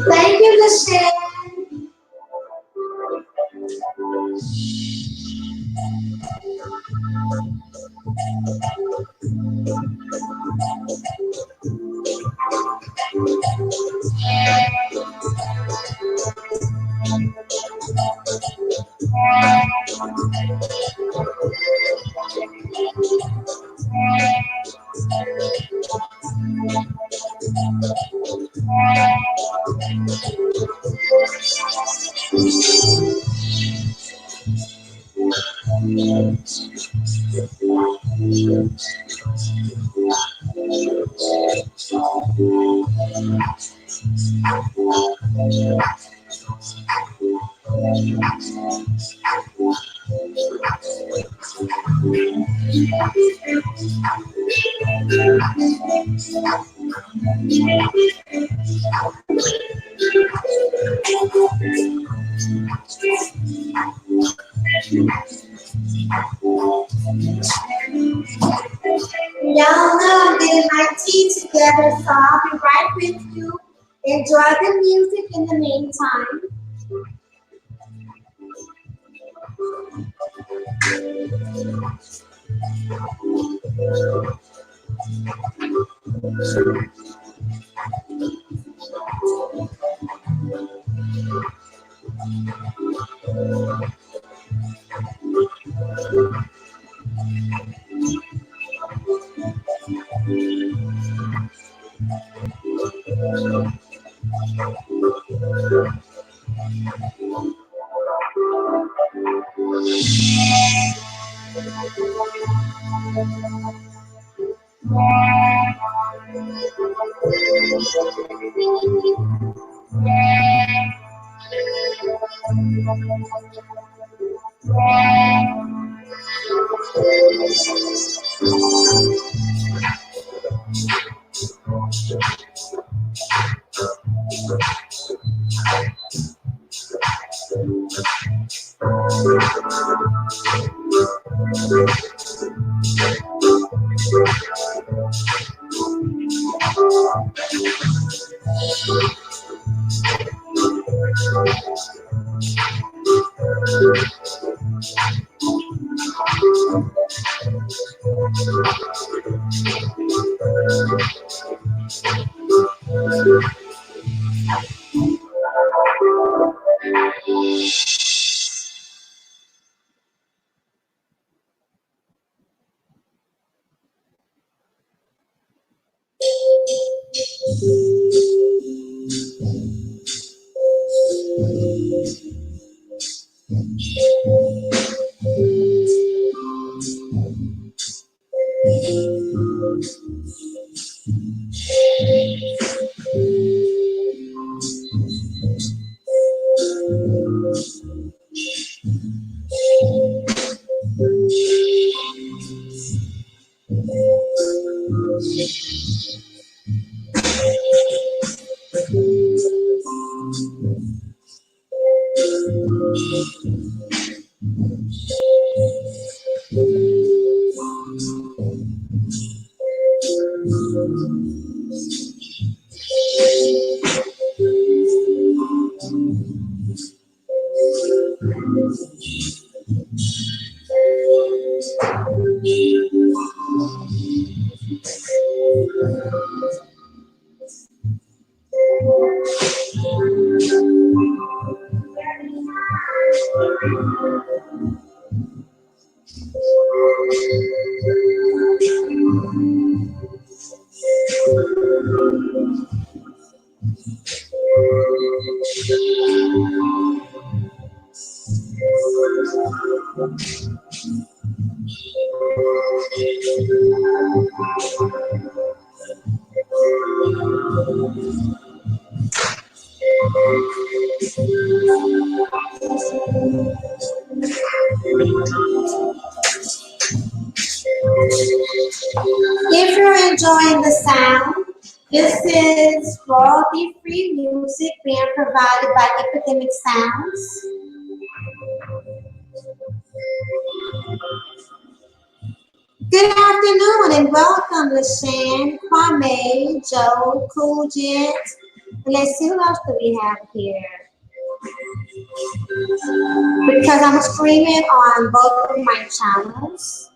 Thank you, Michelle. Y'all know I'm getting my tea together, so I'll be right with you. Enjoy the music in the meantime. If you're enjoying the sound, this is royalty-free music being provided by Epidemic Sounds. Good afternoon and welcome, LaShawn, Kwame, Joe, Cool Jet. Let's see who else do we have here. Because I'm streaming on both of my channels.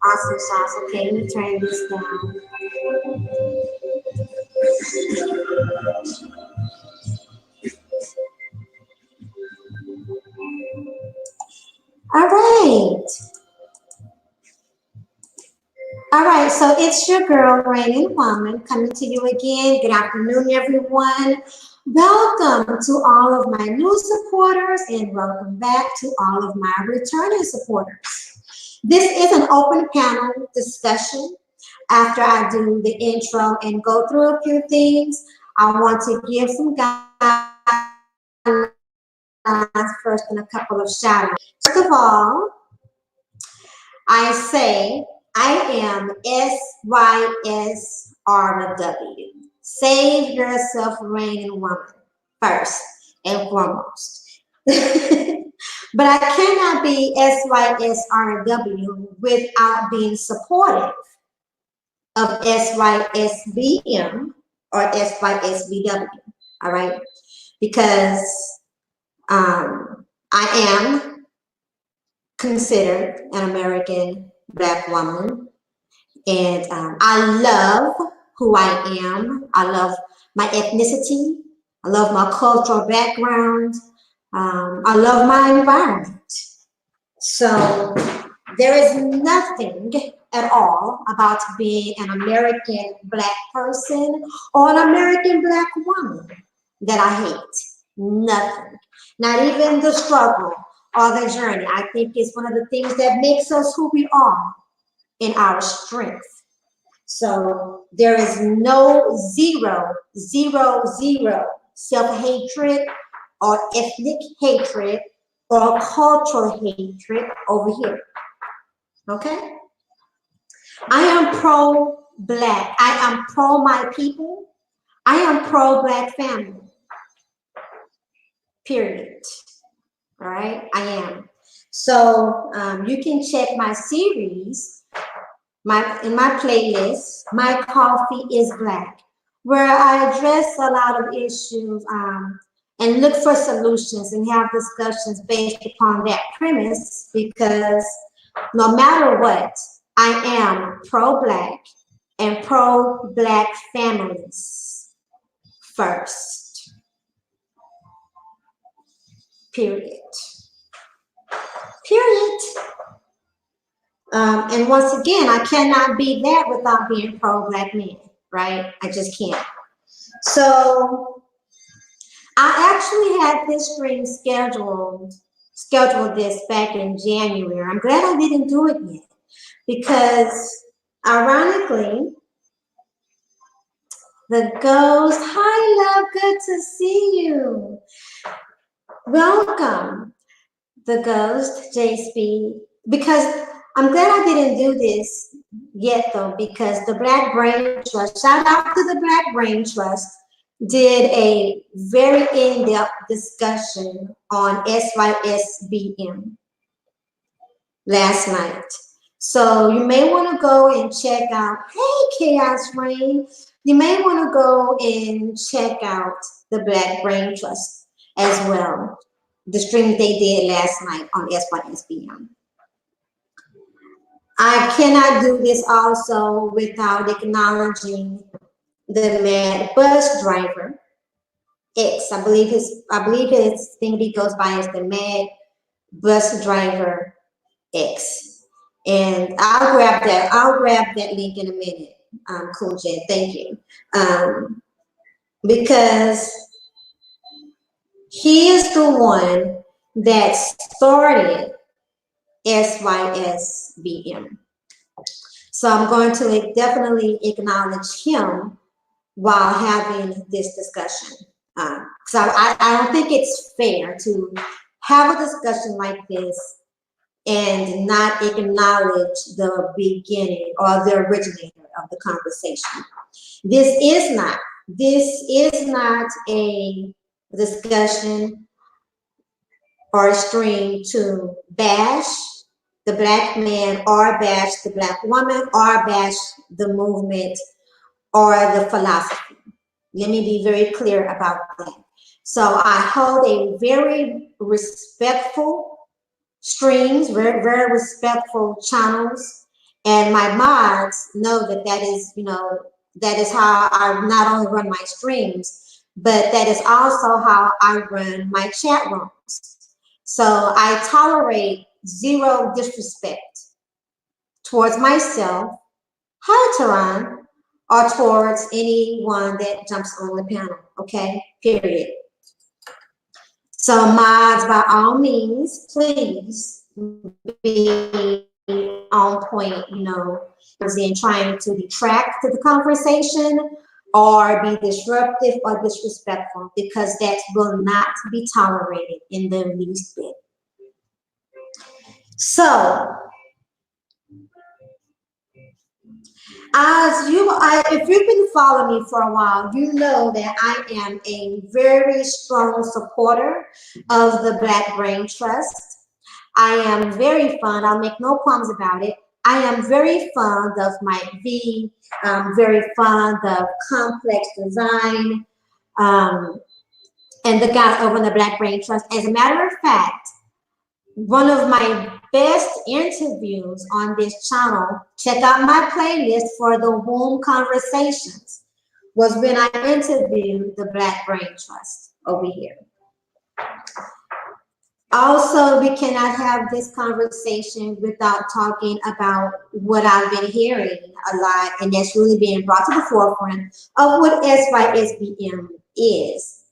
Awesome sauce. Okay, let me turn this down. All right. All right, so it's your girl, Waning Womban, coming to you again. Good afternoon, everyone. Welcome to all of my new supporters and welcome back to all of my returning supporters. This is an open panel discussion. After I do the intro and go through a few things, I want to give some guidelines first and a couple of shout outs. First of all, I say I am SYSRW. Save yourself, Waning Womban, first and foremost. But I cannot be SYSRW without being supportive of SYSBM or SYSBW, all right? Because I am considered an American Black woman, and I love who I am. I love my ethnicity. I love my cultural background. I love my environment. So there is nothing at all about being an American Black person or an American Black woman that I hate. Nothing. Not even the struggle or the journey. I think it's one of the things that makes us who we are in our strength. So there is no zero self-hatred or ethnic hatred or cultural hatred over here. Okay? I am pro-Black. I am pro my people. I am pro-Black family. Period. All right? I am. So you can check my series in my playlist, My Coffee is Black, where I address a lot of issues and look for solutions and have discussions based upon that premise, because no matter what, I am pro-Black and pro-Black families first. Period. Period. And once again, I cannot be that without being pro-Black men, right? I just can't. So I actually had this stream scheduled this back in January. I'm glad I didn't do it yet, because ironically, the ghost, hi love, good to see you. Welcome, the ghost, JSP, because I'm glad I didn't do this yet though, because the Black Brain Trust, shout out to the Black Brain Trust, did a very in-depth discussion on SYSBM last night. So you may want to go and check out, hey Chaos Rain, you may want to go and check out the Black Brain Trust as well, the stream they did last night on SYSBM. I cannot do this also without acknowledging the mad bus driver X. I believe his thing he goes by is the mad bus driver X. And I'll grab that link in a minute. Cool Jen, thank you. Because he is the one that started SYSBM. So I'm going to definitely acknowledge him while having this discussion. So I don't think it's fair to have a discussion like this and not acknowledge the beginning or the originator of the conversation. This is not a discussion or a stream to bash the black man or bash the black woman or bash the movement or the philosophy. Let me be very clear about that. So I hold a very respectful streams, very, very respectful channels. And my mods know that that is, that is how I not only run my streams, but that is also how I run my chat rooms. So I tolerate zero disrespect towards myself, hi Tehran, or towards anyone that jumps on the panel, okay, period. So mods, by all means, please be on point, in trying to detract to the conversation or be disruptive or disrespectful, because that will not be tolerated in the least bit. So, if you've been following me for a while, you know that I am a very strong supporter of the Black Brain Trust. I am very fond, I'll make no qualms about it. I am very fond of Mike V, very fond of complex design, and the guys over in the Black Brain Trust. As a matter of fact, one of my best interviews on this channel, check out my playlist for the Womban Conversations, was when I interviewed the Black Brain Trust over here. Also, we cannot have this conversation without talking about what I've been hearing a lot, and that's really being brought to the forefront of what SYSBM is,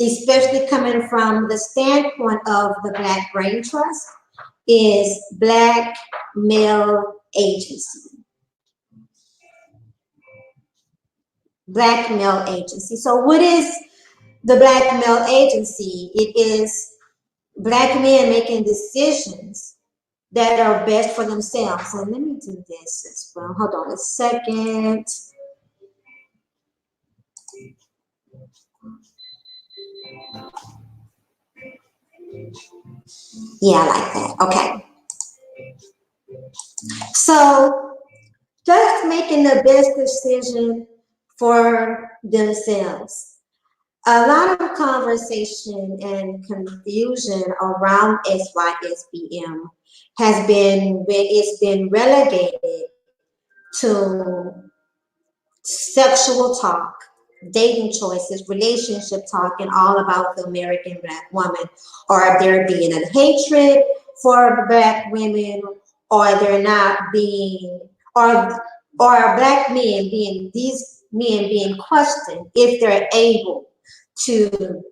especially coming from the standpoint of the Black Brain Trust, is Black Male Agency. Black Male Agency. So what is the Black Male Agency? It is Black men making decisions that are best for themselves. And let me do this as well. Hold on a second. Yeah, I like that. Okay. So just making the best decision for themselves. A lot of conversation and confusion around SYSBM has been when it's been relegated to sexual talk, dating choices, relationship talk, and all about the American Black woman, or there being a hatred for Black women, or they're not being, or Black men being, these men being questioned if they're able to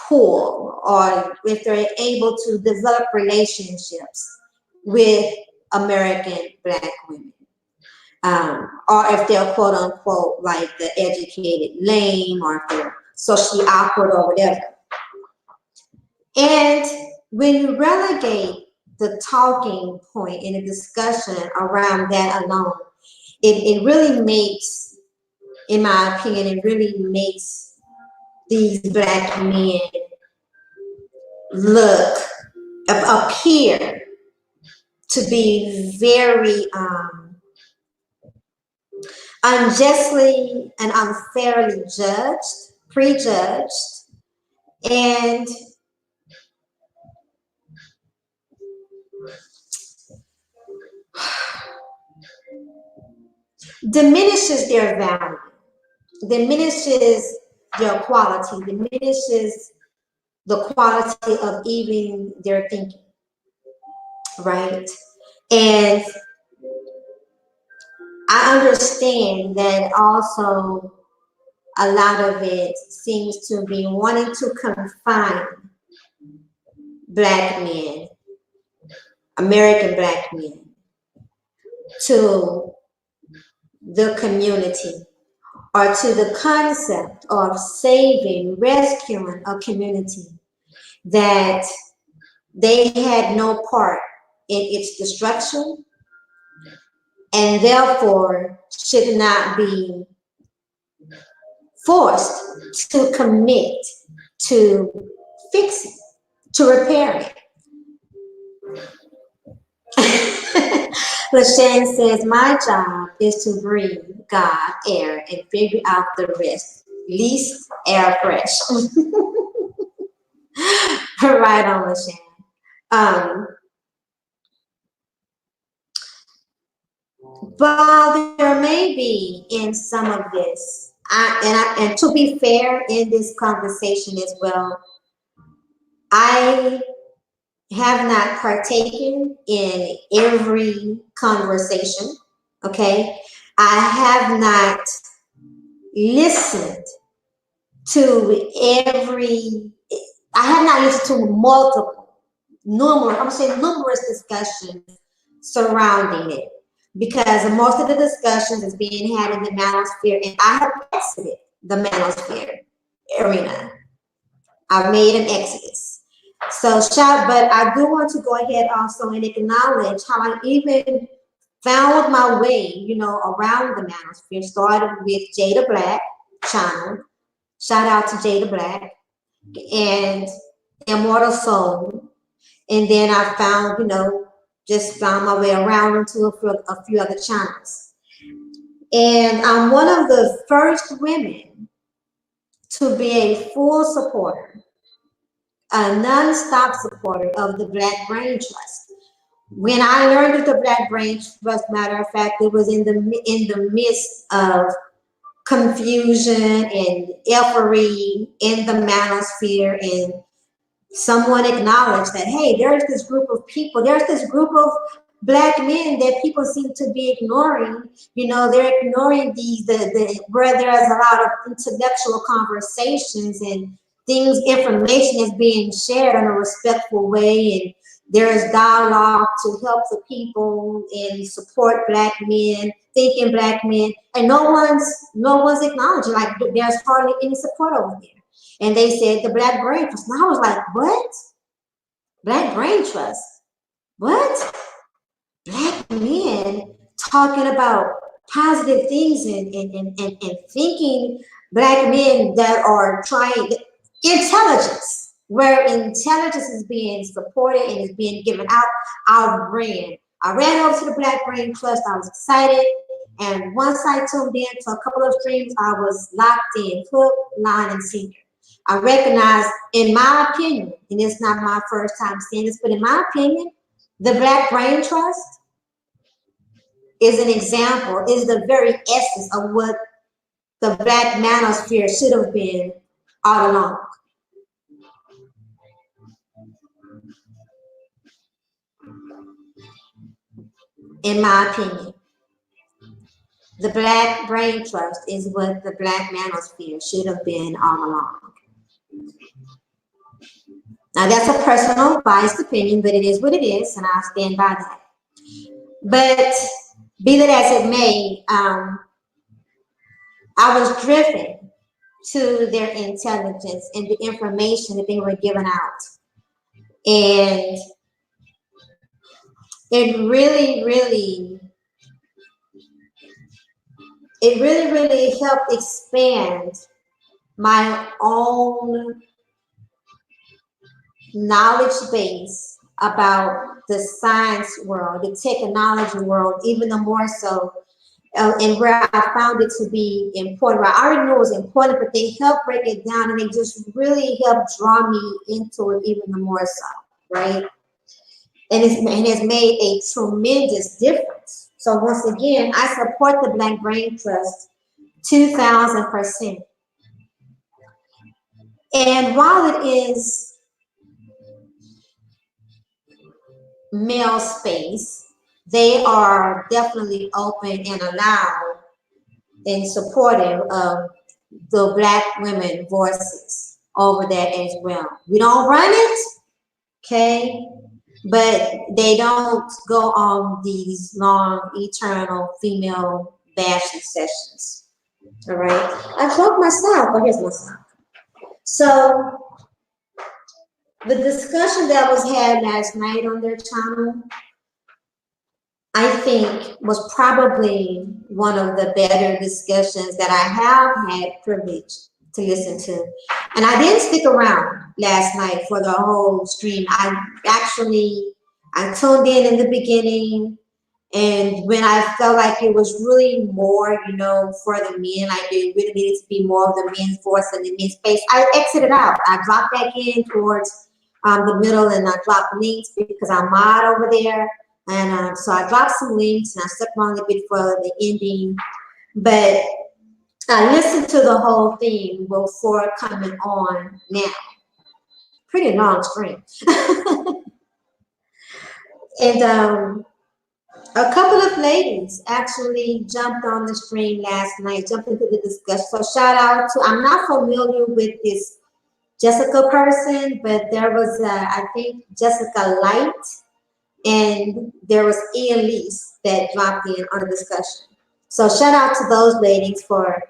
pull, or if they're able to develop relationships with American Black women. Or if they're quote unquote like the educated lame, or if they're socially awkward or whatever. And when you relegate the talking point in a discussion around that alone, it really makes, in my opinion, it really makes these Black men appear to be very unjustly and unfairly prejudged, and diminishes their value, diminishes their quality, diminishes the quality of even their thinking, right? And I understand that also a lot of it seems to be wanting to confine Black men, American Black men, to the community or to the concept of saving, rescuing a community that they had no part in its destruction and therefore should not be forced to commit to fix it, to repair it. LaShawn says, my job is to breathe God air and figure out the rest. Least air fresh. Right on, LaShawn. While there may be in some of this, and to be fair in this conversation as well, I have not partaken in every conversation. Okay, I have not listened to every. I have not listened to numerous discussions surrounding it, because most of the discussions is being had in the manosphere, and I have exited the manosphere arena. I've made an exodus. So but I do want to go ahead also and acknowledge how I even found my way, around the manosphere. Started with Jada Black channel. Shout out to Jada Black and Immortal Soul. And then I found, just found my way around into a few other channels. And I'm one of the first women to be a full supporter, a non-stop supporter of the Black Brain Trust. When I learned of the Black Brain Trust, matter of fact, it was in the midst of confusion and effery in the manosphere, and someone acknowledged that, hey, there's this group of people, there's this group of Black men that people seem to be ignoring. They're ignoring where there's a lot of intellectual conversations and information is being shared in a respectful way, and there is dialogue to help the people and support Black men, thinking Black men, and no one's acknowledging, like, there's hardly any support over there. And they said the Black Brain Trust. And I was like, what? Black Brain Trust? What? Black men talking about positive things and thinking Black men that are trying intelligence, where intelligence is being supported and is being given out. I ran over to the Black Brain Trust. I was excited. And once I tuned in to a couple of streams, I was locked in, hook, line, and sinker. I recognize, in my opinion, and it's not my first time saying this, but in my opinion, the Black Brain Trust is an example, is the very essence of what the Black manosphere should have been all along. In my opinion, the Black Brain Trust is what the Black manosphere should have been all along. Now, that's a personal, biased opinion, but it is what it is, and I stand by that. But be that as it may, I was driven to their intelligence and the information that they were giving out. And it really helped expand my own knowledge base about the science world, the technology world, even the more so, and where I found it to be important. I already knew it was important, but they helped break it down, and they just really helped draw me into it even the more so, right? And it has made a tremendous difference. So once again, I support the Black Brain Trust 2000%. And while it is male space, they are definitely open and allowed and supportive of the Black women voices over that as well. We don't run it, okay? But they don't go on these long, eternal female bashing sessions. All right. I broke my sock. Oh, here's my sock. So the discussion that was had last night on their channel, I think, was probably one of the better discussions that I have had privilege to listen to. And I didn't stick around last night for the whole stream. I tuned in the beginning, and when I felt like it was really more, for the men, like it really needed to be more of the men's voice and the men's space, I exited out. I dropped back in towards the middle, and I dropped links because I'm mod over there. And so I dropped some links and I stuck around a bit for the ending. But I listened to the whole thing before coming on now. Pretty long stream. And a couple of ladies actually jumped on the stream last night, jumped into the discussion. So shout out to, I'm not familiar with this Jessica person, but there was, I think, Jessica Light, and there was Elise that dropped in on the discussion. So shout out to those ladies for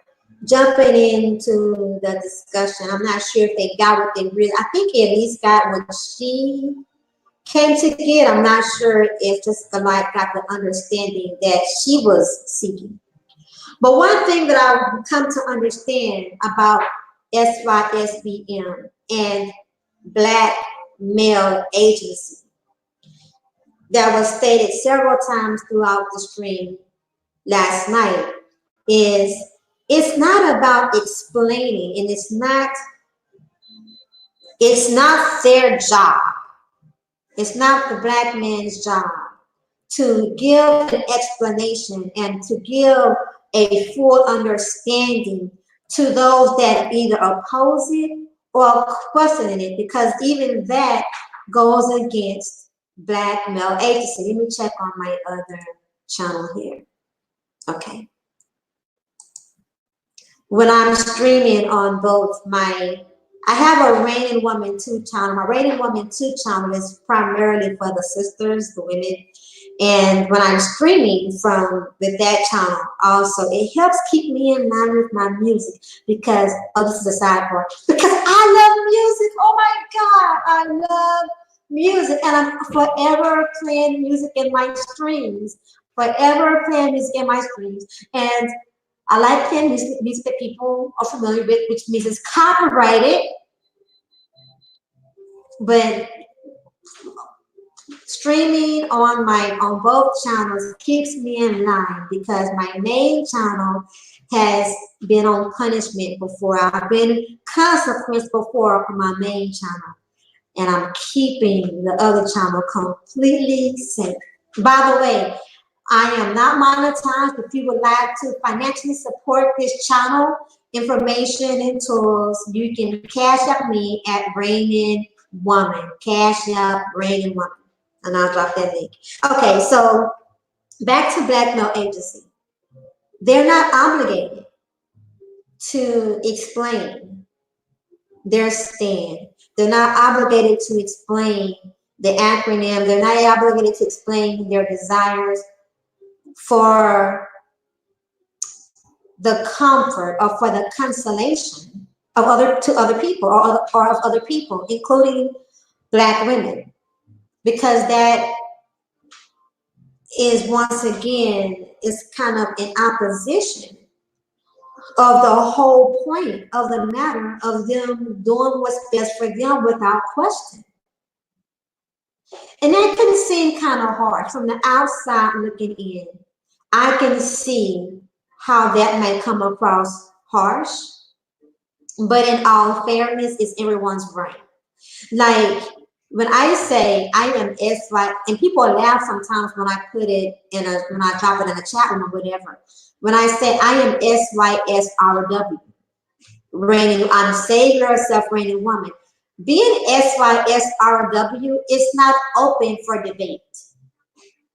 jumping into the discussion. I'm not sure if they got what they really, I think Elise got what she came to get. I'm not sure if Jessica Light got the understanding that she was seeking. But one thing that I've come to understand about SYSBM and Black Male Agency that was stated several times throughout the stream last night is it's not about explaining, and it's not their job. It's not the Black man's job to give an explanation and to give a full understanding to those that either oppose it or questioning it, because even that goes against Black male agency. Let me check on my other channel here. Okay. When I'm streaming on both I have a Reigning Woman 2 channel. My Reigning Woman 2 channel is primarily for the sisters, the women. And when I'm streaming with that channel also, it helps keep me in line with my music because, oh, this is a side part, because I love music. Oh my God, I love music. And I'm forever playing music in my streams, forever playing music in my streams. And I like playing music that people are familiar with, which means it's copyrighted, but streaming on both channels keeps me in line because my main channel has been on punishment before. I've been consequenced before on my main channel, and I'm keeping the other channel completely safe. By the way, I am not monetized. If you would like to financially support this channel, information and tools, you can cash up me at Reigning Woman. Cash up Reigning Woman. And I'll drop that link. Okay, so back to Black Male Agency. They're not obligated to explain their stand. They're not obligated to explain the acronym. They're not obligated to explain their desires for the comfort or for the consolation of other people or of other people, including Black women, because that is once again is kind of in opposition of the whole point of the matter of them doing what's best for them without question. And that can seem kind of hard from the outside looking in. I can see how that may come across harsh, but in all fairness, it's everyone's right. Like when I say I am SY, and people laugh sometimes when I put it when I drop it in a chat room or whatever. When I say I am SYSRW, reigning, I'm Save Yourself Reigning Woman. Being SYSRW is not open for debate.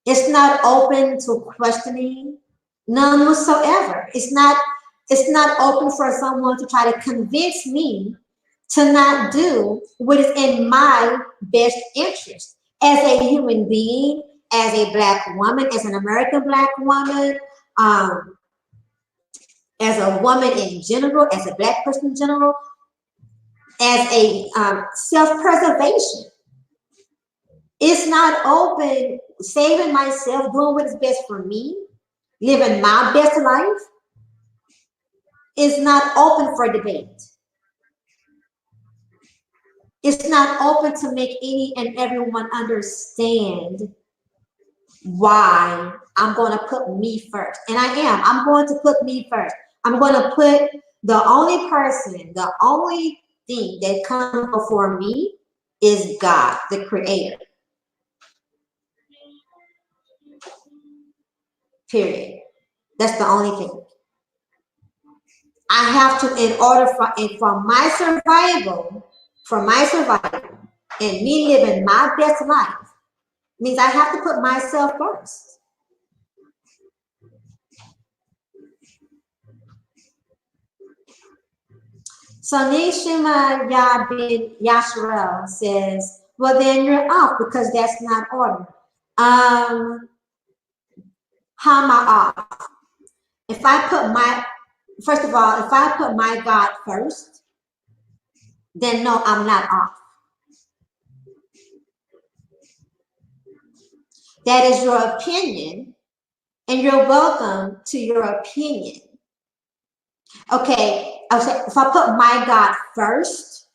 It's not open to questioning, none whatsoever. It's not open for someone to try to convince me to not do what is in my best interest as a human being, as a Black woman, as an American Black woman, as a woman in general, as a Black person in general, as a self-preservation. It's not open, saving myself, doing what is best for me, living my best life is not open for debate. It's not open to make any and everyone understand why I'm going to put me first. And I'm going to put me first. I'm going to put the only person, the only thing that comes before me is God, the creator. Period. That's the only thing. I have to, in order for my survival, and me living my best life, means I have to put myself first. So Nishima Yabin Yasharel says, well, then you're off because that's not order. How am I off? If I put first of all, if I put my God first, then no, I'm not off. That is your opinion, and you're welcome to your opinion. Okay, if I put my God first,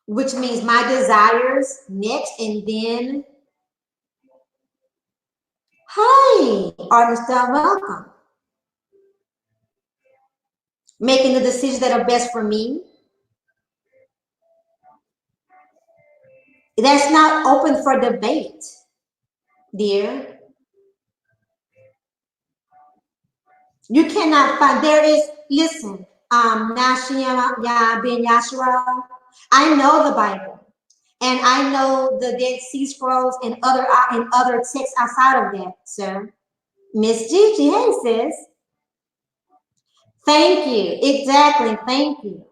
which means my desires next, and then, hi, artists are welcome. Making the decisions that are best for me. That's not open for debate, dear. You cannot find, there is, listen, Nashia bin Yashua, I know the Bible, and I know the Dead Sea Scrolls and other texts outside of that, sir. Miss Gigi, hey sis. Thank you. Exactly, thank you.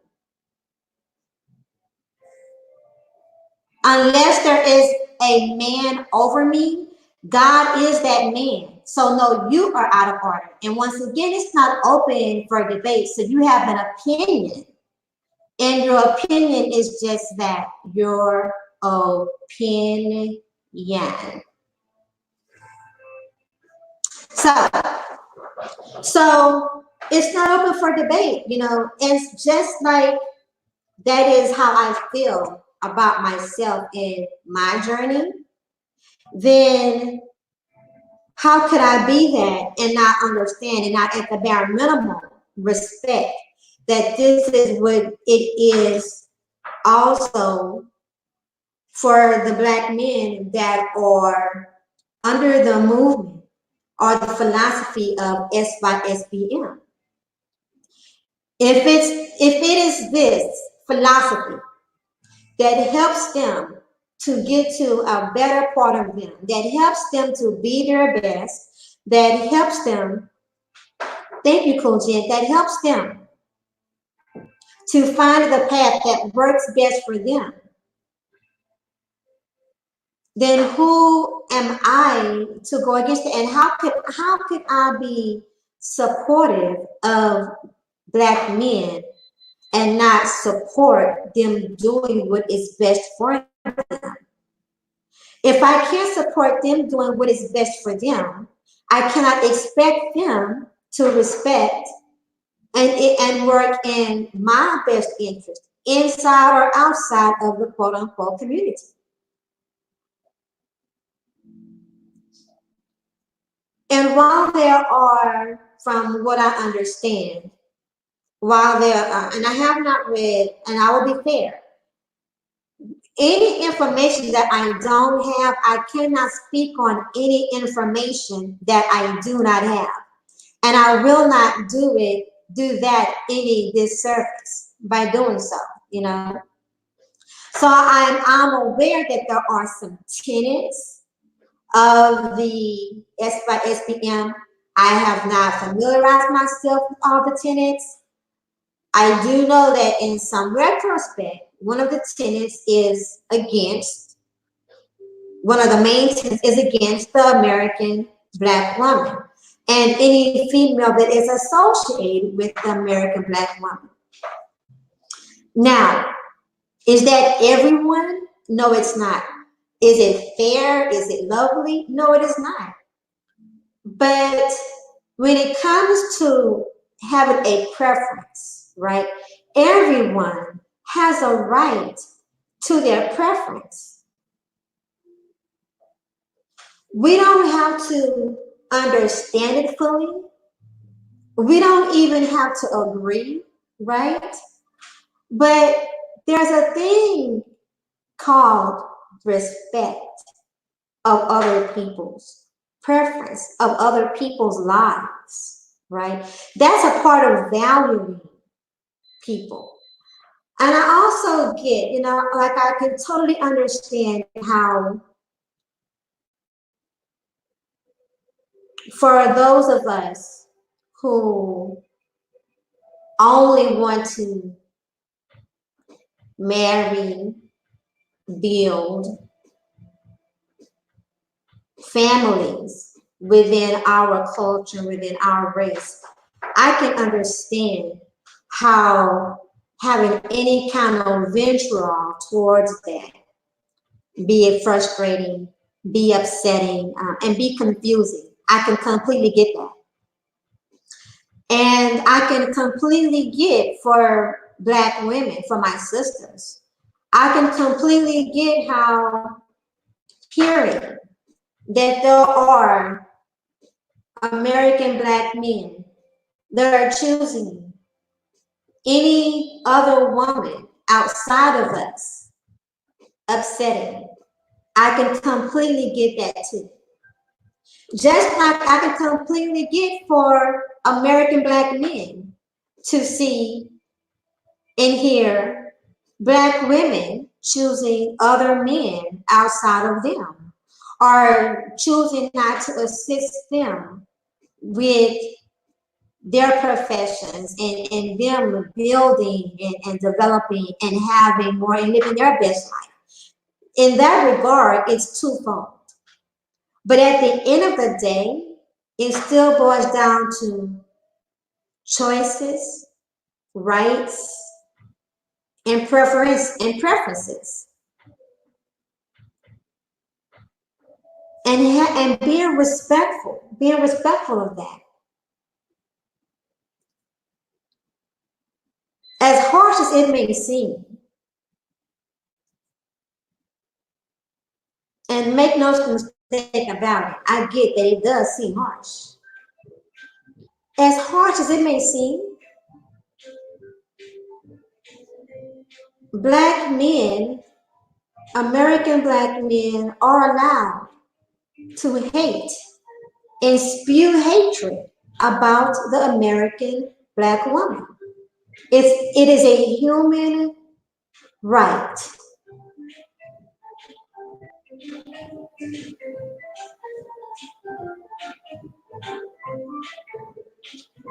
Unless there is a man over me, God is that man. So no, you are out of order. And once again, it's not open for debate. So you have an opinion. And your opinion is just that, your opinion. So it's not open for debate, you know. It's just like that is how I feel about myself in my journey. Then how could I be that and not understand and not at the bare minimum respect that this is what it is also for the Black men that are under the movement or the philosophy of SYSBM. If it is this philosophy that helps them to get to a better part of them, that helps them to be their best, that helps them, thank you, Coach Jen, that helps them to find the path that works best for them, then who am I to go against it? And how could I be supportive of Black men and not support them doing what is best for them? If I can't support them doing what is best for them, I cannot expect them to respect and work in my best interest, inside or outside of the quote unquote community. And while there are, from what I understand, while there are, and I have not read, and I will be fair, any information that I don't have, I cannot speak on any information that I do not have. And I will not do that any disservice by doing so, you know. So I'm aware that there are some tenets of the SYSBM. I have not familiarized myself with all the tenets. I do know that in some retrospect, one of the tenets is against, one of the main tenets is against the American Black woman. and any female that is associated with the American Black woman. Now, is that everyone? No, it's not. Is it fair? Is it lovely? No, it is not. But when it comes to having a preference, right? Everyone has a right to their preference. We don't have to understand it fully. We don't even have to agree, right? But there's a thing called respect of other people's preference, of other people's lives, right? That's a part of valuing people. And I also get, like I can totally understand how for those of us who only want to marry, build families within our culture, within our race, I can understand how having any kind of venture towards that, be it frustrating, be upsetting, and be confusing. I can completely get that. And I can completely get for Black women, for my sisters. I can completely get how hearing that there are American Black men that are choosing any other woman outside of us upsetting. I can completely get that too. Just like I can completely get for American Black men to see and hear Black women choosing other men outside of them, or choosing not to assist them with their professions and them building and developing and having more and living their best life. In that regard, it's twofold. But at the end of the day, it still boils down to choices, rights, and preferences. And being respectful of that. As harsh as it may seem, and make no mistake about it, I get that it does seem harsh. As harsh as it may seem, Black men, American Black men, are allowed to hate and spew hatred about the American Black woman. It is a human right.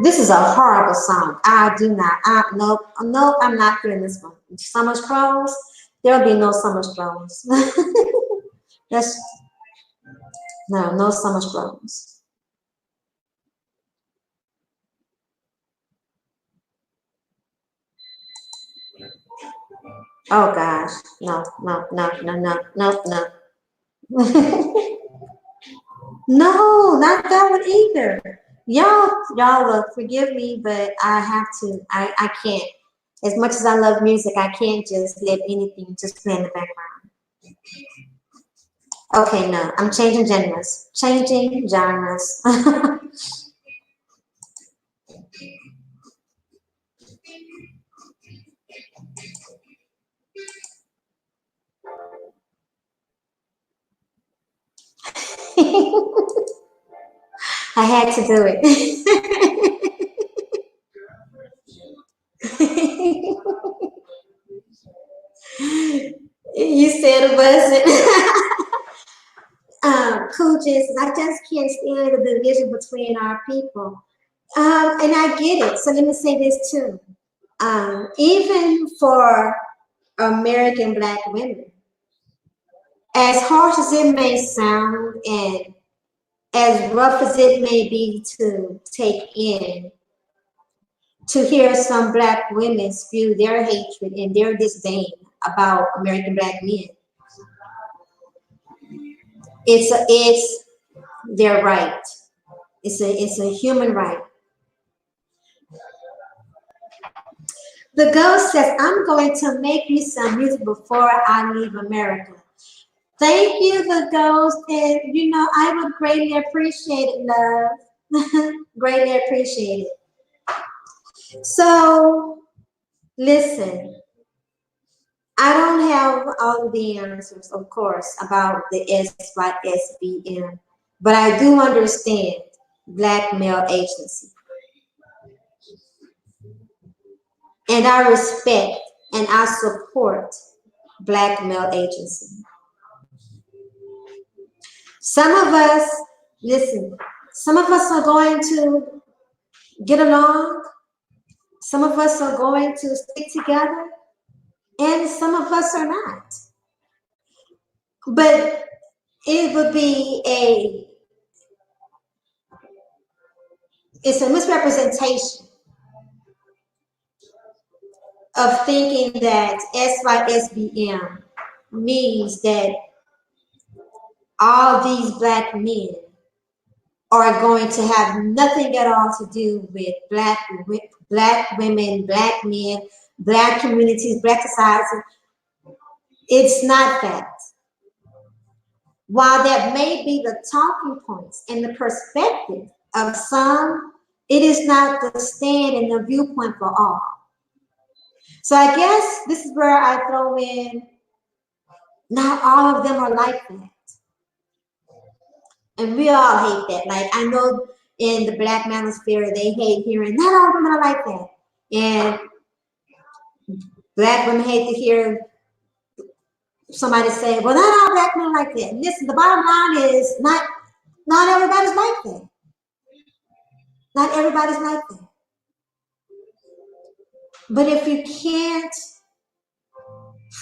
This is a horrible song. Nope, I'm not hearing this one. Summer Strolls, there'll be no Summer Strolls. No Summer Strolls. Oh gosh, no. No, not that one either. Y'all forgive me, but I have to. I can't. As much as I love music, I can't just let anything just play in the background. Okay, no, I'm changing genres. Changing genres. I had to do it. You said it wasn't. Cooches, I just can't stand the division between our people. And I get it. So let me say this too. Even for American Black women, as harsh as it may sound and as rough as it may be to take in, to hear some Black women spew their hatred and their disdain about American Black men. It's their right. It's a human right. The ghost says, I'm going to make you some music before I leave America. Thank you, the ghost. And you know, I would greatly appreciate it, love. Greatly appreciate it. So listen, I don't have all of the answers, of course, about the SYSBM, but I do understand Black male agency. And I respect and I support Black male agency. Some of us, listen, some of us are going to get along. Some of us are going to stick together. And some of us are not. But it would be it's a misrepresentation of thinking that SYSBM means that all these Black men are going to have nothing at all to do with Black women, Black men, Black communities, Black society. It's not that. While that may be the talking points and the perspective of some, it is not the stand and the viewpoint for all. So I guess this is where I throw in, not all of them are like that. And we all hate that. Like, I know in the Black Manosphere, they hate hearing, not all women are like that. And Black women hate to hear somebody say, well, not all Black men are like that. Listen, the bottom line is not everybody's like that. Not everybody's like that. But if you can't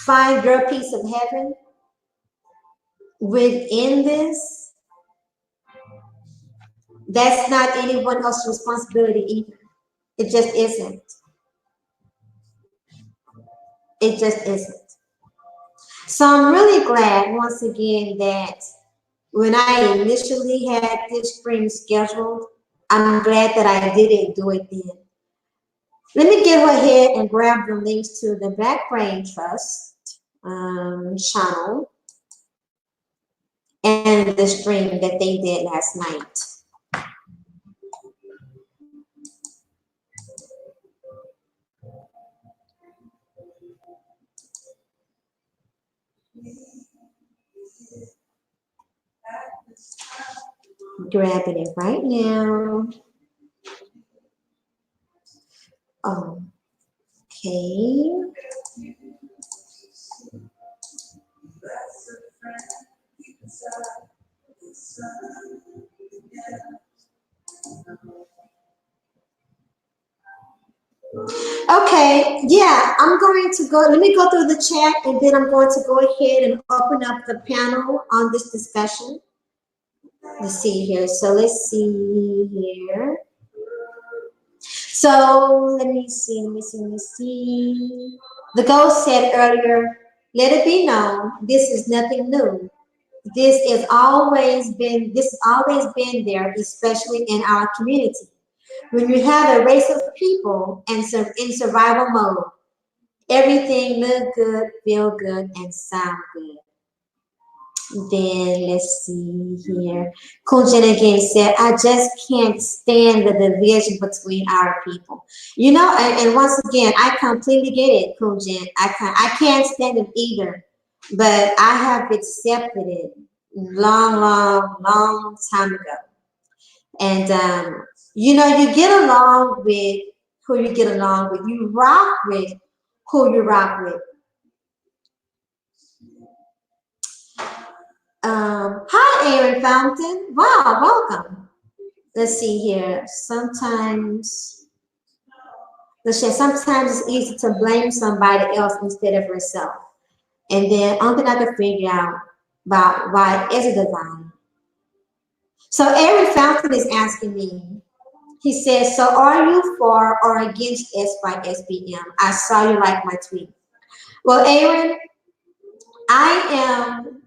find your piece of heaven within this, that's not anyone else's responsibility either. It just isn't. It just isn't. So I'm really glad, once again, that when I initially had this stream scheduled, I'm glad that I didn't do it then. Let me go ahead and grab the links to the Black Brain Trust channel and the stream that they did last night. Grabbing it right now. Okay. Okay, yeah, I'm going to go, let me go through the chat and then I'm going to go ahead and open up the panel on this discussion. Let's see here. So let's see here. So let me see. The ghost said earlier, let it be known, this is nothing new. This has always been there, especially in our community. When you have a race of people and in survival mode, everything look good, feel good, and sound good. Then let's see here. Kunjan again said, I just can't stand the division between our people. You know, and once again, I completely get it, Kunjan. I can't stand it either. But I have accepted it long time ago. And you know, you get along with who you get along with. You rock with who you rock with. Hi, Aaron Fountain. Wow, welcome. Let's see here. Sometimes it's easy to blame somebody else instead of yourself. And then only thing I can figure out about why is it divine. So Aaron Fountain is asking me, he says, so are you for or against SYSBM? I saw you like my tweet. Well, Aaron, I am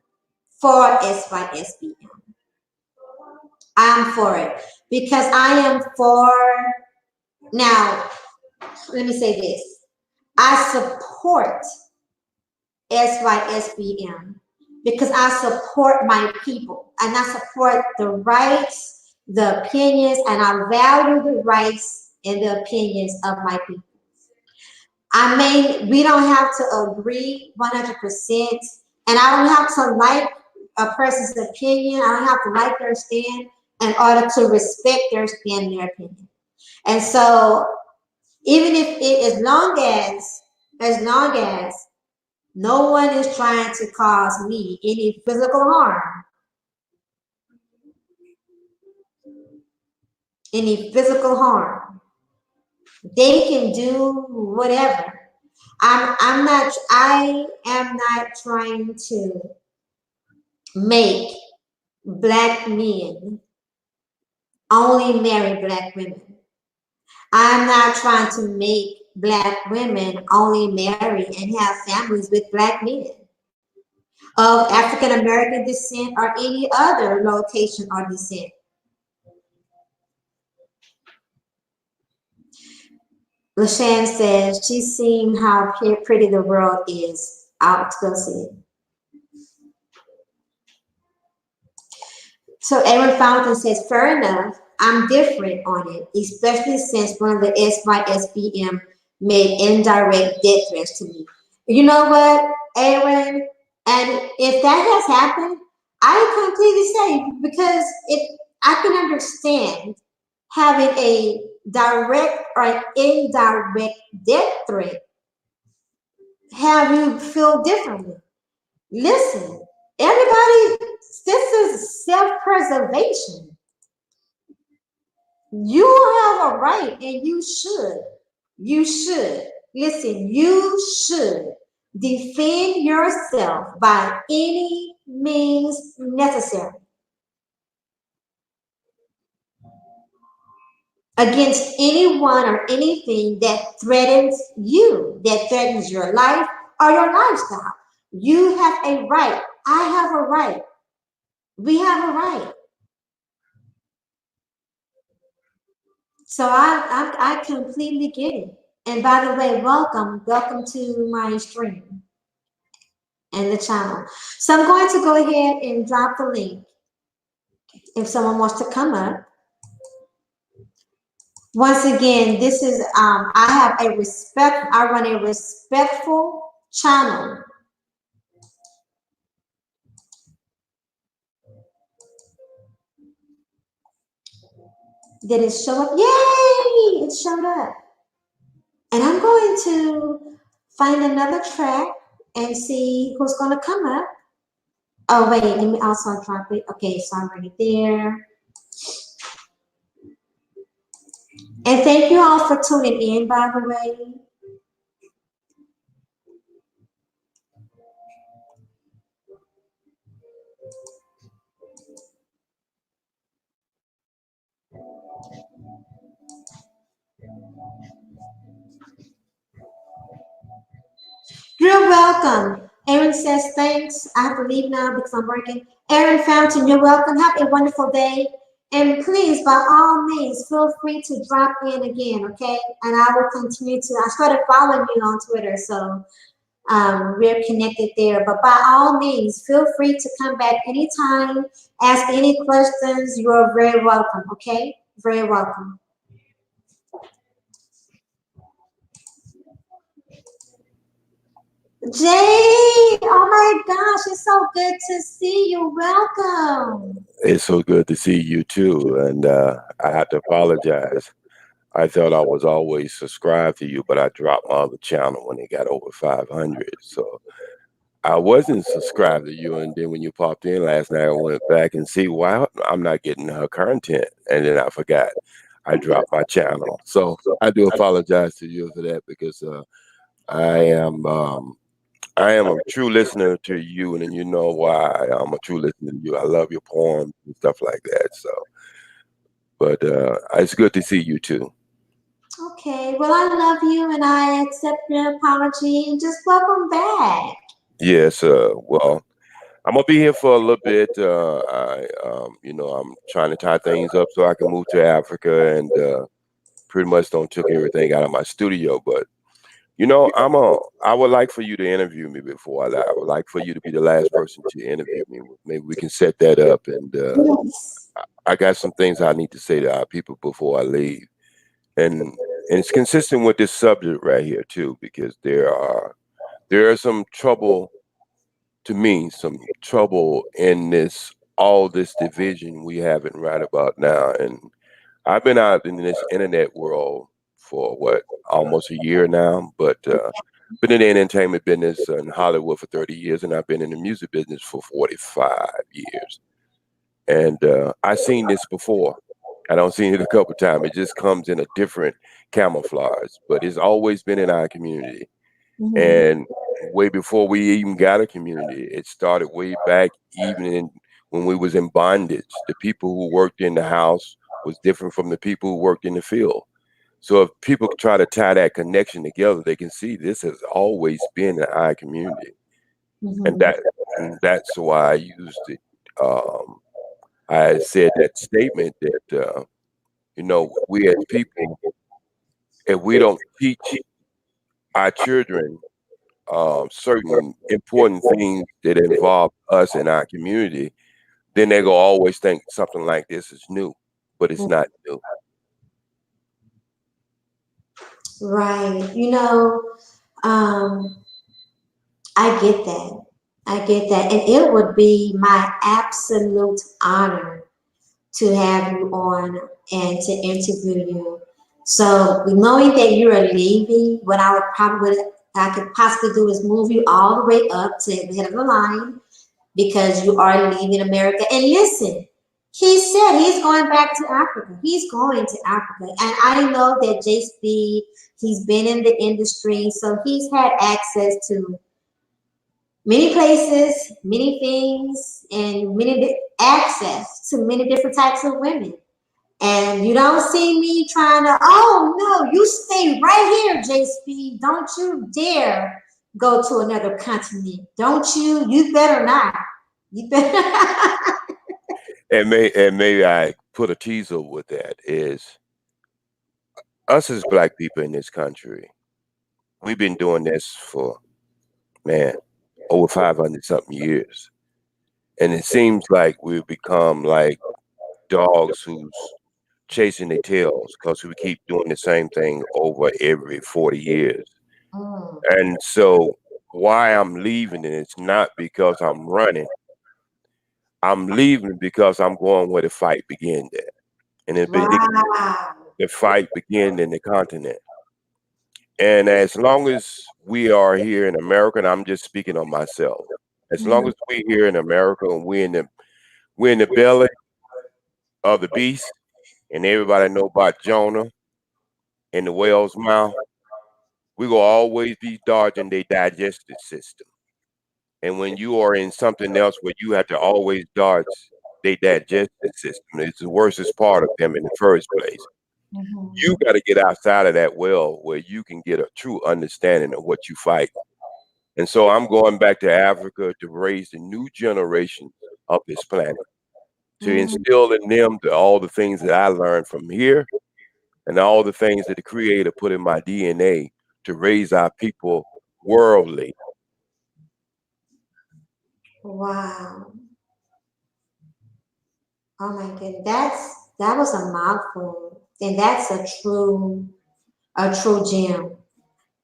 for SYSBM. I'm for it because I am for, now, let me say this. I support SYSBM because I support my people and I support the rights, the opinions, and I value the rights and the opinions of my people. I mean, we don't have to agree 100%, and I don't have to like a person's opinion. I don't have to like their stand in order to respect their stand and their opinion. And so, even if it, as long as no one is trying to cause me any physical harm, they can do whatever. I am not trying to make black men only marry black women. I'm not trying to make black women only marry and have families with black men of African American descent or any other location or descent. LaShanne says she's seeing how pretty the world is. Out to go see it. So Aaron Fountain says, fair enough, I'm different on it, especially since one of the SYSBM made indirect death threats to me. You know what, Aaron? And if that has happened, I completely say, because I can understand having a direct or indirect death threat have you feel differently. Listen, everybody, this is self-preservation. You have a right and you should, listen, you should defend yourself by any means necessary against anyone or anything that threatens you, that threatens your life or your lifestyle. You have a right. I have a right. We have a right. So I completely get it. And by the way, welcome to my stream and the channel. So I'm going to go ahead and drop the link if someone wants to come up. Once again, this is I run a respectful channel. Did it show up? Yay! It showed up. And I'm going to find another track and see who's going to come up. Oh, wait, let me also drop it. Okay, it's already there. And thank you all for tuning in, by the way. You're welcome. Aaron says thanks. I have to leave now because I'm working. Aaron Fountain, you're welcome. Have a wonderful day. And please, by all means, feel free to drop in again, okay? And I will continue to. I started following you on Twitter, so we're connected there. But by all means, feel free to come back anytime, ask any questions. You are very welcome, okay? Very welcome. Jay, oh my gosh, it's so good to see you. Welcome. It's so good to see you too. And I have to apologize. I thought I was always subscribed to you, but I dropped my other channel when it got over 500. So I wasn't subscribed to you. And then when you popped in last night, I went back and see, wow, I'm not getting her content. And then I forgot I dropped my channel. So I do apologize to you for that because I am I am a true listener to you, and you know why I'm a true listener to you. I love your poems and stuff like that. So, but it's good to see you too. Okay, well, I love you and I accept your apology and just welcome back. Yes. Well, I'm gonna be here for a little bit. I'm trying to tie things up so I can move to Africa, and pretty much don't took everything out of my studio. But I would like for you to interview me before I leave. I would like for you to be the last person to interview me. Maybe we can set that up. And Yes. I got some things I need to say to our people before I leave. And it's consistent with this subject right here too, because there are some trouble to me, some trouble in this division we having right about now. And I've been out in this internet world for what, almost a year now, but been in the entertainment business in Hollywood for 30 years, and I've been in the music business for 45 years. And I've seen this before. I don't seen it a couple times. It just comes in a different camouflage, but it's always been in our community. Mhm. And way before we even got a community, it started way back even when we was in bondage. The people who worked in the house was different from the people who worked in the field. So if people try to tie that connection together, they can see this has always been in our community, and Mhm. that's why I used it. Um, I said that statement that we as people, if we don't teach our children certain important things that involve us in our community, then they go always think something like this is new, but it's not new. Right. Um, I get that. I get that. And it would be my absolute honor to have you on and to interview you. So knowing that you are leaving, what I could possibly do is move you all the way up to the head of the line because you are leaving America. And listen, he said he's going back to Africa. He's going to Africa. And I know that JC, he's been in the industry, so he's had access to many places, many things, and access to many different types of women. And you don't see me trying to, oh no, you stay right here, JSP. Don't you dare go to another continent. Don't you? You better not. You better. And maybe I put a teaser with that is us as black people in this country. We've been doing this for, man, over 500 something years. And it seems like we've become like dogs who's chasing their tails because we keep doing the same thing over every 40 years. Mm, And so why I'm leaving it, it's not because I'm running. I'm leaving because I'm going where the fight began at. And wow. the fight began in the continent. And as long as we are here in America, and I'm just speaking on myself, as long Mhm, as we here in America and we're in the belly of the beast, and everybody know about Jonah in the whale's mouth, we will always be dodging their digestive system. And when you are in something else where you have to always dodge their digestive system, it's the worstest part of them in the first place. You mhm. got to get outside of that well where you can get a true understanding of what you fight. And so I'm going back to Africa to raise the new generation of this planet, to Mm, instill in them all the things that I learned from here and all the things that the Creator put in my DNA to raise our people worldly. wow. Oh my goodness. That was a mouthful. And that's a true gem.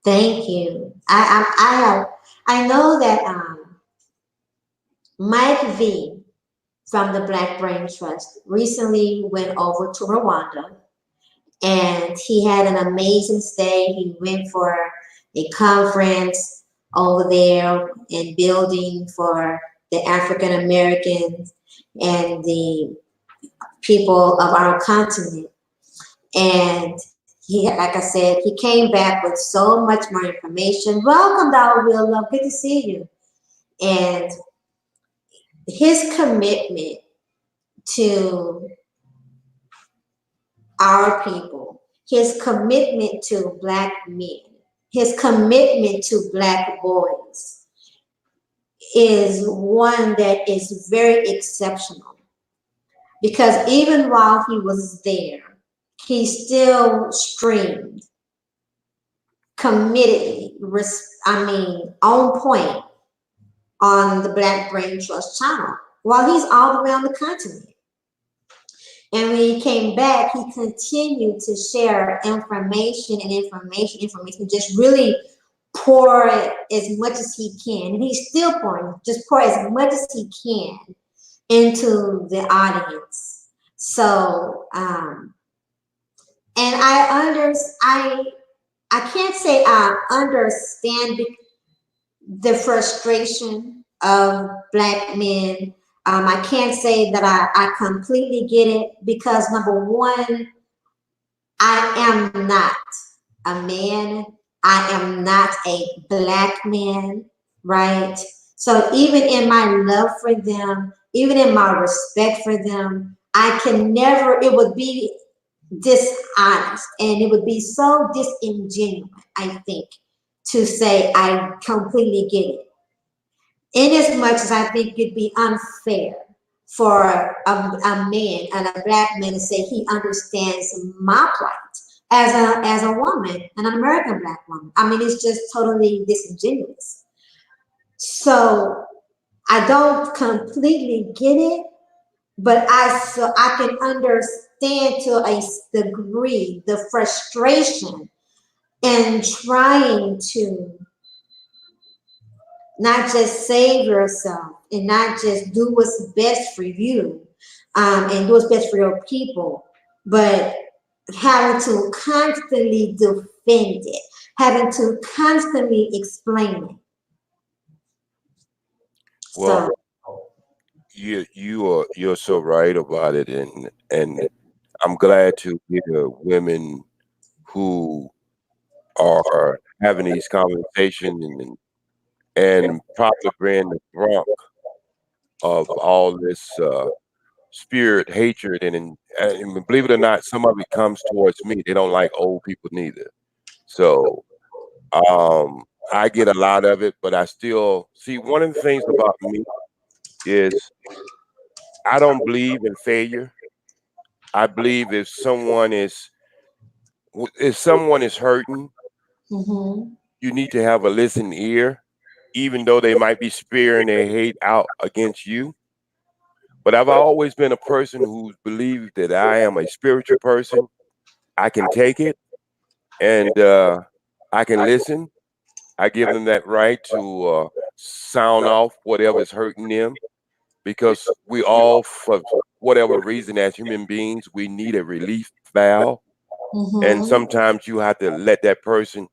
Thank you. I know that Mike V from the Black Brain Trust recently went over to Rwanda and he had an amazing stay. He went for a conference over there and building for the African Americans and the people of our continent. And He, like I said, he came back with so much more information. Welcome, Dollar Will Love. Good to see you. And his commitment to our people, his commitment to Black men, his commitment to Black boys is one that is very exceptional. Because even while he was there, he still streamed committedly, on point on the Black Brain Trust channel while he's all around the continent. And when he came back, he continued to share information, just really pour as much as he can. And he's still pouring, just pour as much as he can into the audience. So, and I can't say I understand the frustration of Black men. I can't say that I completely get it because number one, I am not a man. I am not a Black man, right? So even in my love for them, even in my respect for them, I can never, it would be dishonest and it would be so disingenuous, I think, to say I completely get it. In as much as I think it'd be unfair for a man and a Black man to say he understands my plight as a woman, an American Black woman. I mean, it's just totally disingenuous. So I don't completely get it, but I can understand to a degree the frustration in trying to not just save yourself and not just do what's best for you, and do what's best for your people, but having to constantly defend it, having to constantly explain it. Well, So, you're so right about it, and I'm glad to hear women who are having these conversations and probably bring the brunt of all this spirit hatred and believe it or not, some of it comes towards me. They don't like old people neither. So I get a lot of it, but I still see one of the things about me is I don't believe in failure. I believe if someone is hurting, mhm, you need to have a listening ear, even though they might be spearing their hate out against you. But I've always been a person who believes that I am a spiritual person. I can take it and I can listen. I give them that right to sound off whatever's hurting them because we all, for whatever reason, as human beings, we need a relief valve. And mhm, sometimes you have to let that person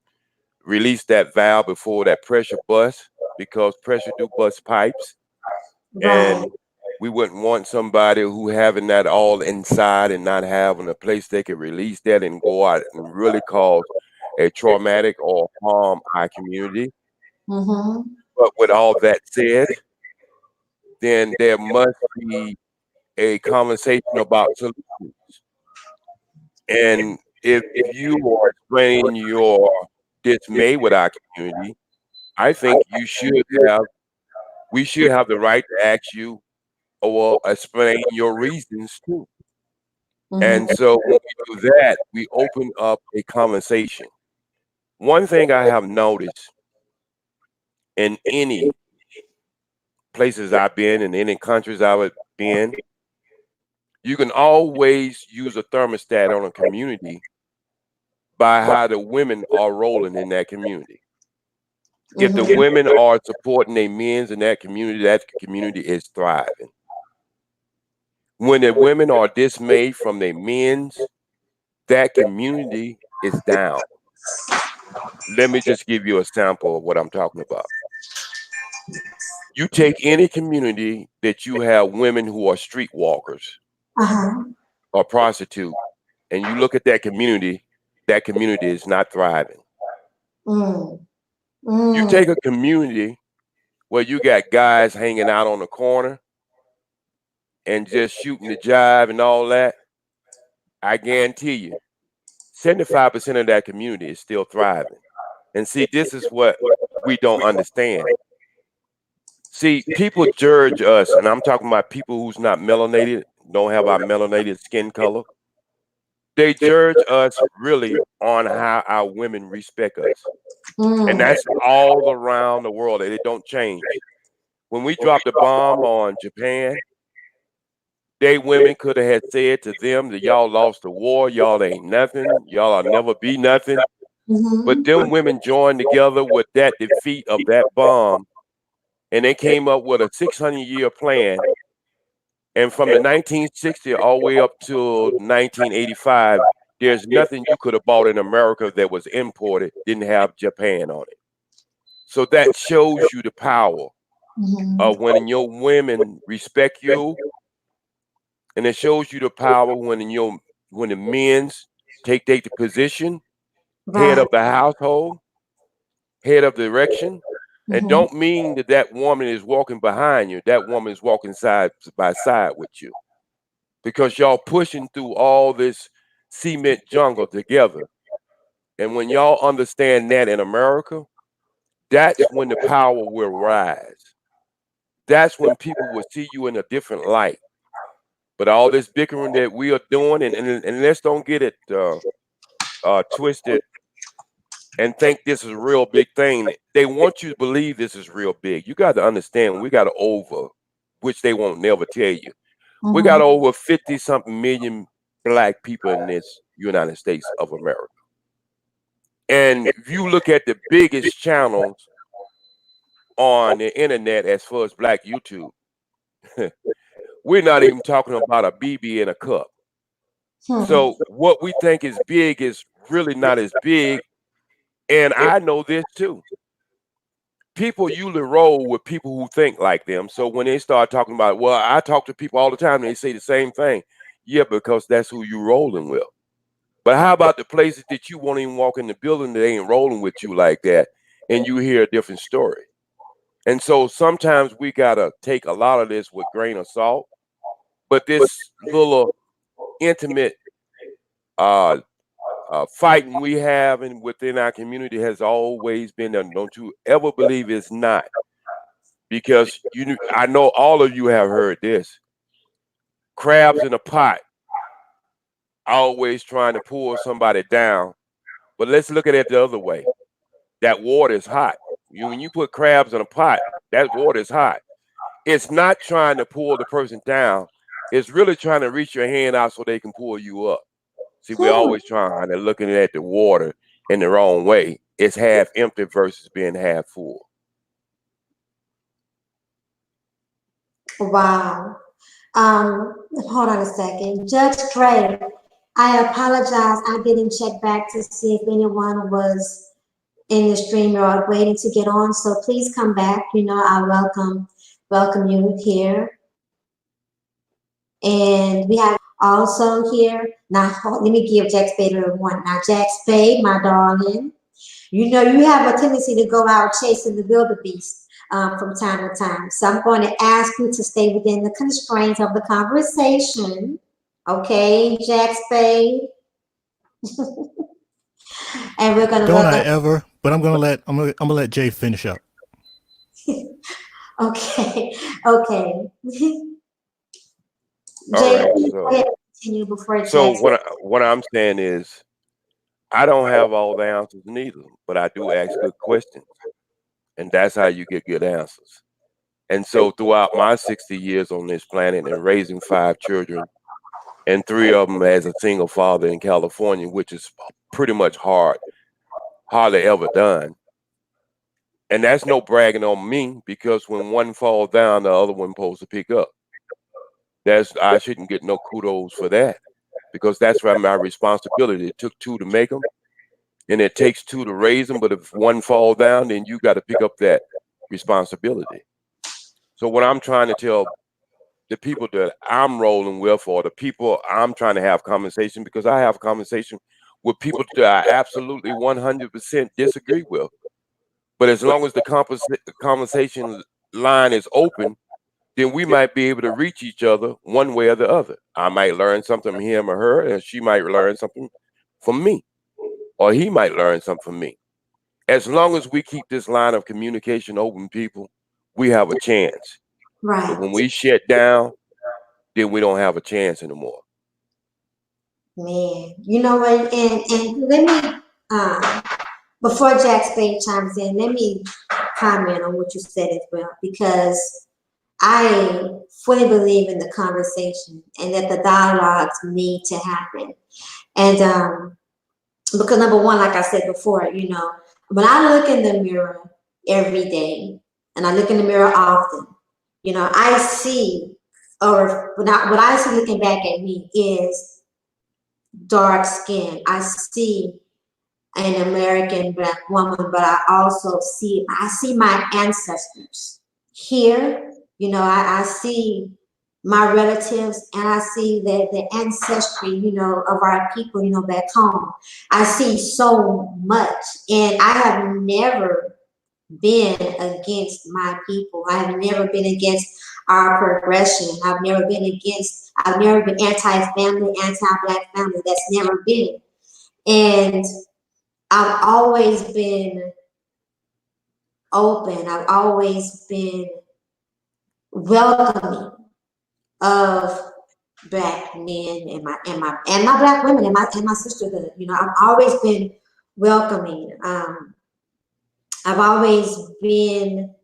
release that valve before that pressure busts because pressure do bust pipes. right, And we wouldn't want somebody who having that all inside and not having a place they can release that and go out and really cause a traumatic or harm our community. mhm, But with all that said, then there must be a conversation about solutions. And if you are explaining your dismay with our community, I think we should have the right to ask you or explain your reasons too. mhm, And so when we do that, we open up a conversation. One thing I have noticed in any places I've been, in any countries I've been, you can always use a thermostat on a community by how the women are rolling in that community. If the mhm, women are supporting their men's in that community is thriving. When the women are dismayed from their men's, that community is down. Let me just give you a sample of what I'm talking about. You take any community that you have women who are streetwalkers uh-huh, or prostitute, and you look at that community, that community is not thriving. Mm. You take a community where you got guys hanging out on the corner and just shooting the jive and all that, I guarantee you, 75% of that community is still thriving. And see, this is what we don't understand. See, people judge us, and I'm talking about people who's not melanated, don't have our melanated skin color. They judge us really on how our women respect us. And that's all around the world. It don't change. When we dropped a bomb on Japan, they women could have had said to them that y'all lost the war, y'all ain't nothing, y'all will never be nothing. But them women joined together with that defeat of that bomb, and they came up with a 600-year plan. And from the 1960 all the way up to 1985, there's nothing you could have bought in America that was imported, didn't have Japan on it. So that shows you the power of when your women respect you, and it shows you the power when the men's take the position, head of the household, head of the direction. And don't mean that that woman is walking behind you. That woman is walking side by side with you, because y'all pushing through all this cement jungle together. And when y'all understand that in America, that's when the power will rise. That's when people will see you in a different light. But all this bickering that we are doing, and let's don't get it twisted and think this is a real big thing. They want you to believe this is real big. You got to understand, we got which they won't never tell you. We got over 50-something million black people in this United States of America. And if you look at the biggest channels on the internet as far as black YouTube, we're not even talking about a BB in a cup. So what we think is big is really not as big. And I know this too. People usually roll with people who think like them. So when they start talking about, well, I talk to people all the time and they say the same thing. Yeah, because that's who you rolling with. But how about the places that you won't even walk in the building that ain't rolling with you like that, and you hear a different story? And so sometimes we gotta take a lot of this with grain of salt. But this little intimate fighting we have and within our community has always been there. Don't you ever believe it's not? Because I know all of you have heard this. Crabs in a pot, always trying to pull somebody down. But let's look at it the other way. That water is hot. When you put crabs in a pot, that water is hot. It's not trying to pull the person down. It's really trying to reach your hand out so they can pull you up. See, we're always trying and looking at the water in the wrong way. It's half empty versus being half full. Wow. Hold on a second. Judge Trey, I apologize. I didn't check back to see if anyone was in the stream or waiting to get on. So please come back. I welcome you here. And we have also here, now let me give Jack Spade a one. Now, Jack Spade, my darling, you have a tendency to go out chasing the wildebeest from time to time. So I'm going to ask you to stay within the constraints of the conversation. Okay, Jack Spade? And we're going to Don't I ever? But I'm gonna let Jay finish up. Okay. All Jay, right. go ahead and continue before So Jack. what I'm saying is, I don't have all the answers neither, but I do ask good questions, and that's how you get good answers. And so throughout my 60 years on this planet and raising 5 children, and 3 of them as a single father in California, which is pretty much hardly ever done. And that's no bragging on me, because when one falls down, the other one supposed to pick up. I shouldn't get no kudos for that, because that's my responsibility. It took 2 to make them, and it takes 2 to raise them. But if one falls down, then you got to pick up that responsibility. So what I'm trying to tell the people that I'm rolling with, or the people I'm trying to have conversation, because I have conversation with people that I absolutely 100% disagree with. But as long as the conversation line is open, then we might be able to reach each other one way or the other. I might learn something from him or her, and she might learn something from me, or he might learn something from me. As long as we keep this line of communication open, people, we have a chance. But when Right. we shut down, then we don't have a chance anymore. Man, you know what? And let me before Jack Spade chimes in, let me comment on what you said as well, because I fully believe in the conversation and that the dialogues need to happen. And because number one, like I said before, you know, when I look in the mirror every day, and I look in the mirror often, you know, I see, or what I see looking back at me is dark skin. I see an American Black woman, but I see my ancestors here. You know, I see my relatives, and I see the ancestry, you know, of our people, you know, back home. I see so much, and I have never been against my people. I have never been against our progression. I've never been anti-family, anti-Black family. That's never been. And I've always been open. I've always been welcoming of Black men and my Black women and my sisterhood. You know, I've always been welcoming. I've always been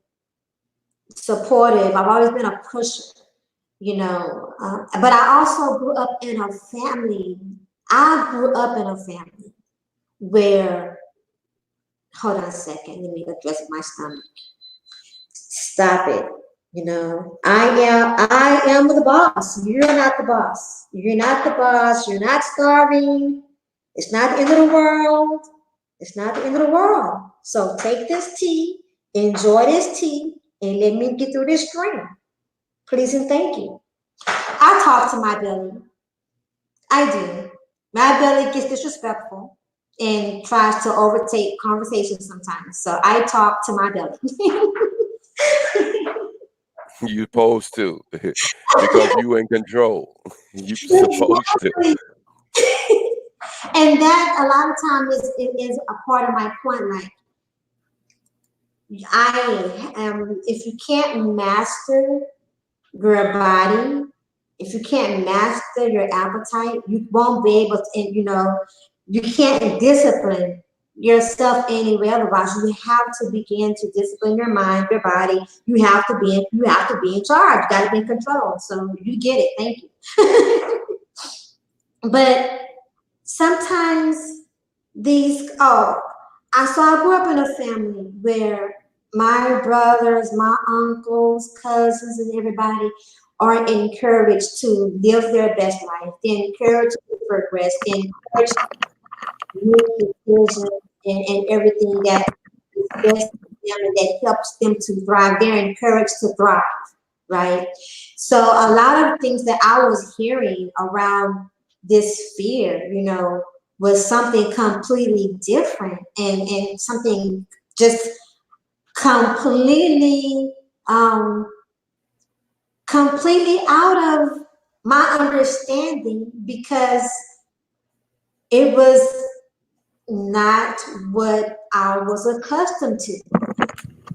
supportive. I've always been a pusher. You know, but I also grew up in a family. I grew up in a family where, hold on a second, let me address my stomach. Stop it. You know, I am the boss. You're not the boss. You're not the boss. You're not starving. It's not the end of the world. It's not the end of the world. So take this tea, enjoy this tea, and let me get through this drink. Please and thank you. I talk to my belly. I do. My belly gets disrespectful and tries to overtake conversations sometimes. So I talk to my belly. You supposed to, because you in control. You supposed to. And that a lot of times is a part of my point. Like, I am, if you can't master your body, if you can't master your appetite, you won't be able to, and you know, you can't discipline yourself anyway. Otherwise, you have to begin to discipline your mind, your body. You have to be in charge. You got to be in control. So you get it. Thank you. But sometimes I grew up in a family where my brothers, my uncles, cousins, and everybody are encouraged to live their best life. They're encouraged to progress. They're encouraged to make decisions and everything that is best for them and that helps them to thrive. They're encouraged to thrive, right? So a lot of things that I was hearing around this fear, you know, was something completely different and something just completely completely out of my understanding, because it was not what I was accustomed to.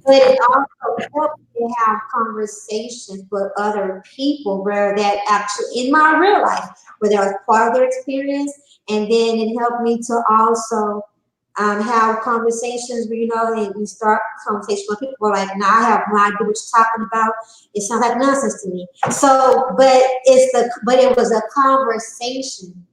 But it also helped me to have conversations with other people where that actually, in my real life, where that was part of their experience. And then it helped me to also have conversations where, you know, and you start conversations with people like, now I have no idea what you're talking about. It sounds like nonsense to me. So, but it was a conversation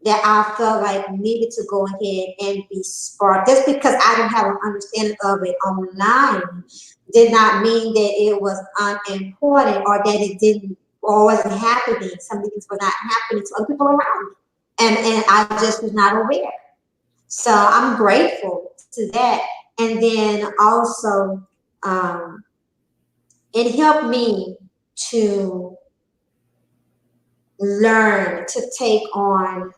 that I felt like needed to go ahead and be sparked. Just because I didn't have an understanding of it online did not mean that it was unimportant or that it didn't or wasn't happening. Some things were not happening to other people around me. And I just was not aware. So I'm grateful to that. And then also, it helped me to learn to take on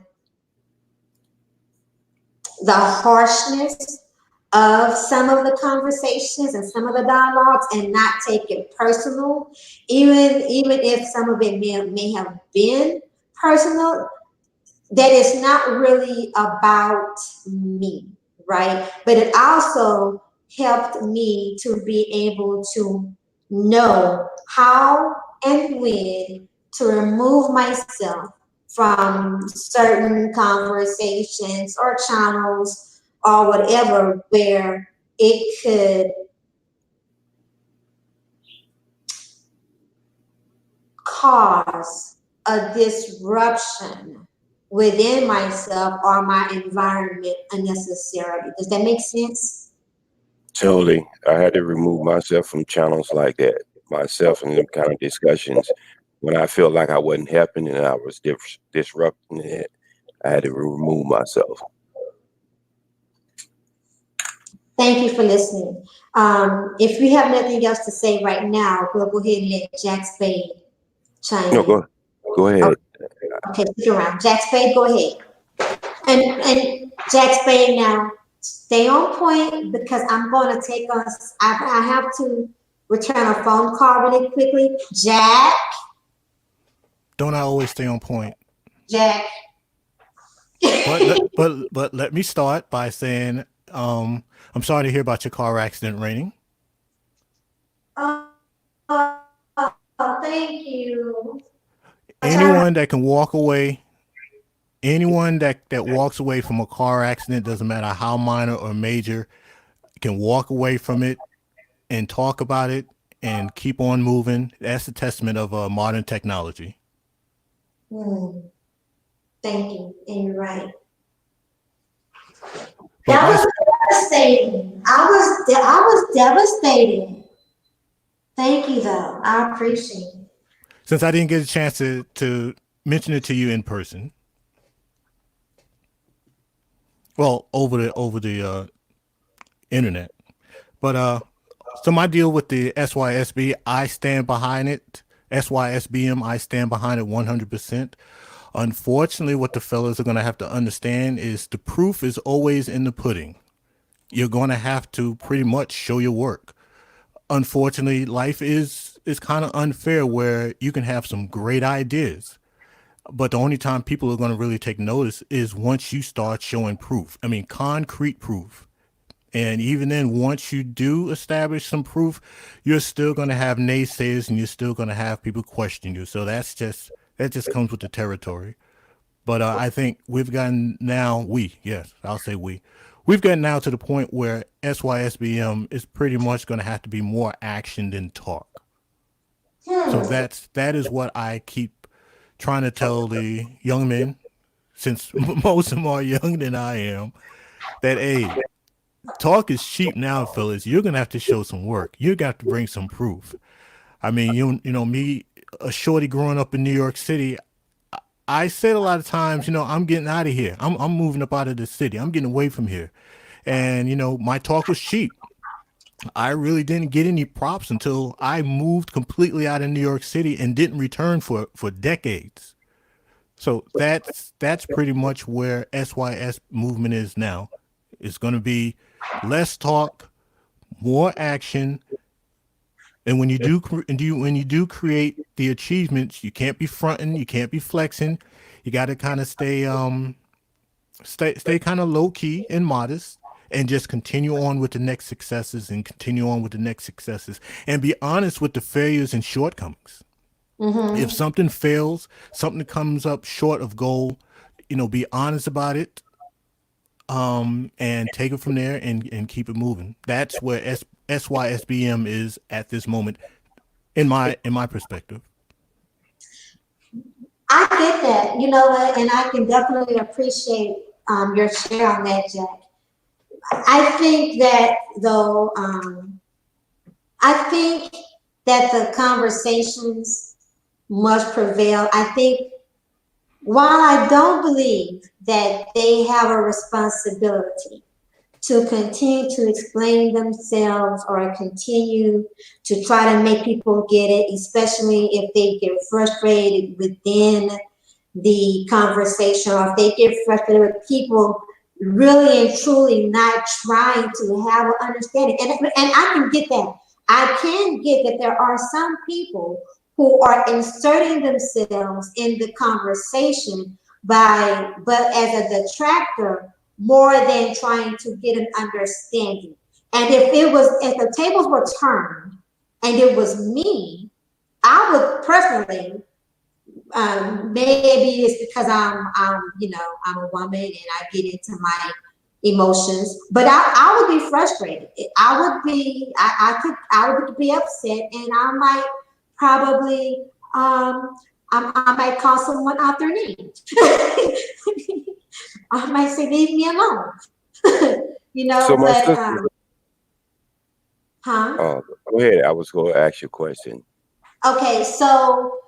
the harshness of some of the conversations and some of the dialogues and not take it personal, even if some of it may have been personal, that it's not really about me, right? But it also helped me to be able to know how and when to remove myself from certain conversations or channels or whatever where it could cause a disruption within myself or my environment unnecessarily. Does that make sense? Totally. I had to remove myself from channels like that, myself in them kind of discussions. When I felt like I wasn't helping and I was disrupting it, I had to remove myself. Thank you for listening. If we have nothing else to say right now, we'll go ahead and let Jack Spade chime No, in. go ahead. Okay, stick around. Jack Spade, go ahead. And Jack Spade, now stay on point because I'm going to take us. I have to return a phone call really quickly. Jack, Don't I always stay on point? Jack. But let me start by saying I'm sorry to hear about your car accident, Raining. Oh, thank you. Anyone that can walk away, anyone that walks away from a car accident, doesn't matter how minor or major, can walk away from it and talk about it and keep on moving. That's a testament of modern technology. Thank you, and you're right. But That was devastating. I was devastated. Thank you, though. I appreciate it. since I didn't get a chance to mention it to you in person, well, over the internet, but so my deal with the SYSB, I stand behind it. SYSBM, I stand behind it 100%. Unfortunately, what the fellas are going to have to understand is the proof is always in the pudding. You're going to have to pretty much show your work. Unfortunately, life is kind of unfair where you can have some great ideas, but the only time people are going to really take notice is once you start showing proof. I mean, concrete proof. And even then, once you do establish some proof, you're still going to have naysayers and you're still going to have people question you. So that just comes with the territory. But I think we've gotten now, yes, I'll say we've gotten now to the point where SYSBM is pretty much going to have to be more action than talk. So that is what I keep trying to tell the young men, since most of them are younger than I am, that, hey, talk is cheap now, fellas. You're gonna have to show some work. You got to bring some proof. I mean, you know me, a shorty growing up in New York City. I said a lot of times, I'm getting out of here. I'm moving up out of the city. I'm getting away from here. And my talk was cheap. I really didn't get any props until I moved completely out of New York City and didn't return for decades. So that's pretty much where SYS movement is now. It's going to be less talk, more action, and when you do create the achievements, you can't be fronting, you can't be flexing. You got to kind of stay kind of low key and modest, and just continue on with the next successes and continue on with the next successes, and be honest with the failures and shortcomings. If something fails, something comes up short of goal, be honest about it, and take it from there and keep it moving. That's where SYSBM is at this moment, in my perspective. I get that. You know what? And I can definitely appreciate your share on that, Jack. I think that though, I think that the conversations must prevail. I think while I don't believe that they have a responsibility to continue to explain themselves or continue to try to make people get it, especially if they get frustrated within the conversation or if they get frustrated with people really and truly not trying to have an understanding. And I can get that. I can get that there are some people who are inserting themselves in the conversation but as a detractor more than trying to get an understanding. And if the tables were turned and it was me, I would personally, maybe it's because I'm a woman and I get into my emotions, but I would be frustrated. I would be upset, and I might probably I might call someone out their name. I might say, leave me alone. So my But sister, huh? go ahead. I was going to ask you a question. Okay, so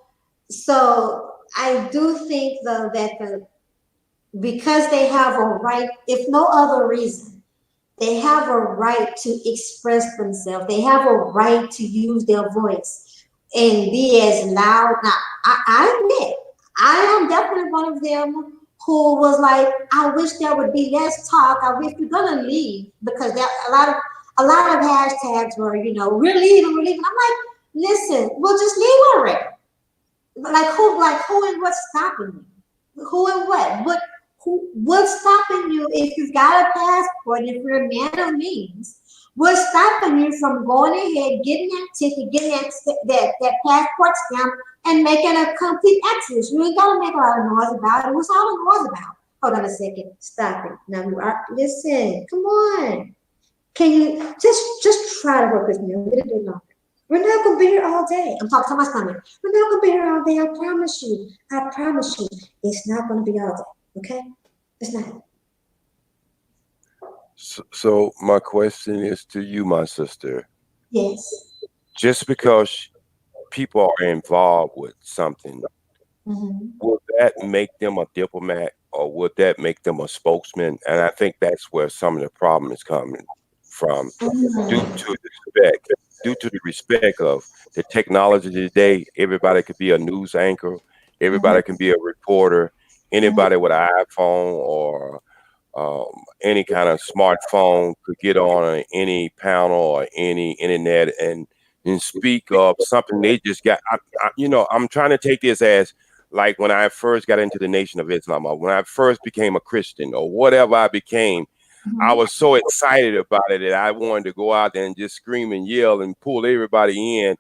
I do think though that because they have a right, if no other reason, they have a right to express themselves. They have a right to use their voice and be as loud. Now, I admit, I am definitely one of them who was like, I wish there would be less talk. I wish we're gonna leave because there a lot of hashtags were, we're leaving, we're leaving. I'm like, listen, we'll just leave already. Like who and what's stopping you? Who and what's stopping you if you've got a passport, if you're a man of means? What's stopping you from going ahead, getting that ticket, getting that passport stamp, and making a complete exodus? You ain't gotta make a lot of noise about it. What's all the noise about? Hold on a second. Stop it. Now you are listen, come on. Can you just try to work with me a little bit longer? We're not gonna be here all day. I'm talking to my stomach. We're not gonna be here all day. I promise you. I promise you. It's not gonna be all day. Okay? It's not. So my question is to you, my sister. Yes. Just because people are involved with something, would that make them a diplomat or would that make them a spokesman? And I think that's where some of the problem is coming from, due Mm-hmm. to the respect of the technology today. Everybody could be a news anchor, everybody can be a reporter, anybody with an iPhone or any kind of smartphone could get on any panel or any internet and speak of something they just got. I'm trying to take this as like when I first got into the Nation of Islam, or when I first became a Christian, or whatever I became. I was so excited about it that I wanted to go out there and just scream and yell and pull everybody in.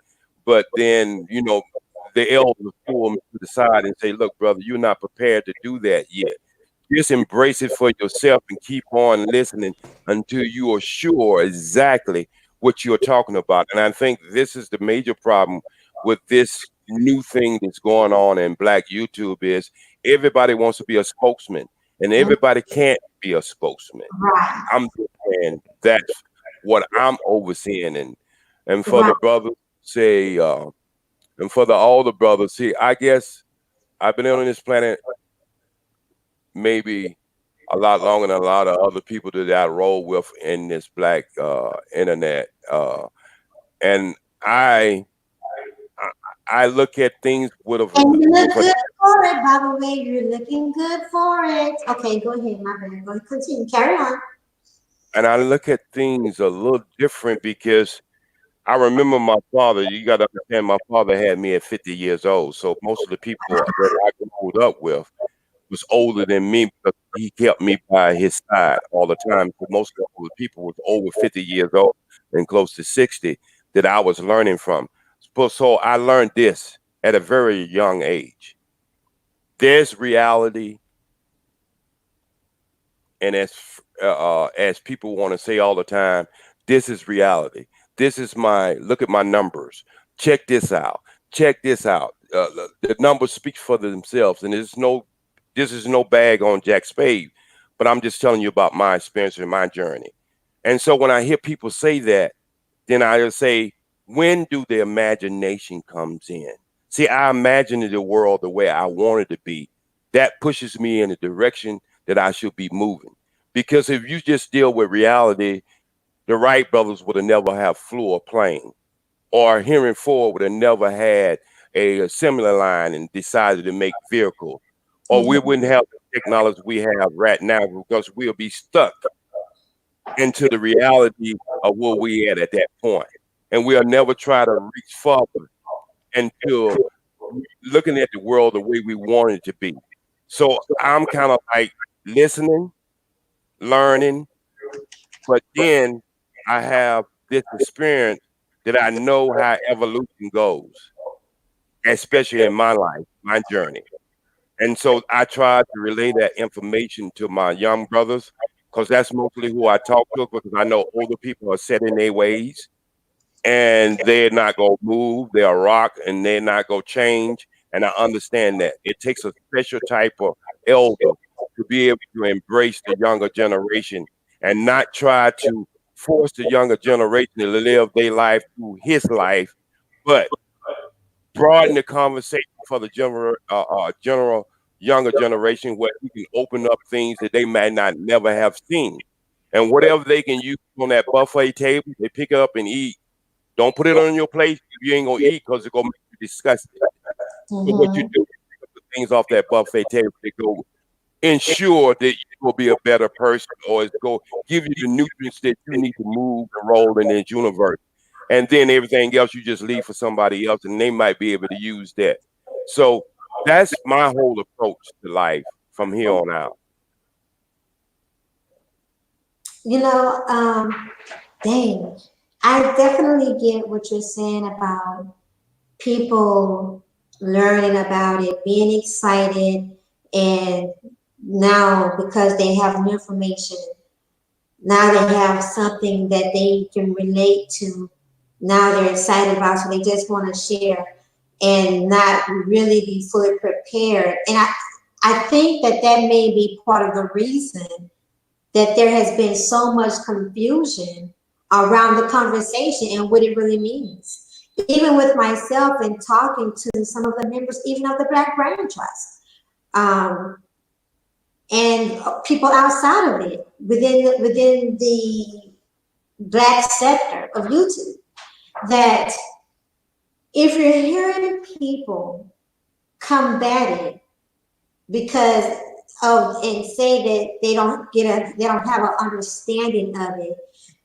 But then, the elders pull me to the side and say, "Look, brother, you're not prepared to do that yet. Just embrace it for yourself and keep on listening until you are sure exactly what you're talking about." And I think this is the major problem with this new thing that's going on in Black YouTube is everybody wants to be a spokesman, and everybody can't be a spokesman. Right. I'm just saying that's what I'm overseeing, and for Right. the brothers say, and for the older brothers, see, I guess I've been on this planet maybe a lot longer than a lot of other people that I roll with in this Black internet, and I, I I look at things with And you look a good for it, by the way. You're looking good for it. Okay, go ahead, my bad. Go ahead, continue. Carry on. and I look at things a little different because I remember my father. You got to understand, my father had me at 50 years old, so most of the people that I grew up with was older than me because he kept me by his side all the time. So most of the people was over 50 years old and close to 60 that I was learning from. So I learned this at a very young age. There's reality, and as people want to say all the time, this is reality. This is my look at my numbers. Check this out. Check this out. The numbers speak for themselves, and this is no bag on Jack Spade, but I'm just telling you about my experience and my journey. And so when I hear people say that, then I just say, when do the imagination comes in? See, I imagine the world the way I want it to be. That pushes me in the direction that I should be moving. Because if you just deal with reality, the Wright brothers would have never have flew a plane, or Henry Ford would have never had a assembly line and decided to make vehicles, or we wouldn't have technology we have right now, because we'll be stuck into the reality of where we at that point. And we'll never try to reach further until looking at the world the way we want it to be. So I'm kind of like listening, learning, but then I have this experience that I know how evolution goes, especially in my life, my journey. And so I try to relay that information to my young brothers, because that's mostly who I talk to, because I know older people are set in their ways and they're not going to move. They'll rock and they're not going to change. And I understand that. It takes a special type of elder to be able to embrace the younger generation and not try to force the younger generation to live their life through his life, but broaden the conversation for the general younger generation, where you can open up things that they might not never have seen. And whatever they can use on that buffet table, they pick it up and eat. Don't put it on your plate if you ain't gonna eat, because it's gonna make you disgusted. So what you do, pick up the things off that buffet table, they go ensure that you will be a better person, or it's go give you the nutrients that you need to move and roll in this universe. And then everything else you just leave for somebody else, and they might be able to use that. So that's my whole approach to life from here on out. Dang, I definitely get what you're saying about people learning about it, being excited, and now because they have new information, now they have something that they can relate to. Now they're excited about, so they just want to share and not really be fully prepared. And I think that that may be part of the reason that there has been so much confusion around the conversation and what it really means. Even with myself and talking to some of the members, even of the Black Brain Trust, and people outside of it, within the Black sector of YouTube, that if you're hearing people combat it because of, and say that they don't have an understanding of it,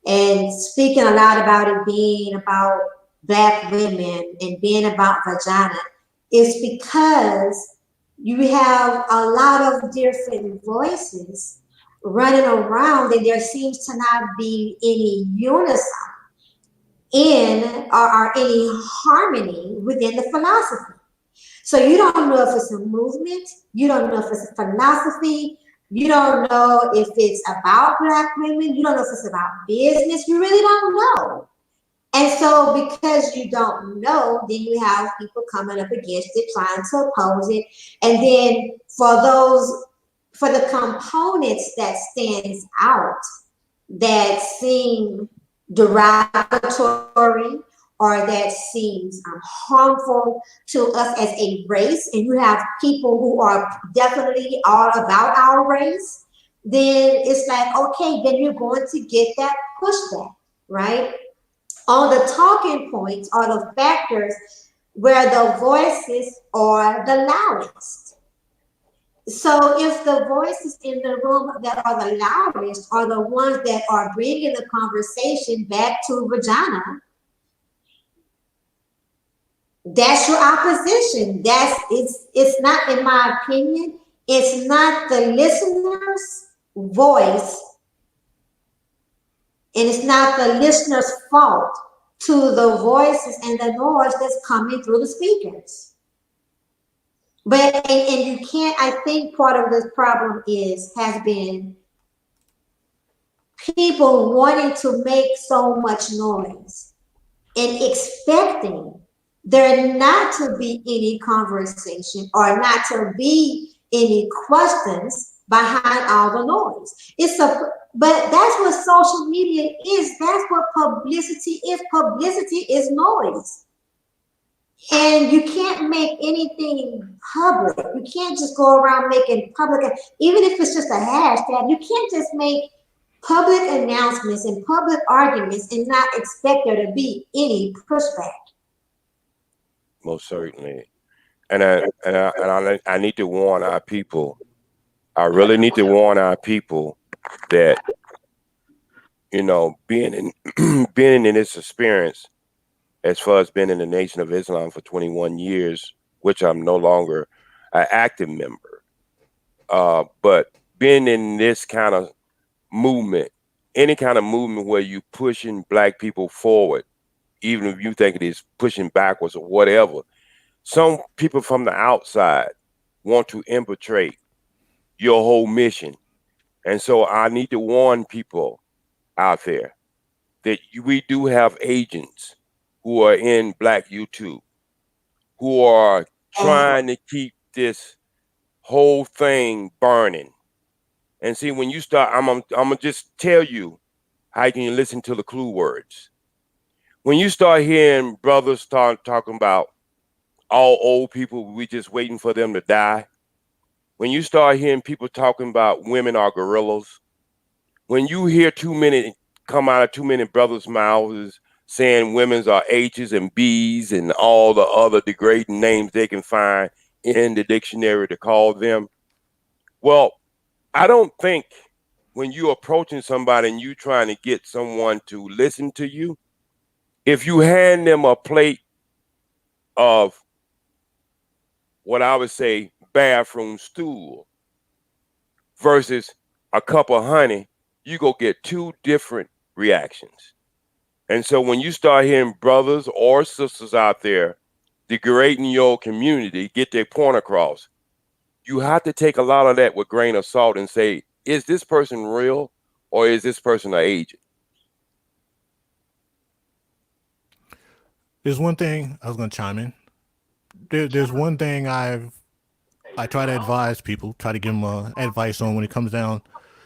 and speaking a lot about it being about Black women and being about vagina, is because you have a lot of different voices running around, and there seems to not be any unison in or any harmony within the philosophy. So you don't know if it's a movement, you don't know if it's a philosophy, you don't know if it's about Black women, you don't know if it's about business, you really don't know. And so because you don't know, then you have people coming up against it, trying to oppose it. And then for the components that stands out, that seem derogatory or that seems harmful to us as a race, and you have people who are definitely all about our race, then it's like, okay, then you're going to get that pushback, right? On the talking points are the factors where the voices are the loudest. So if the voices in the room that are the loudest are the ones that are bringing the conversation back to vagina, that's your opposition. It's not, in my opinion, it's not the listener's voice, and it's not the listener's fault to the voices and the noise that's coming through the speakers. But and you can't, I think part of this problem has been people wanting to make so much noise and expecting there not to be any conversation or not to be any questions behind all the noise. But that's what social media is. That's what publicity is. Publicity is noise. And you can't make anything public. You can't just go around making public, even if it's just a hashtag, you can't just make public announcements and public arguments and not expect there to be any pushback. Most certainly. And I need to warn our people I really need to warn our people that, you know, being in being in this experience, as far as being in the Nation of Islam for 21 years, which I'm no longer an active member, but being in this kind of movement, any kind of movement where you pushing black people forward, even if you think it is pushing backwards or whatever, some people from the outside want to infiltrate your whole mission. And so I need to warn people out there that we do have agents who are in Black YouTube who are trying to keep this whole thing burning. And see, when you start, I'm gonna just tell you how you can listen to the clue words. When you start hearing brothers talking about all old people, we just waiting for them to die. When you start hearing people talking about women are gorillas, when you hear too many come out of too many brothers' mouths saying women's are H's and B's and all the other degrading names they can find in the dictionary to call them, well, I don't think when you're approaching somebody and you trying to get someone to listen to you, if you hand them a plate of what I would say bathroom stool versus a cup of honey, you go get two different reactions. And so when you start hearing brothers or sisters out there degrading your community, get their point across, you have to take a lot of that with grain of salt and say, is this person real or is this person an agent? There's one thing I was going to chime in. There's one thing I try to advise people, try to give them advice on when it comes down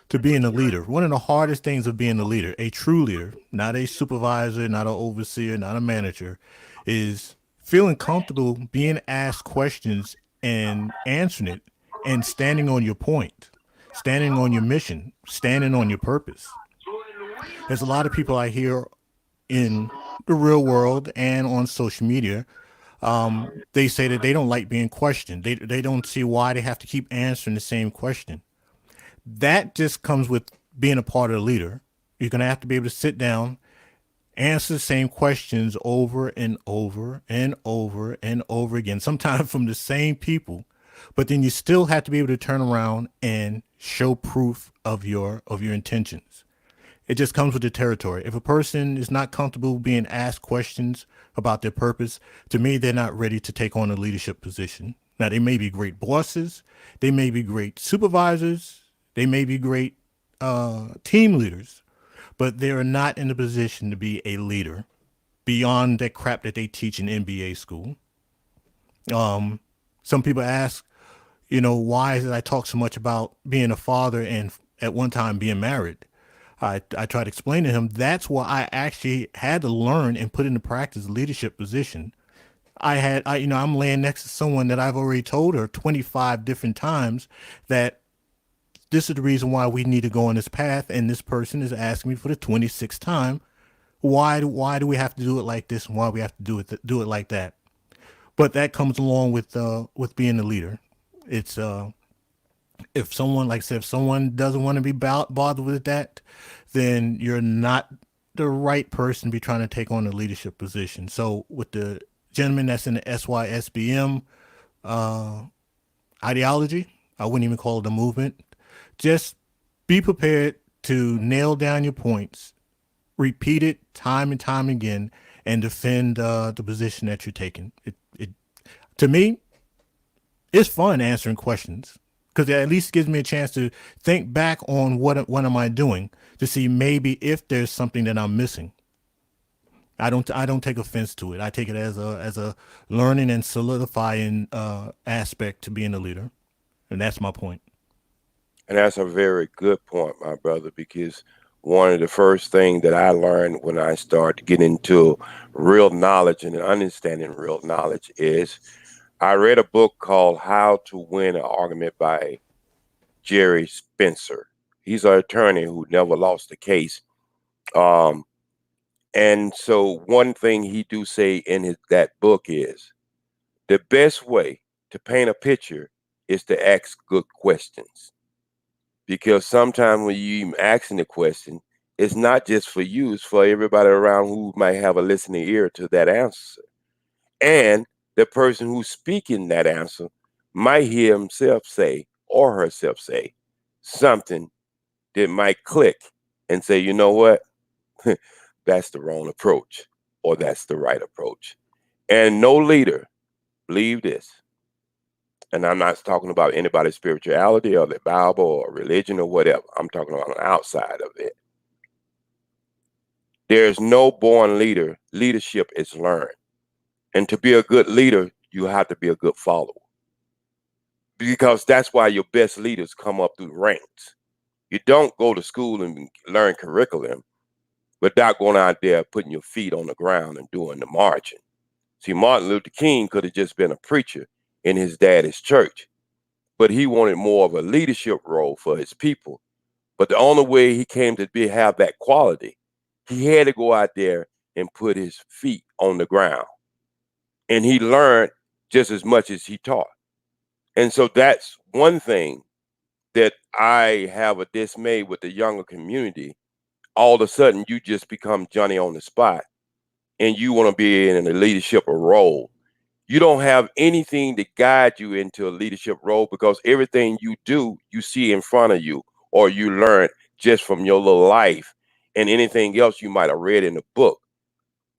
to being a leader. One of the hardest things of being a leader, a true leader, not a supervisor, not an overseer, not a manager, is feeling comfortable being asked questions and answering it and standing on your point, standing on your mission, standing on your purpose. There's a lot of people I hear in the real world and on social media. They say that they don't like being questioned. They don't see why they have to keep answering the same question. That just comes with being a part of the leader. You're going to have to be able to sit down, answer the same questions over and over and over and over again, sometimes from the same people. But then you still have to be able to turn around and show proof of your intentions. It just comes with the territory. If a person is not comfortable being asked questions about their purpose, to me, they're not ready to take on a leadership position. Now, they may be great bosses, they may be great supervisors, they may be great team leaders, but they are not in a position to be a leader beyond that crap that they teach in MBA school. Some people ask, why is it I talk so much about being a father and at one time being married? I try to explain to him that's why I actually had to learn and put into practice a leadership position. I'm laying next to someone that I've already told her 25 different times that this is the reason why we need to go on this path, and this person is asking me for the 26th time, why do we have to do it like this, and why we have to do it like that? But that comes along with being a leader. It's if someone, like I said, if someone doesn't want to be bothered with that, then you're not the right person to be trying to take on a leadership position. So with the gentleman that's in the SYSBM ideology, I wouldn't even call it a movement. Just be prepared to nail down your points, repeat it time and time again, and defend the position that you're taking. To me, it's fun answering questions because it at least gives me a chance to think back on what am I doing to see maybe if there's something that I'm missing. I don't take offense to it. I take it as a learning and solidifying aspect to being a leader, and that's my point. And that's a very good point, my brother, because one of the first things that I learned when I started to get into real knowledge and understanding real knowledge is I read a book called How to Win an Argument by Jerry Spencer. He's an attorney who never lost a case. And so one thing he do say in that book is the best way to paint a picture is to ask good questions. because sometimes when you even asking the question, it's not just for you, it's for everybody around who might have a listening ear to that answer. And the person who's speaking that answer might hear himself say or herself say something that might click and say, you know what, that's the wrong approach, or that's the right approach. And no leader, believe this, and I'm not talking about anybody's spirituality or the Bible or religion or whatever. I'm talking about on the outside of it. There's no born leader. Leadership is learned. And to be a good leader, you have to be a good follower. Because that's why your best leaders come up through ranks. You don't go to school and learn curriculum without going out there putting your feet on the ground and doing the marching. See, Martin Luther King could have just been a preacher in his daddy's church, but he wanted more of a leadership role for his people. But the only way he came to have that quality, he had to go out there and put his feet on the ground. And he learned just as much as he taught. And so that's one thing that I have a dismay with the younger community. All of a sudden, you just become Johnny on the spot and you want to be in a leadership role. You don't have anything to guide you into a leadership role, because everything you do, you see in front of you, or you learn just from your little life, and anything else you might have read in a book.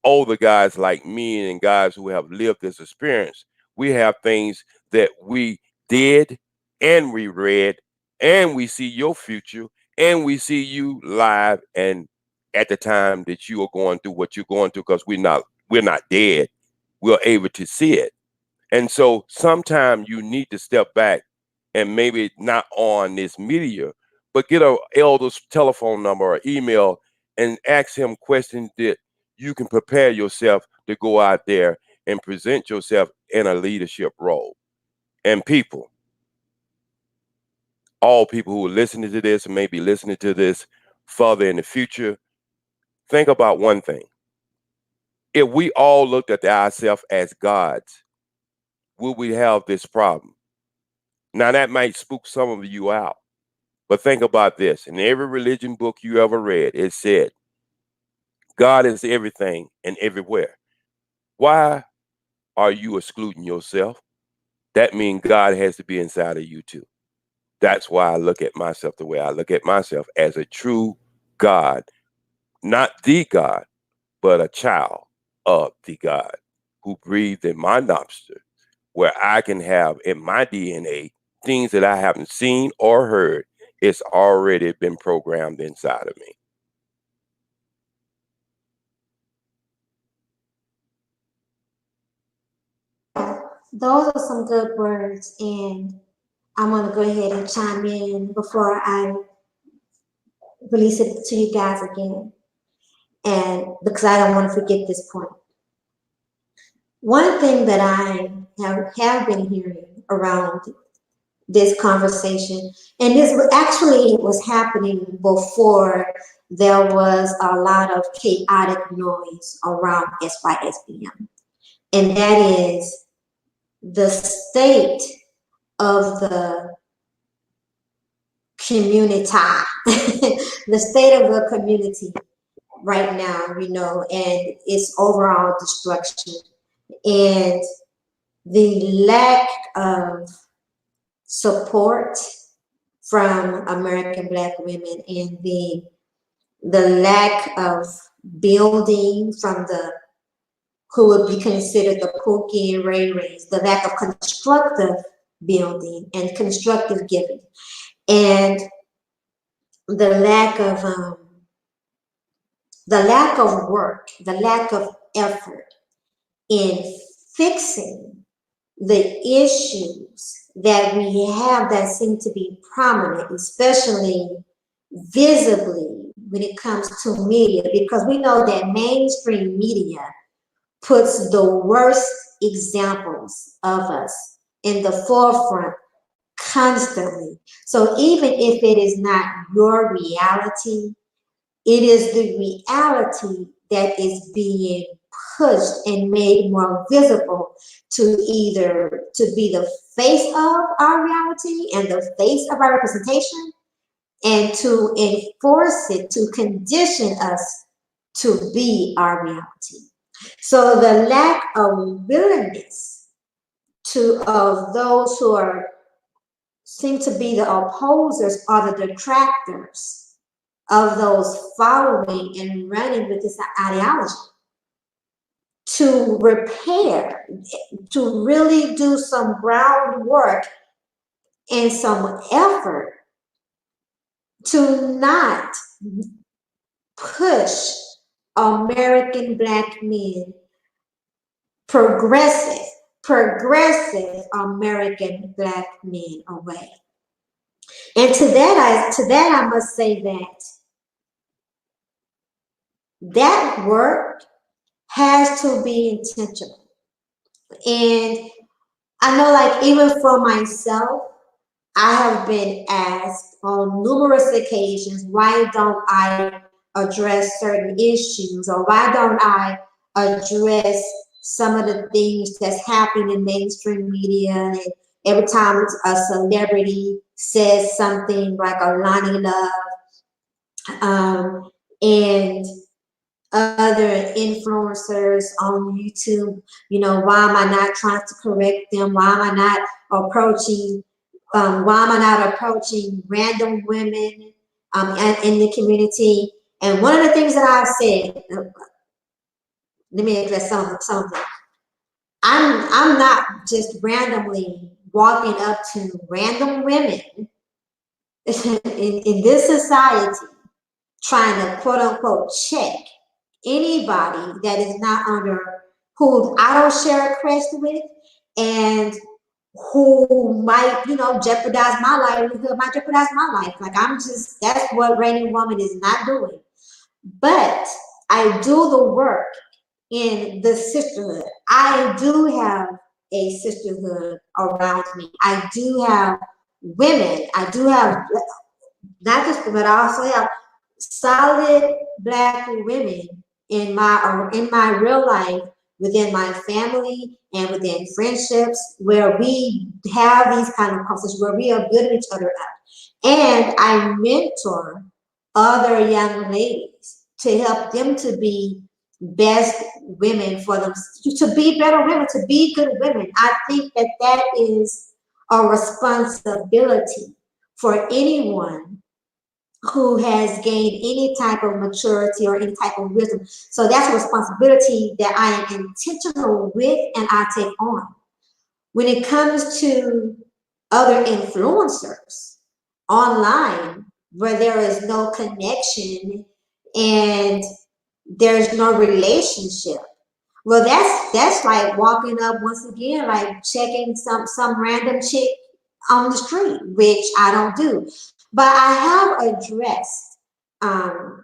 Older guys like me and guys who have lived this experience, we have things that we did and we read, and we see your future, and we see you live and at the time that you are going through what you're going through, because we're not dead. We're able to see it. And so sometimes you need to step back and maybe not on this media, but get a elder's telephone number or email and ask him questions that you can prepare yourself to go out there and present yourself in a leadership role. And people, all people who are listening to this and maybe listening to this further in the future, think about one thing. If we all looked at ourselves as gods, would we have this problem? Now, that might spook some of you out, but think about this. In every religion book you ever read, it said, God is everything and everywhere. Why are you excluding yourself? That means God has to be inside of you too. That's why I look at myself the way I look at myself, as a true God, not the God, but a child of the God who breathed in my nostril, where I can have in my DNA things that I haven't seen or heard. It's already been programmed inside of me. Those are some good words, and I'm going to go ahead and chime in before I release it to you guys again, and because I don't want to forget this point. One thing that I have been hearing around this conversation, and this was actually, it was happening before there was a lot of chaotic noise around SYSBM, and that is the state of the community, the state of the community right now, and its overall destruction, and the lack of support from American Black women, and the lack of building from the who would be considered the Pookie and Ray Rays, the lack of constructive building and constructive giving, and the lack of work, the lack of effort in fixing the issues that we have that seem to be prominent, especially visibly when it comes to media, because we know that mainstream media puts the worst examples of us in the forefront constantly. So even if it is not your reality, it is the reality that is being pushed and made more visible to either to be the face of our reality and the face of our representation, and to enforce it, to condition us to be our reality. So the lack of willingness to of those who are seem to be the opposers or the detractors of those following and running with this ideology to repair, to really do some groundwork and some effort to not push American Black men, progressive American Black men away. And to that I must say that work has to be intentional. And I know, like, even for myself, I have been asked on numerous occasions, why don't I address certain issues, or why don't I address some of the things that's happening in mainstream media? And every time a celebrity says something like a Lonnie Love, and other influencers on YouTube, why am I not trying to correct them? Why am I not approaching random women in the community? And one of the things that I've said, let me address some of them. I'm not just randomly walking up to random women in this society trying to quote unquote check anybody that is not under, who I don't share a crest with, and who might, jeopardize my livelihood, might jeopardize my life. Like, that's what Reigning Woman is not doing. But I do the work in the sisterhood. I do have a sisterhood around me. I do have women. I do have not just, but I also have solid Black women in my real life, within my family and within friendships, where we have these kind of conversations, where we are building each other up. And I mentor other young ladies to help them to be best women for them, to be better women, to be good women. I think that is a responsibility for anyone who has gained any type of maturity or any type of wisdom. So that's a responsibility that I am intentional with and I take on. When it comes to other influencers online, where there is no connection and there's no relationship, well, that's like walking up once again, like checking some random chick on the street, which I don't do. But I have addressed I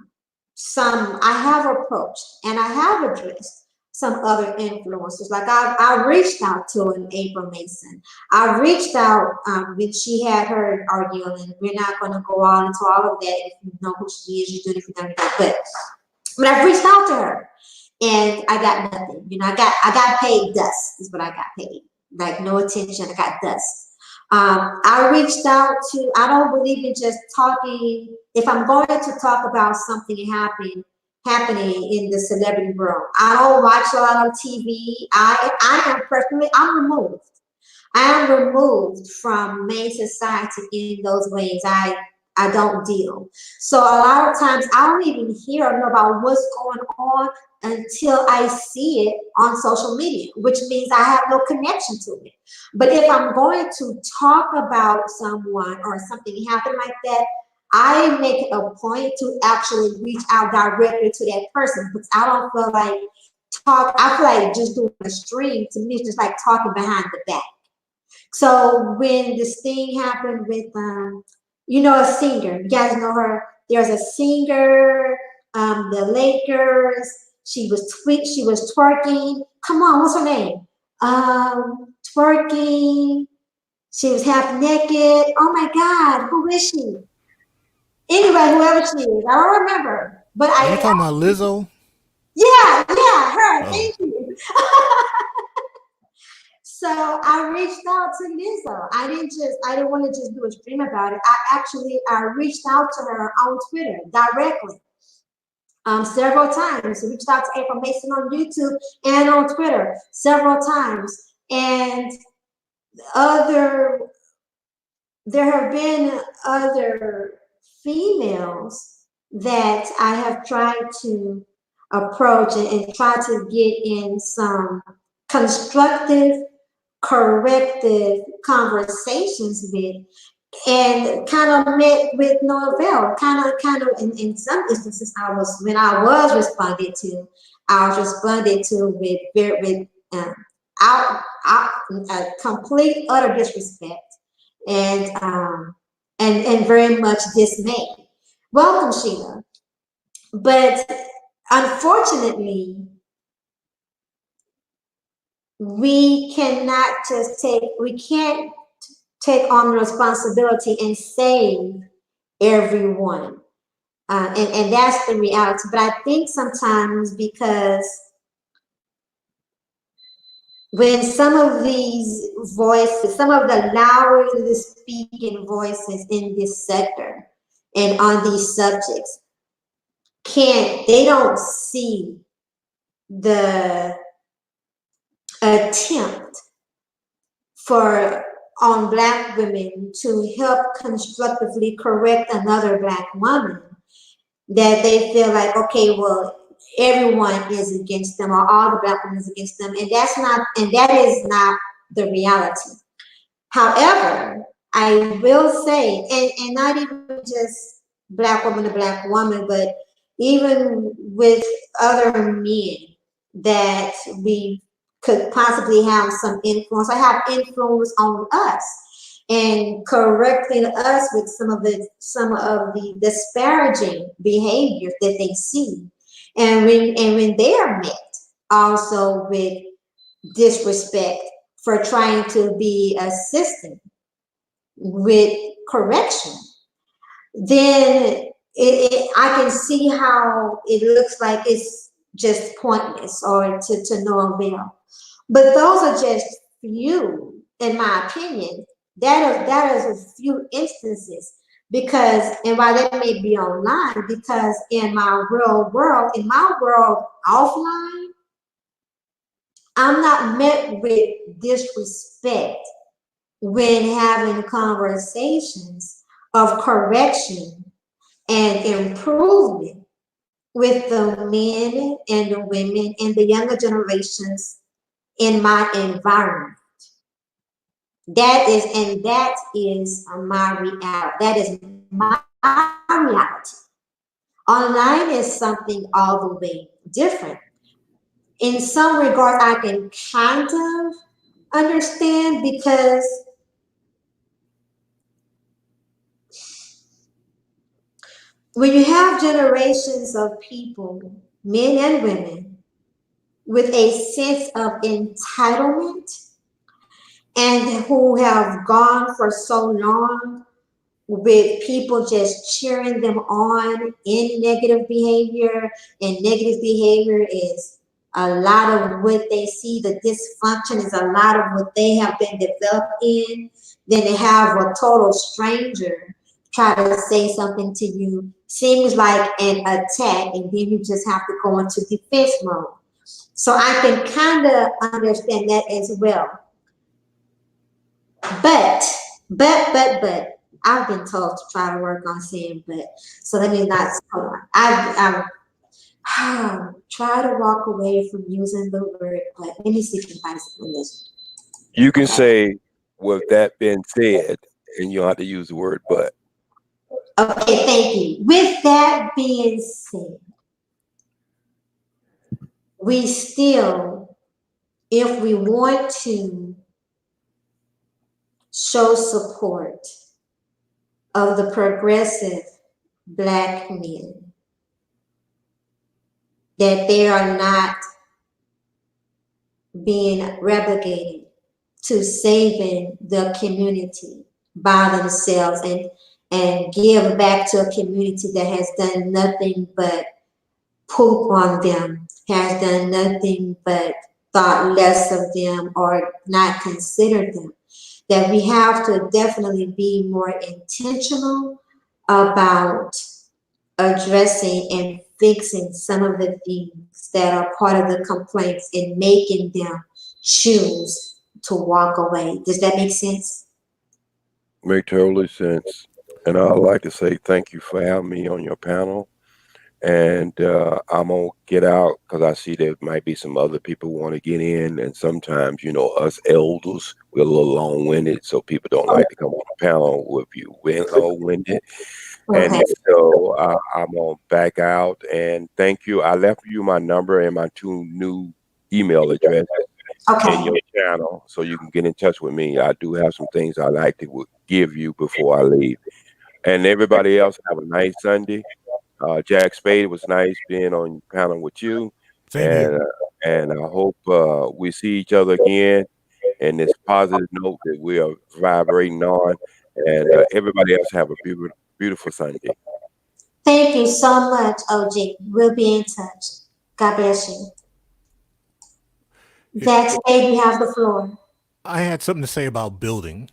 have approached and I have addressed some other influencers. Like I reached out to an April Mason. I reached out when she had her argument, and we're not going to go on into all of that. If you know who she is, you do it. If you don't, but I've reached out to her, and I got nothing. I got paid dust. Is what I got paid. Like, no attention. I got dust. I reached out to, I don't believe in just talking. If I'm going to talk about something happening in the celebrity world, I don't watch a lot of TV. I am personally, I'm removed. I am removed from main society in those ways. I don't deal. So a lot of times I don't even hear or know about what's going on until I see it on social media, which means I have no connection to it. But if I'm going to talk about someone or something happen like that, I make it a point to actually reach out directly to that person, because I don't feel like I feel like just doing a stream, to me, it's just like talking behind the back. So when this thing happened with, a singer, you guys know her. There's a singer, the Lakers. She was twerking. Come on, what's her name? Twerking. She was half naked. Oh my God, who is she? Anyway, whoever she is, I don't remember. But Are you talking about Lizzo? Yeah, her. Oh. Thank you. So I reached out to Lizzo. I didn't want to just do a stream about it. I reached out to her on Twitter directly. Several times. Reached out to April Mason on YouTube and on Twitter several times. And there have been other females that I have tried to approach and try to get in some constructive, corrective conversations with, and kind of met with no avail. Kind of in some instances, when I was responded to, I was responded to with out complete utter disrespect and very much dismay. Welcome, Sheila. But unfortunately, we can't take on the responsibility and save everyone. And that's the reality. But I think sometimes because when some of these voices, some of the loudly speaking voices in this sector and on these subjects they don't see the attempt on Black women to help constructively correct another Black woman, that they feel like, okay, well, everyone is against them, or all the Black women is against them, and that is not the reality. However, I will say, and not even just Black woman to Black woman, but even with other men that we could possibly have some influence, or have influence on us, and correcting us with some of the disparaging behaviors that they see, and when they are met also with disrespect for trying to be assistant with correction, then I can see how it looks like it's just pointless or to no avail. But those are just few, in my opinion. That is a few instances, because, and while that may be online, because in my real world, offline, I'm not met with disrespect when having conversations of correction and improvement with the men and the women and the younger generations in my environment. That is my reality. That is my reality. Online is something all the way different. In some regards, I can kind of understand, because when you have generations of people, men and women, with a sense of entitlement, and who have gone for so long with people just cheering them on in negative behavior, and negative behavior is a lot of what they see, the dysfunction is a lot of what they have been developed in, then they have a total stranger try to say something to you, seems like an attack, and then you just have to go into defense mode. So I can kind of understand that as well. But I've been told to try to work on saying but. So let me not. I try to walk away from using the word but. Let me see if I can find this. You can say, with that being said, and you don't have to use the word but. Okay, thank you. With that being said, we still, if we want to show support of the progressive Black men, that they are not being relegated to saving the community by themselves, and give back to a community that has done nothing but poop on them, has done nothing but thought less of them or not considered them. That we have to definitely be more intentional about addressing and fixing some of the things that are part of the complaints and making them choose to walk away. Does that make sense? Make total sense. And I'd like to say thank you for having me on your panel. And I'm gonna get out because I see there might be some other people who want to get in, and sometimes us elders we're a little long-winded, so people don't like to come on the panel with you long-winded. And Okay. so I'm gonna back out. And thank you. I left you my number and my 2 new email addresses in Okay. your channel, so you can get in touch with me. I do have some things I like to give you before I leave. And everybody else have a nice Sunday. Jack Spade, it was nice being on panel with you, Same here. and I hope we see each other again in this positive note that we are vibrating on. And everybody else have a beautiful Sunday. Thank you so much, OG. We'll be in touch. God bless you. Jack Spade, you have the floor. I had something to say about building,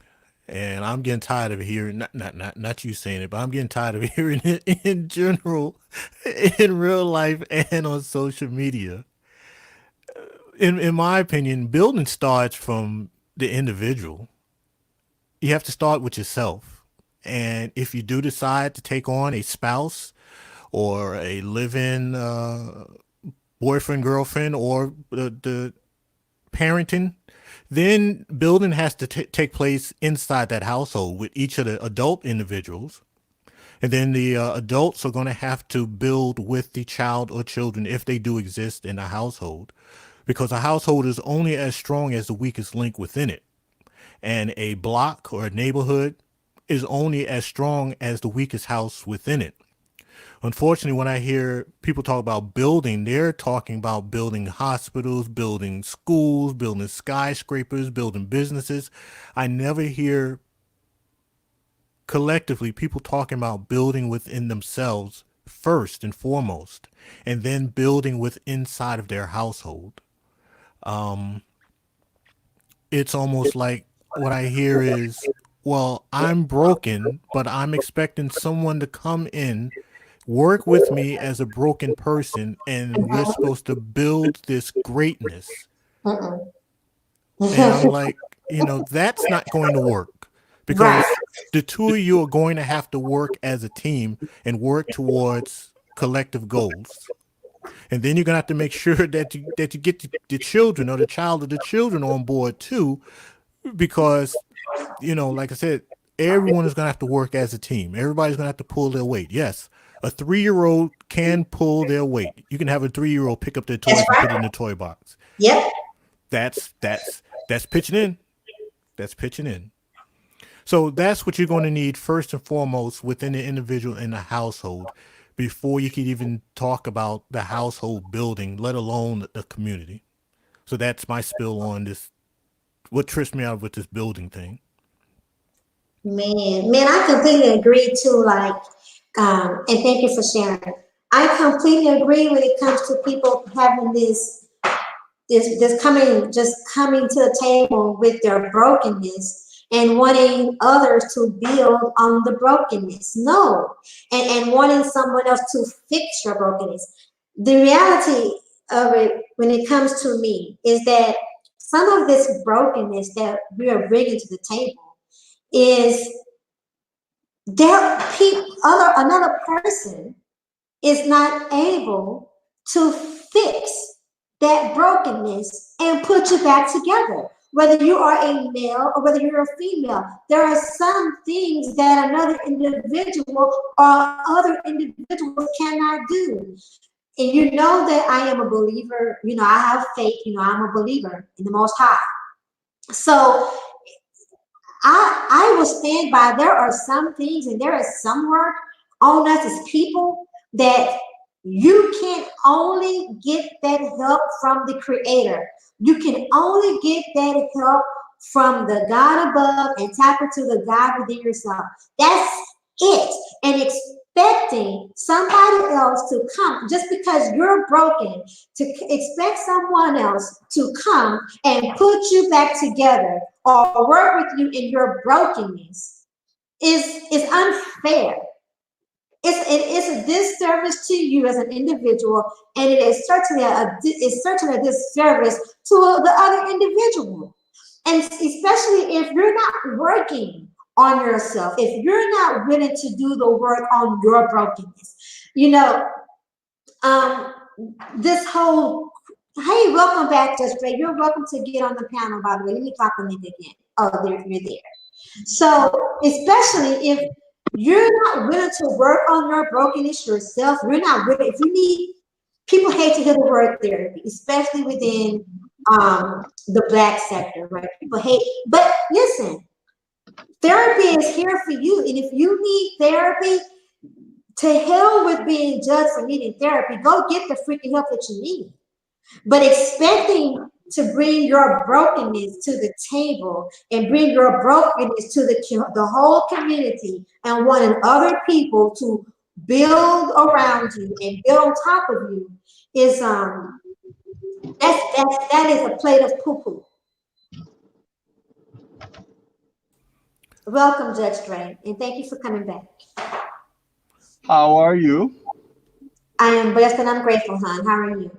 and I'm getting tired of hearing not you saying it, but I'm getting tired of hearing it in general, in real life and on social media. In my opinion, building starts from the individual. You have to start with yourself. And if you do decide to take on a spouse or a live-in boyfriend, girlfriend, or the parenting, then building has to take place inside that household with each of the adult individuals. And then the adults are going to have to build with the child or children if they do exist in a household, because a household is only as strong as the weakest link within it. And a block or a neighborhood is only as strong as the weakest house within it. Unfortunately, when I hear people talk about building, they're talking about building hospitals, building schools, building skyscrapers, building businesses. I never hear collectively people talking about building within themselves first and foremost, and then building with inside of their household. It's almost like what I hear is, well, I'm broken, but I'm expecting someone to come in, work with me as a broken person, and we're supposed to build this greatness. Mm-mm. And I'm like, that's not going to work, Right. because the two of you are going to have to work as a team and work towards collective goals. And then you're gonna have to make sure that you get the children or the child or the children on board too, because like I said, everyone is gonna have to work as a team. Everybody's gonna have to pull their weight. Yes, a 3-year-old can pull their weight. You can have a 3-year-old pick up their That's toys and right. put it in the toy box. Yep. That's pitching in. That's pitching in. So that's what you're going to need first and foremost within the individual in the household before you can even talk about the household building, let alone the community. So that's my spill on this. What trips me out with this building thing. Man, I completely agree too. Like, and thank you for sharing. I completely agree when it comes to people having this coming to the table with their brokenness and wanting others to build on the brokenness. No, and wanting someone else to fix your brokenness. The reality of it, when it comes to me, is that some of this brokenness that we are bringing to the table is another person is not able to fix that brokenness and put you back together. Whether you are a male or whether you're a female, there are some things that another individual or other individuals cannot do. And you know that I am a believer, I have faith, I'm a believer in the Most High. So I will stand by. There are some things and there is some work on us as people that you can only get that help from the Creator. You can only get that help from the God above and tap into the God within yourself. That's it. And expecting somebody else to come just because you're broken, to expect someone else to come and put you back together or work with you in your brokenness is unfair. It is a disservice to you as an individual, and it is certainly a disservice to the other individual. And especially if you're not working on yourself, if you're not willing to do the work on your brokenness, you know, um, this whole hey, welcome back, Just Ray. You're welcome to get on the panel, by the way. Let me clock on it again. Oh, you're there. So, especially if you're not willing to work on your brokenness yourself, you're not willing. If you need, people hate to hear the word therapy, especially within the Black sector, right? People hate, but listen, therapy is here for you, and if you need therapy, to hell with being judged for needing therapy. Go get the freaking help that you need. But expecting to bring your brokenness to the table and bring your brokenness to the whole community and wanting other people to build around you and build on top of you is that is a plate of poo-poo. Welcome, Judge Dre, and thank you for coming back. How are you? I am blessed and I'm grateful, hon. How are you?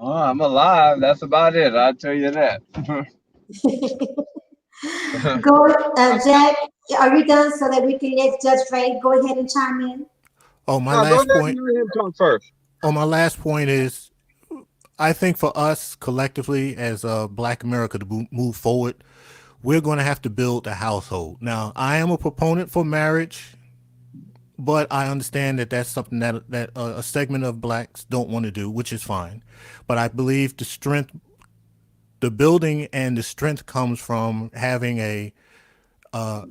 Oh, I'm alive. That's about it. I'll tell you that. Go, Jack, are you done so that we can let Judge Dre go ahead and chime in? Oh, my No, go last ahead point. and let him talk first. Oh, my last point is, I think for us collectively as Black America to move forward, we're going to have to build a household. Now, I am a proponent for marriage, but I understand that that's something that a segment of Blacks don't want to do, which is fine. But I believe the building and the strength comes from having a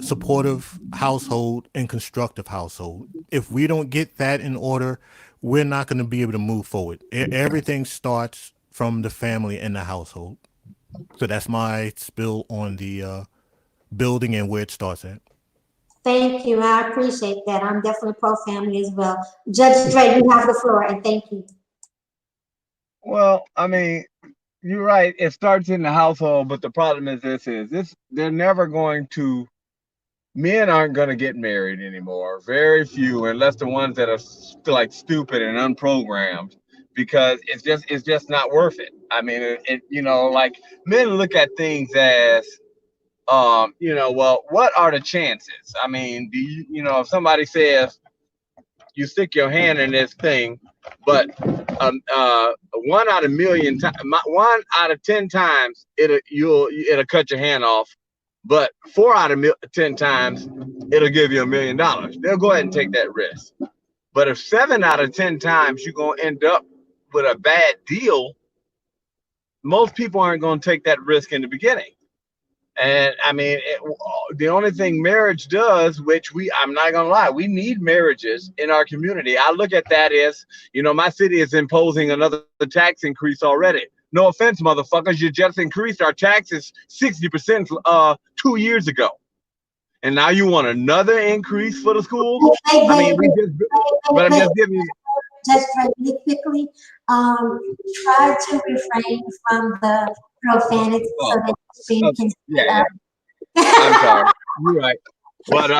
supportive household and constructive household. If we don't get that in order, we're not going to be able to move forward. Everything starts from the family and the household. So that's my spill on the building and where it starts at. Thank you. I appreciate that. I'm definitely pro-family as well. Judge Dre, you have the floor, and thank you. Well, I mean, you're right. It starts in the household, but the problem is this: they're never going to. Men aren't going to get married anymore. Very few, unless the ones that are like stupid and unprogrammed, because it's just not worth it. I mean, like men look at things as well, what are the chances? I mean, do if somebody says you stick your hand in this thing, but 1 out of 10 times it'll cut your hand off, but 4 out of 10 times it'll give you $1 million. They'll go ahead and take that risk. But if 7 out of 10 times you're gonna end up with a bad deal, most people aren't gonna take that risk in the beginning. And I mean, the only thing marriage does, which I'm not going to lie, we need marriages in our community. I look at that as, my city is imposing another tax increase already. No offense, motherfuckers, you just increased our taxes 60% 2 years ago. And now you want another increase for the schools? I'm just giving you. Just really quickly, try to refrain from the profanity so that you can yeah. I'm sorry. You're right. But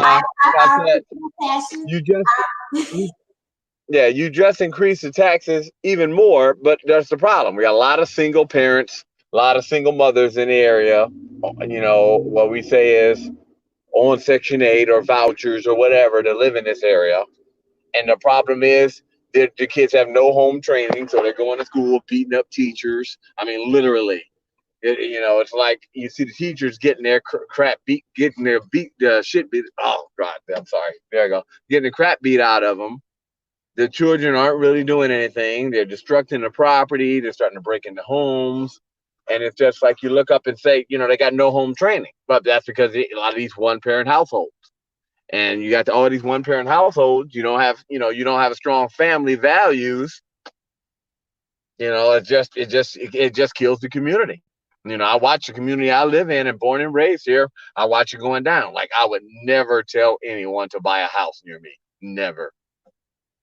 you just increase the taxes even more, but that's the problem. We got a lot of single parents, a lot of single mothers in the area. What we say is on Section 8 or vouchers or whatever to live in this area. And the problem is that the kids have no home training, so they're going to school beating up teachers. I mean, literally. It's like you see the teachers getting their shit beat. Oh God, I'm sorry. There I go. Getting the crap beat out of them. The children aren't really doing anything. They're destructing the property. They're starting to break into homes. And it's just like you look up and say, they got no home training. But that's because a lot of these one-parent households. And you got all these one-parent households. You don't have a strong family values. It just kills the community. I watch the community I live in and born and raised here. I watch it going down. Like I would never tell anyone to buy a house near me. Never.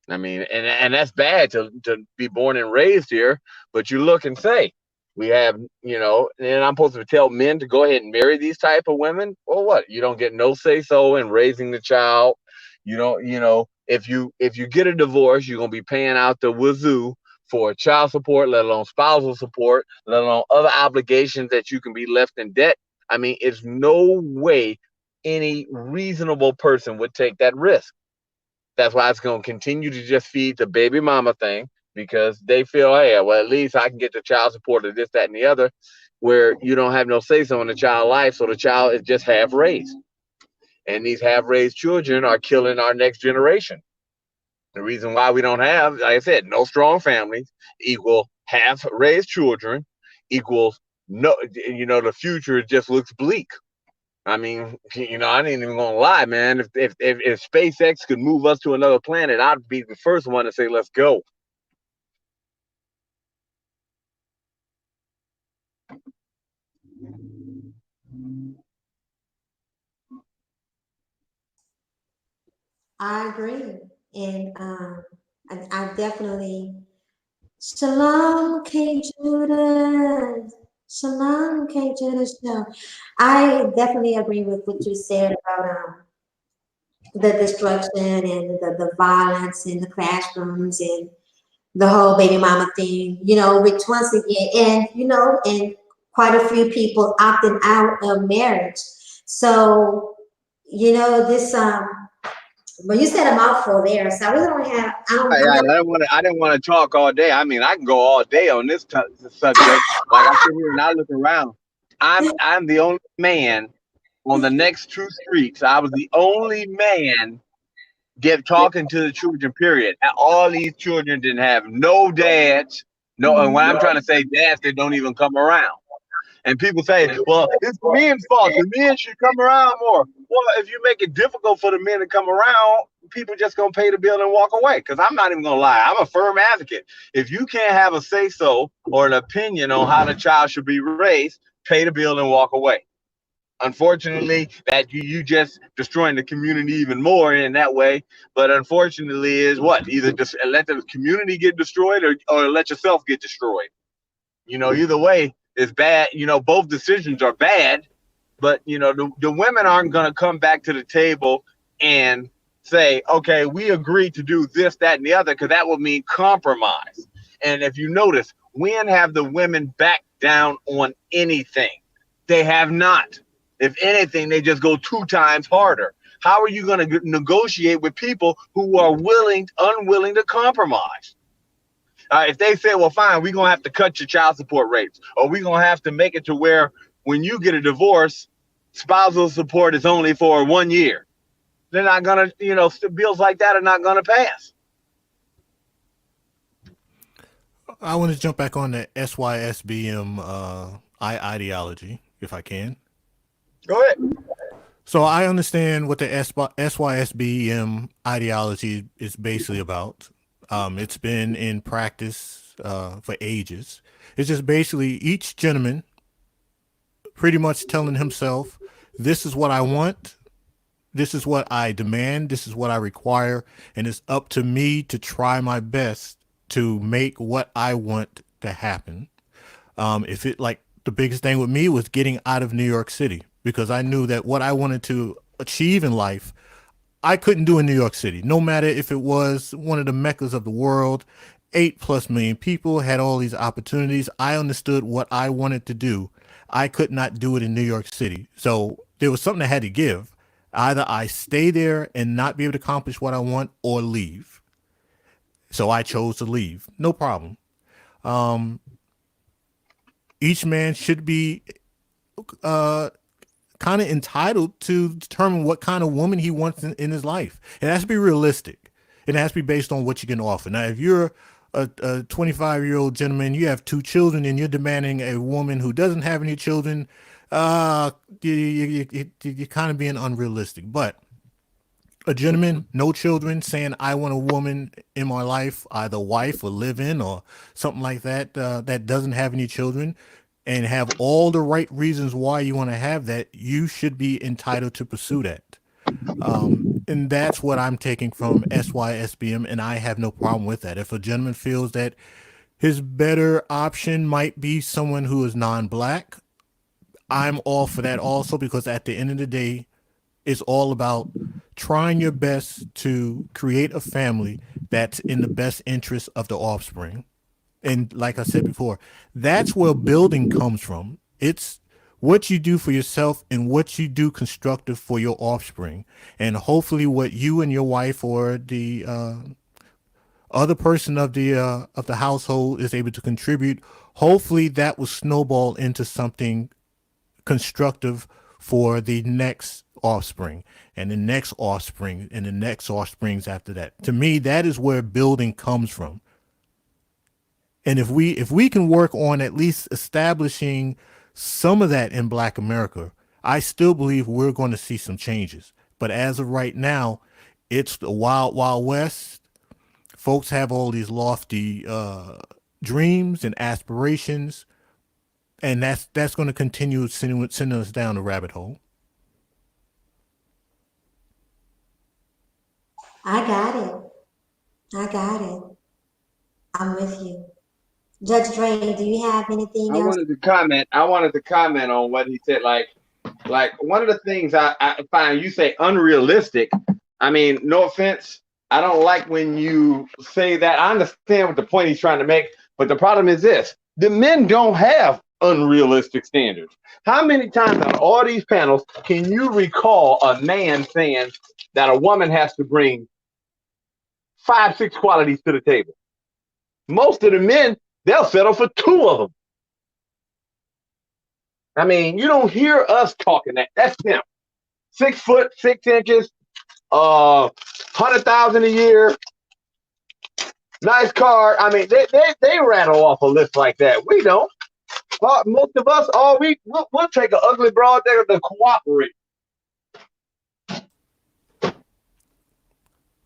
I mean, and that's bad to be born and raised here, but you look and say, we have, and I'm supposed to tell men to go ahead and marry these type of women. Well, what? You don't get no say so in raising the child. You don't, if you get a divorce, you're gonna be paying out the wazoo for child support, let alone spousal support, let alone other obligations that you can be left in debt. I mean, it's no way any reasonable person would take that risk. That's why it's going to continue to just feed the baby mama thing, because they feel, hey, well, at least I can get the child support of this, that, and the other, where you don't have no say so in the child life. So the child is just half raised. And these half raised children are killing our next generation. The reason why we don't have, like I said, no strong families equal half raised children equals no, the future just looks bleak. I mean, I ain't even gonna lie, man. If SpaceX could move us to another planet, I'd be the first one to say, let's go. I agree. And I definitely, Shalom, King Judah. Shalom, King Judah. So I definitely agree with what you said about the destruction and the violence in the classrooms and the whole baby mama thing, which once again, and quite a few people opting out of marriage. So, this well, you said a mouthful there, so I really don't have. I didn't want to talk all day. I mean, I can go all day on this subject. Like I sit here and I look around. I'm the only man on the next two streets. I was the only man talking to the children. Period. All these children didn't have no dads. No, and when I'm trying to say dads, they don't even come around. And people say, well, it's men's fault. The men should come around more. Well, if you make it difficult for the men to come around, people just going to pay the bill and walk away. Because I'm not even going to lie. I'm a firm advocate. If you can't have a say-so or an opinion on how the child should be raised, pay the bill and walk away. Unfortunately, that you just destroying the community even more in that way. But unfortunately is what? Either just let the community get destroyed or let yourself get destroyed. Either way, it's bad. Both decisions are bad, but the women aren't going to come back to the table and say, okay, we agree to do this, that, and the other, because that would mean compromise. And if you notice, when have the women backed down on anything? They have not. If anything, they just go 2 times harder. How are you going to negotiate with people who are unwilling to compromise? If they say, well, fine, we're going to have to cut your child support rates, or we're going to have to make it to where when you get a divorce, spousal support is only for 1 year. They're not going to, bills like that are not going to pass. I want to jump back on the SYSBM ideology, if I can. Go ahead. So I understand what the SYSBM ideology is basically about. It's been in practice for ages. It's just basically each gentleman pretty much telling himself, this is what I want, this is what I demand, this is what I require, and it's up to me to try my best to make what I want to happen. The biggest thing with me was getting out of New York City, because I knew that what I wanted to achieve in life, I couldn't do in New York City, no matter if it was one of the meccas of the world, 8+ million people, had all these opportunities. I understood what I wanted to do. I could not do it in New York City. So there was something I had to give. Either I stay there and not be able to accomplish what I want, or leave. So I chose to leave. No problem. Each man should be kind of entitled to determine what kind of woman he wants in his life. It has to be realistic. It has to be based on what you can offer. Now, if you're a 25-year-old gentleman, you have 2 children, and you're demanding a woman who doesn't have any children, you're kind of being unrealistic. But a gentleman, no children, saying I want a woman in my life, either wife or live-in or something like that, that doesn't have any children, and have all the right reasons why you want to have that, you should be entitled to pursue that. And that's what I'm taking from SYSBM, and I have no problem with that. If a gentleman feels that his better option might be someone who is non-black, I'm all for that also, because at the end of the day, it's all about trying your best to create a family that's in the best interest of the offspring. And like I said before, that's where building comes from. It's what you do for yourself and what you do constructive for your offspring. And hopefully what you and your wife or the other person of the household is able to contribute, hopefully that will snowball into something constructive for the next offspring and the next offspring and the next offsprings after that. To me, that is where building comes from. And if we can work on at least establishing some of that in Black America, I still believe we're going to see some changes. But as of right now, it's the wild, wild west. Folks have all these lofty dreams and aspirations, and that's going to continue sending us down the rabbit hole. I got it. I got it. I'm with you. Judge Dre, do you have anything I else? wanted to comment. I wanted to comment on what he said. Like one of the things I find, you say unrealistic. I mean, no offense. I don't like when you say that. I understand what the point he's trying to make, but the problem is this: the men don't have unrealistic standards. How many times on all these panels can you recall a man saying that a woman has to bring 5, 6 qualities to the table? Most of the men, they'll settle for 2 of them. I mean, you don't hear us talking that. That's him. 6 foot 6 inches, 100,000 a year, nice car. I mean, they rattle off a list like that. We don't. Most of us, we'll take an ugly broad there to cooperate.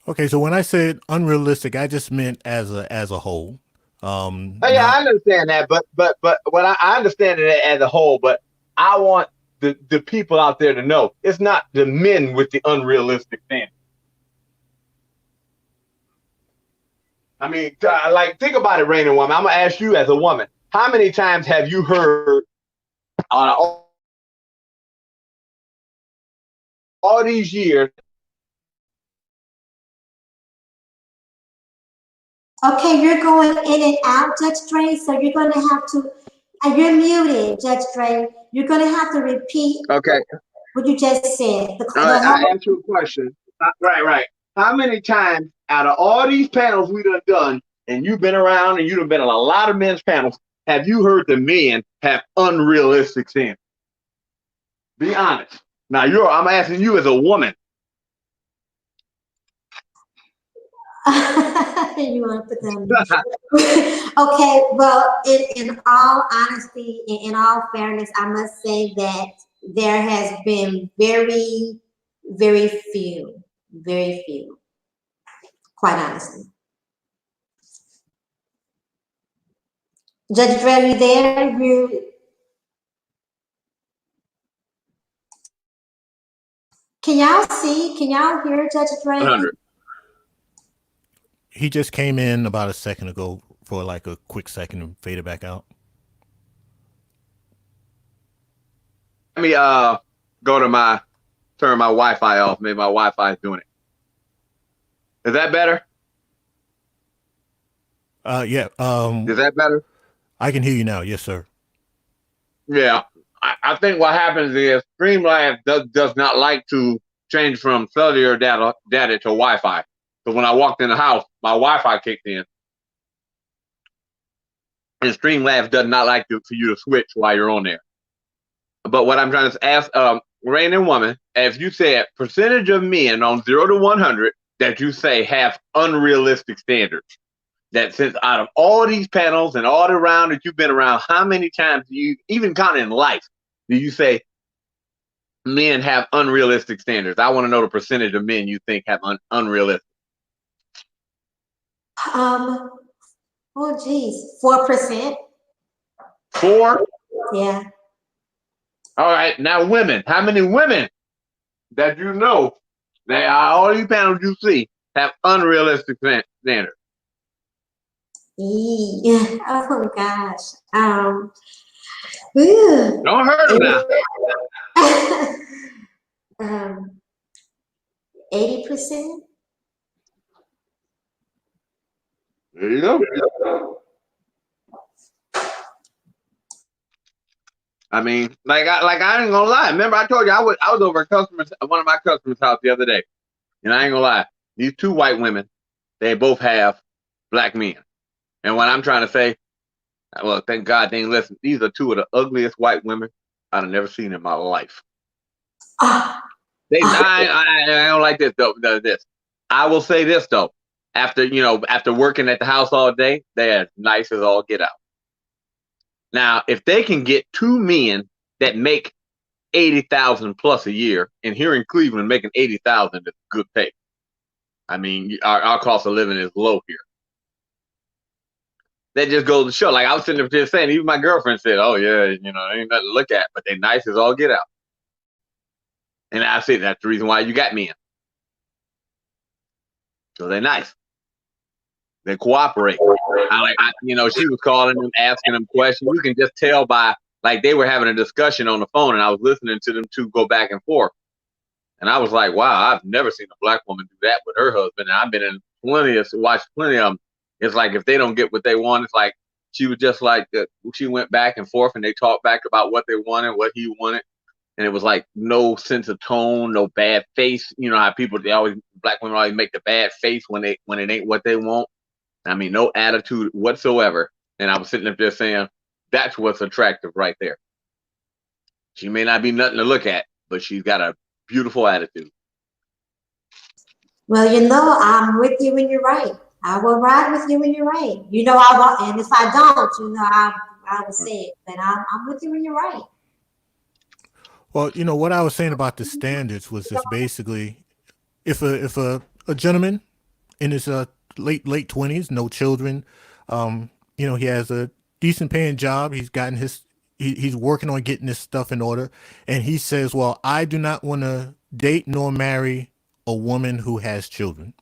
Okay, so when I said unrealistic, I just meant as a whole. Oh, yeah, I understand that, but what I understand it as a whole, but I want the people out there to know it's not the men with the unrealistic standards. I mean, like, think about it, Rain and Woman. I'm gonna ask you as a woman, how many times have you heard all these years? Okay, you're going in and out, Judge Dre, so you're going to have to, and you're muted, Judge Dre. You're going to have to repeat Okay. what you just said. I asked you a question. Right. How many times out of all these panels we done, and you've been around and you've been on a lot of men's panels, have you heard the men have unrealistic standards? Be honest. Now I'm asking you as a woman. You want to put that okay, well, in all honesty, in all fairness, I must say that there has been very, very few, quite honestly. Judge Dre, you there? Can y'all see? Can y'all hear Judge Dre? 100. He just came in about a second ago for like a quick second and faded back out. Let me go to turn my Wi-Fi off. Maybe my Wi-Fi is doing it. Is that better? Yeah. Is that better? I can hear you now. Yes, sir. Yeah. I think what happens is Streamlabs does not like to change from cellular data to Wi-Fi. So when I walked in the house, my Wi-Fi kicked in. And Streamlabs does not like for you to switch while you're on there. But what I'm trying to ask Rain and Woman, as you said, percentage of men on 0 to 100 that you say have unrealistic standards. That since out of all these panels and all the round that you've been around, how many times do you, even kind of in life, do you say men have unrealistic standards? I want to know the percentage of men you think have unrealistic. Oh geez, 4%. 4? Yeah. All right, now women. How many women that you know All these panels you see have unrealistic standards. Oh gosh. Whew. Don't hurt them now. 80%. There you go. I mean, like I ain't gonna lie. Remember, I told you I was over at one of my customers' house the other day, and I ain't gonna lie. These two white women, they both have black men, and what I'm trying to say, well, thank God they ain't listen. These are two of the ugliest white women I've never seen in my life. I don't like this though. This, I will say this though. After working at the house all day, they're as nice as all get out. Now, if they can get two men that make $80,000 plus a year, and here in Cleveland, making $80,000 is good pay. I mean, our cost of living is low here. That just goes to show. Like I was sitting there just saying, even my girlfriend said, "Oh yeah, ain't nothing to look at, but they nice as all get out." And I said that's the reason why you got men. So they're nice. They cooperate. She was calling them, asking them questions. You can just tell by like they were having a discussion on the phone, and I was listening to them two go back and forth. And I was like, wow, I've never seen a black woman do that with her husband. And I've been in watched plenty of them. It's like if they don't get what they want, it's like she was just like she went back and forth, and they talked back about what they wanted, what he wanted, and it was like no sense of tone, no bad face. You know how black women always make the bad face when it ain't what they want. I mean, no attitude whatsoever. And I was sitting up there saying, that's what's attractive right there. She may not be nothing to look at, but she's got a beautiful attitude. Well, I'm with you when you're right. I will ride with you when you're right. And if I don't, I will say it. But I'm with you when you're right. Well, what I was saying about the standards was just basically, if a gentleman in his late 20s, no children, he has a decent paying job, he's gotten he's working on getting this stuff in order, and he says, well, I do not want to date nor marry a woman who has children.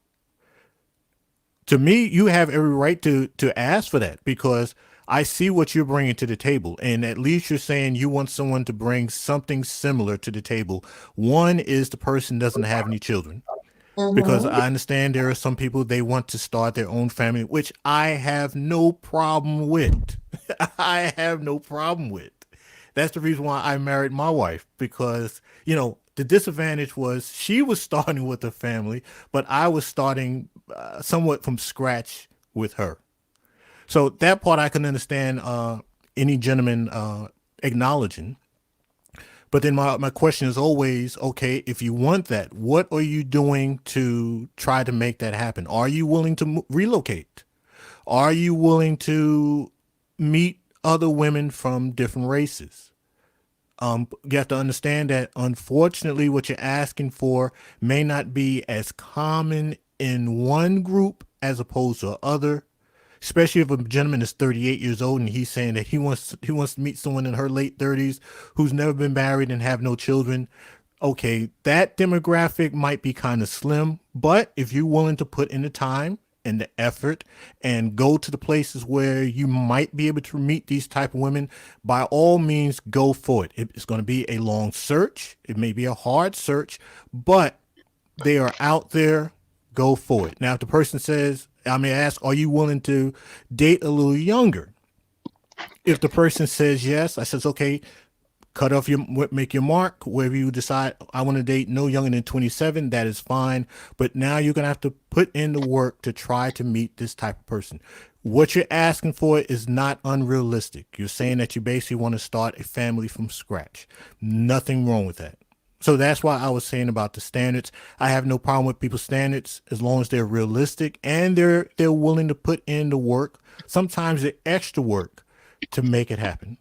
To me, you have every right to ask for that, because I see what you're bringing to the table, and at least you're saying you want someone to bring something similar to the table. One is the person doesn't have any children. Because I understand there are some people, they want to start their own family, which I have no problem with. I have no problem with. That's the reason why I married my wife, because, the disadvantage was she was starting with a family, but I was starting somewhat from scratch with her. So that part I can understand any gentleman acknowledging. But then my question is always, okay, if you want that, what are you doing to try to make that happen? Are you willing to relocate? Are you willing to meet other women from different races? You have to understand that, unfortunately, what you're asking for may not be as common in one group as opposed to other. Especially if a gentleman is 38 years old and he's saying that he wants to meet someone in her late 30s who's never been married and have no children. Okay, that demographic might be kind of slim, but if you're willing to put in the time and the effort and go to the places where you might be able to meet these type of women, by all means, go for it. It's going to be a long search. It may be a hard search, but they are out there. Go for it. Now, if the person says, I may ask, are you willing to date a little younger? If the person says yes, I says, okay, make your mark. Wherever you decide, I want to date no younger than 27, that is fine. But now you're going to have to put in the work to try to meet this type of person. What you're asking for is not unrealistic. You're saying that you basically want to start a family from scratch. Nothing wrong with that. So that's why I was saying about the standards. I have no problem with people's standards as long as they're realistic and they're willing to put in the work, sometimes the extra work, to make it happen.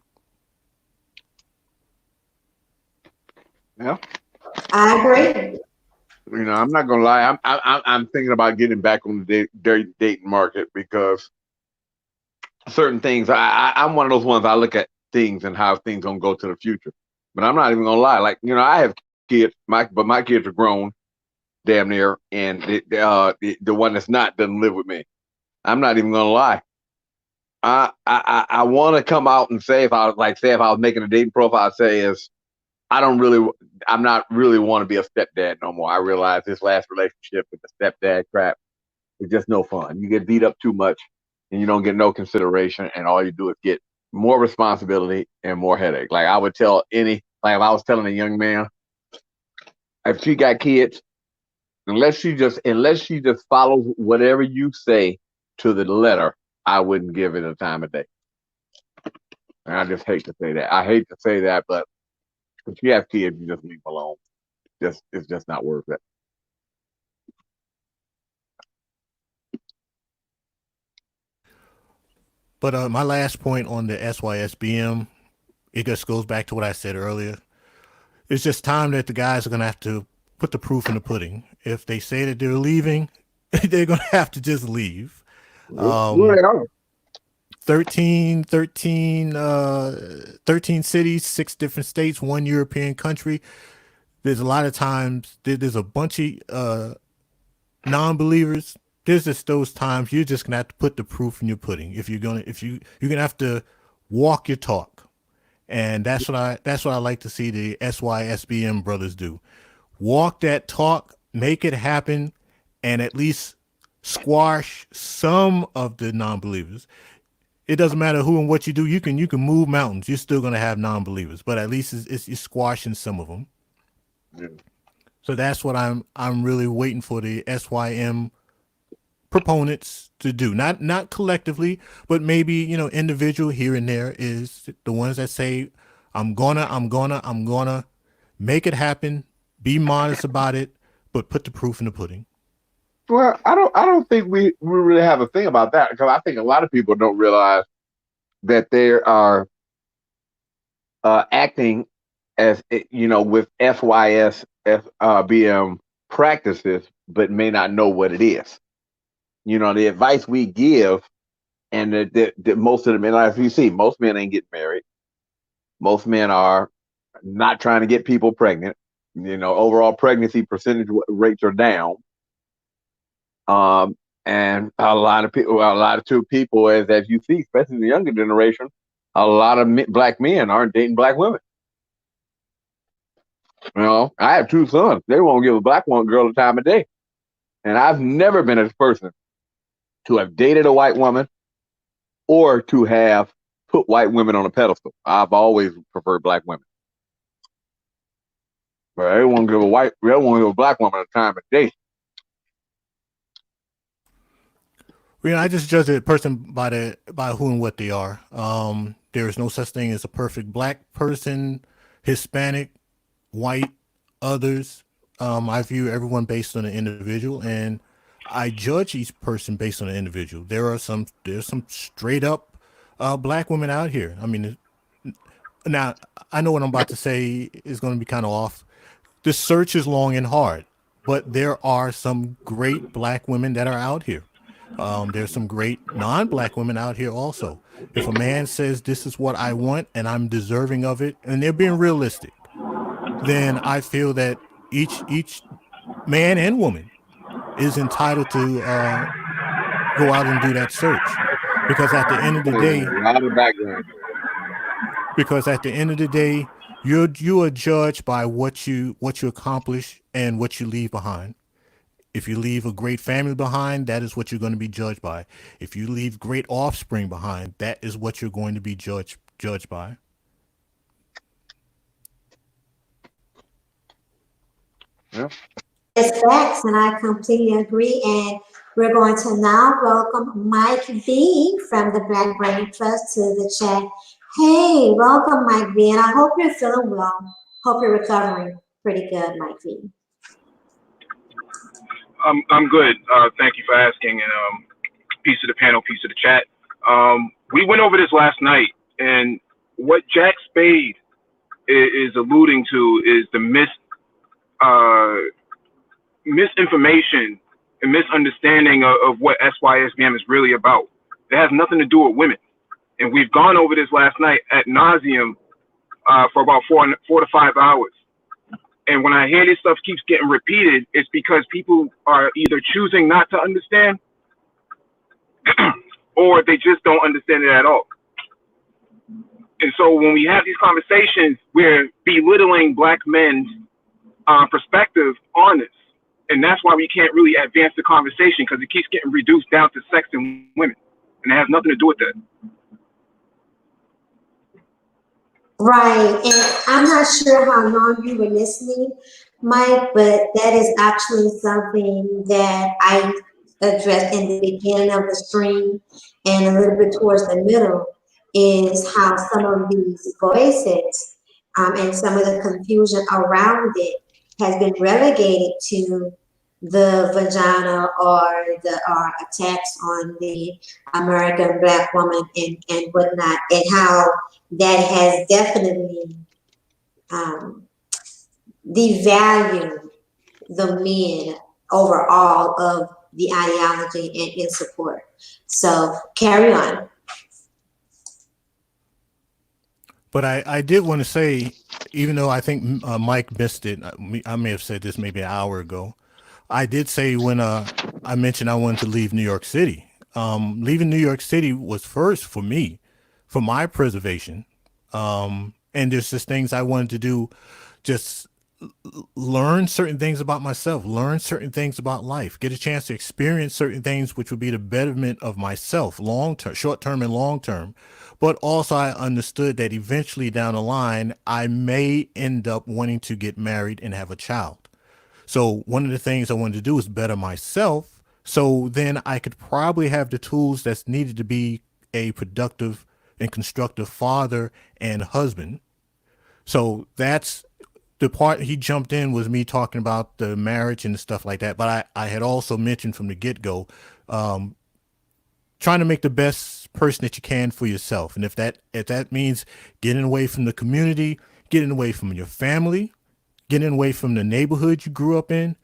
Yeah, I agree. I'm not gonna lie. I'm thinking about getting back on the dating market, because certain things, I'm one of those ones, I look at things and how things gonna go to the future. But I'm not even gonna lie. Like, I have kids, but my kids are grown. damn near, and the one that's not doesn't live with me. I'm not even gonna lie. I want to come out and say if I was making a dating profile, I'd say is I'm not really want to be a stepdad no more. I realize this last relationship with the stepdad crap is just no fun. You get beat up too much, and you don't get no consideration, and all you do is get more responsibility and more headache. Like I would tell if I was telling a young man, if she got kids, unless she just follows whatever you say to the letter, I wouldn't give it a time of day. And I just hate to say that. I hate to say that, but if you have kids, you just leave them alone. It's just not worth it. But my last point on the SYSBM, it just goes back to what I said earlier. It's just time that the guys are going to have to put the proof in the pudding. If they say that they're leaving, they're going to have to just leave. 13 cities, 6 different states, 1 European country. There's a lot of times there's a bunch of non-believers. There's just those times you're just gonna have to put the proof in your pudding. You're gonna have to walk your talk, and that's what I like to see the SYSBM brothers do. Walk that talk, make it happen, and at least squash some of the non-believers. It doesn't matter who and what you do. You can move mountains. You're still gonna have non-believers, but at least you're squashing some of them. Yeah. So that's what I'm really waiting for the SYM proponents to do. Not collectively, but maybe, individual here and there is the ones that say, I'm gonna make it happen, be modest about it, but put the proof in the pudding. Well, I don't think we really have a thing about that, because I think a lot of people don't realize that they are acting as with SYSBM practices, but may not know what it is. The advice we give, and that most of the men, as you see, most men ain't getting married. Most men are not trying to get people pregnant. Overall pregnancy percentage rates are down. And a lot of people, as you see, especially the younger generation, a lot of black men aren't dating black women. I have 2 sons. They won't give a black girl the time of day. And I've never been a person to have dated a white woman or to have put white women on a pedestal. I've always preferred black women. But they won't give a black woman a time of day. I just judge a person by who and what they are. There is no such thing as a perfect black person, Hispanic, white, others. I view everyone based on an individual, and I judge each person based on an individual. There's some straight up black women out here. I mean, now I know what I'm about to say is going to be kind of off. The search is long and hard, but there are some great black women that are out here. There's some great non-black women out here also. If a man says this is what I want and I'm deserving of it, and they're being realistic, then I feel that each man and woman is entitled to go out and do that search, because at the end of the day, you are judged by what you accomplish and what you leave behind. If you leave a great family behind, that is what you're going to be judged by. If you leave great offspring behind, that is what you're going to be judged by. Yeah. It's facts, and I completely agree. And we're going to now welcome Mike V from the Black Branding Trust to the chat. Hey, welcome, Mike V, and I hope you're feeling well. Hope you're recovering pretty good, Mike V. I'm good. Thank you for asking, and peace to the panel, peace to the chat. We went over this last night, and what Jack Spade is alluding to is the misinformation and misunderstanding of what SYSBM is really about. It has nothing to do with women, and we've gone over this last night ad nauseum for about 4 to 5 hours. And when I hear this stuff keeps getting repeated, it's because people are either choosing not to understand or they just don't understand it at all. And so when we have these conversations, we're belittling Black men's perspective on this. And that's why we can't really advance the conversation, because it keeps getting reduced down to sex and women. And it has nothing to do with that. Right, and I'm not sure how long you were listening, Mike, but that is actually something that I addressed in the beginning of the stream and a little bit towards the middle, is how some of these voices and some of the confusion around it has been relegated to the vagina or the attacks on the American Black woman and whatnot, and how that has definitely devalued the men overall of the ideology and in support. So carry on. But I did want to say, even though I think Mike missed it, I may have said this maybe an hour ago. I did say when I mentioned I wanted to leave New York City. Leaving New York City was first for me, for my preservation. And there's just things I wanted to do, just learn certain things about myself, learn certain things about life, get a chance to experience certain things which would be the betterment of myself, long term, short term and long term. But also I understood that eventually down the line, I may end up wanting to get married and have a child. So one of the things I wanted to do is better myself. So then I could probably have the tools that's needed to be a productive and constructive father and husband. So that's the part he jumped in, was me talking about the marriage and stuff like that. But I had also mentioned from the get-go, trying to make the best person that you can for yourself. And if that means getting away from the community, getting away from your family, getting away from the neighborhood you grew up in,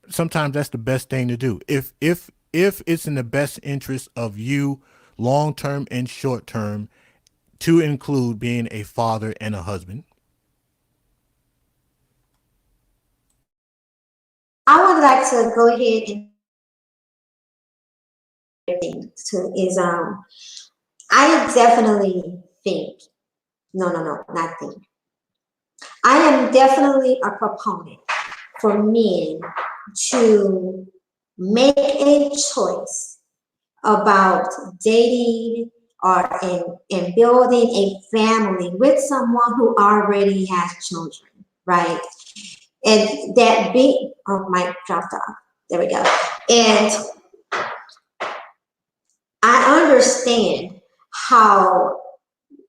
sometimes that's the best thing to do. If it's in the best interest of you, long term and short term, to include being a father and a husband. I would like to go ahead and I definitely think, not think. I am definitely a proponent for men to make a choice about dating or in building a family with someone who already has children, right? And that big, oh, Mike dropped off. There we go. And I understand how,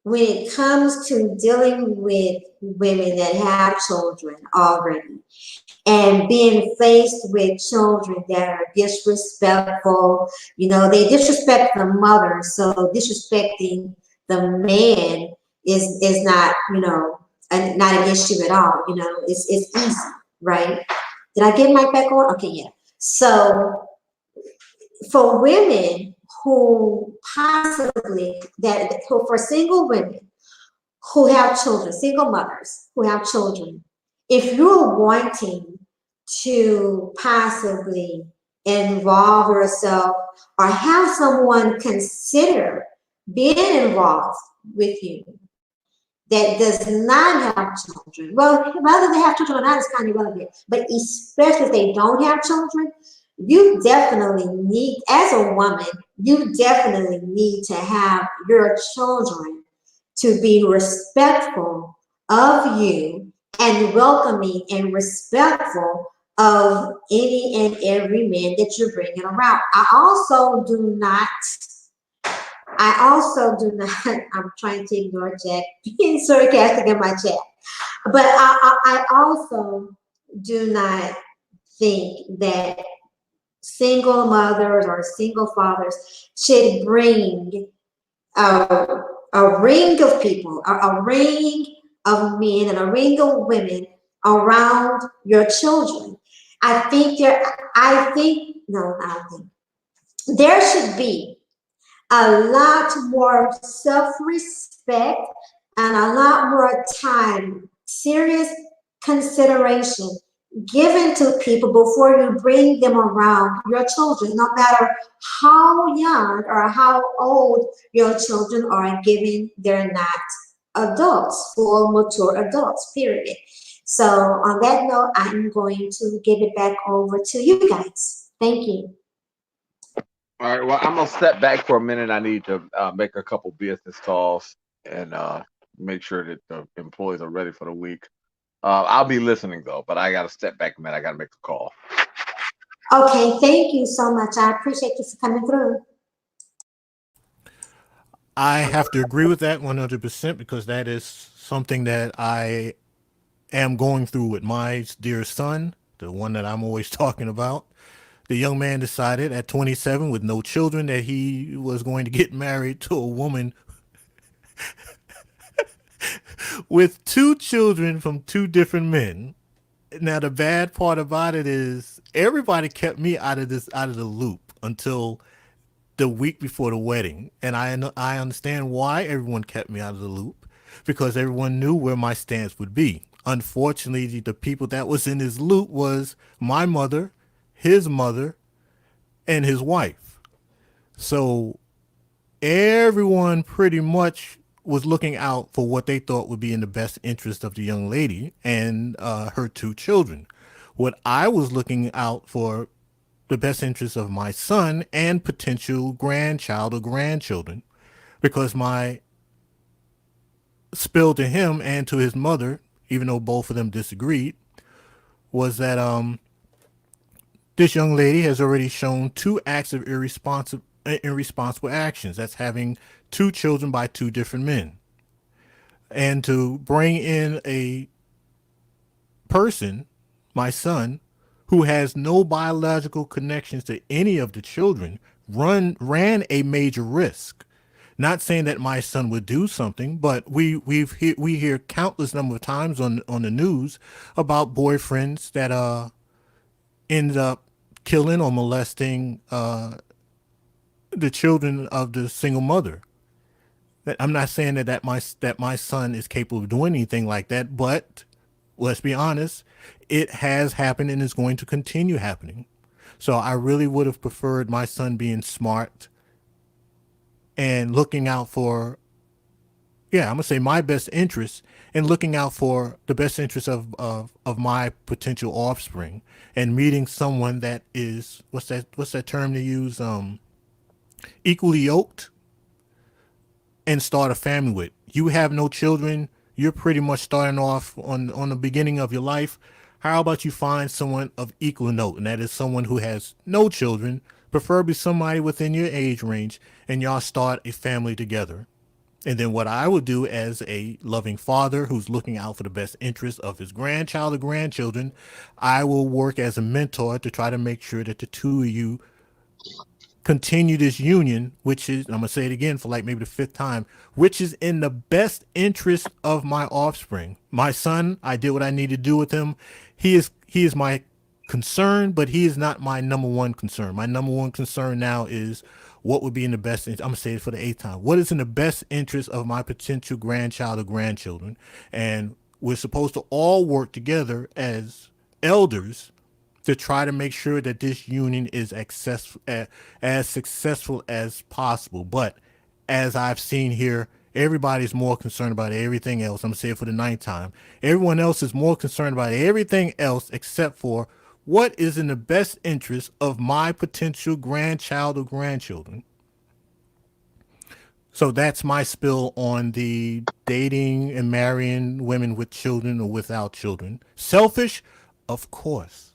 when it comes to dealing with women that have children already and being faced with children that are disrespectful, they disrespect the mother, so disrespecting the man is not, not an issue at all. It's easy, right? Did I get Mike back on? Okay, yeah. So for women who possibly, for single women who have children, single mothers who have children, if you're wanting to possibly involve yourself or have someone consider being involved with you that does not have children, well, whether they have children or not is kind of irrelevant, but especially if they don't have children, you definitely need, as a woman, you definitely need to have your children to be respectful of you and welcoming and respectful of any and every man that you're bringing around. I also do not, I'm trying to ignore Jack being sarcastic in my chat, but I also do not think that single mothers or single fathers should bring a ring of people, a ring of men and a ring of women around your children. I think there should be a lot more self-respect and a lot more time, serious consideration given to people before you bring them around your children, no matter how young or how old your children are, given they're not adults, full mature adults, period. So on that note, I'm going to give it back over to you guys. Thank you. All right. Well, I'm gonna step back for a minute. I need to make a couple business calls and make sure that the employees are ready for the week. I'll be listening though, but I gotta step back a minute. I gotta make a call. Okay, thank you so much. I appreciate you for coming through. I have to agree with that 100% because that is something that I am going through with my dear son, the one that I'm always talking about. The young man decided at 27 with no children that he was going to get married to a woman with 2 children from 2 different men. Now the bad part about it is everybody kept me out of the loop until the week before the wedding, and I understand why everyone kept me out of the loop, because everyone knew where my stance would be. Unfortunately, the people that was in his loop was my mother, his mother, and his wife. So everyone pretty much was looking out for what they thought would be in the best interest of the young lady and her 2 children. What I was looking out for the best interest of my son and potential grandchild or grandchildren, because my spill to him and to his mother, even though both of them disagreed, was that this young lady has already shown 2 acts of irresponsible actions. That's having 2 children by 2 different men. And to bring in a person, my son, who has no biological connections to any of the children, ran a major risk. Not saying that my son would do something, but we hear countless number of times on the news about boyfriends that ended up killing or molesting the children of the single mother. I'm not saying that my son is capable of doing anything like that, but let's be honest, it has happened and is going to continue happening. So I really would have preferred my son being smart and looking out for, I'm gonna say my best interest, and looking out for the best interest of my potential offspring, and meeting someone that is, what's that term to use, equally yoked, and start a family with. You have no children, you're pretty much starting off on the beginning of your life. How about you find someone of equal note, and that is someone who has no children, preferably somebody within your age range, and y'all start a family together. And then what I would do as a loving father who's looking out for the best interest of his grandchild or grandchildren, I will work as a mentor to try to make sure that the 2 of you continue this union, which is, I'm going to say it again for like maybe the 5th time, which is in the best interest of my offspring. My son, I did what I need to do with him. He is my concern, but he is not my number one concern. My number one concern now is what would be in the best interest. I'm going to say it for the 8th time. What is in the best interest of my potential grandchild or grandchildren? And we're supposed to all work together as elders to try to make sure that this union is as successful as possible. But as I've seen here, everybody's more concerned about everything else. I'm going to say it for the 9th time. Everyone else is more concerned about everything else except for what is in the best interest of my potential grandchild or grandchildren. So that's my spill on the dating and marrying women with children or without children. Selfish? Of course.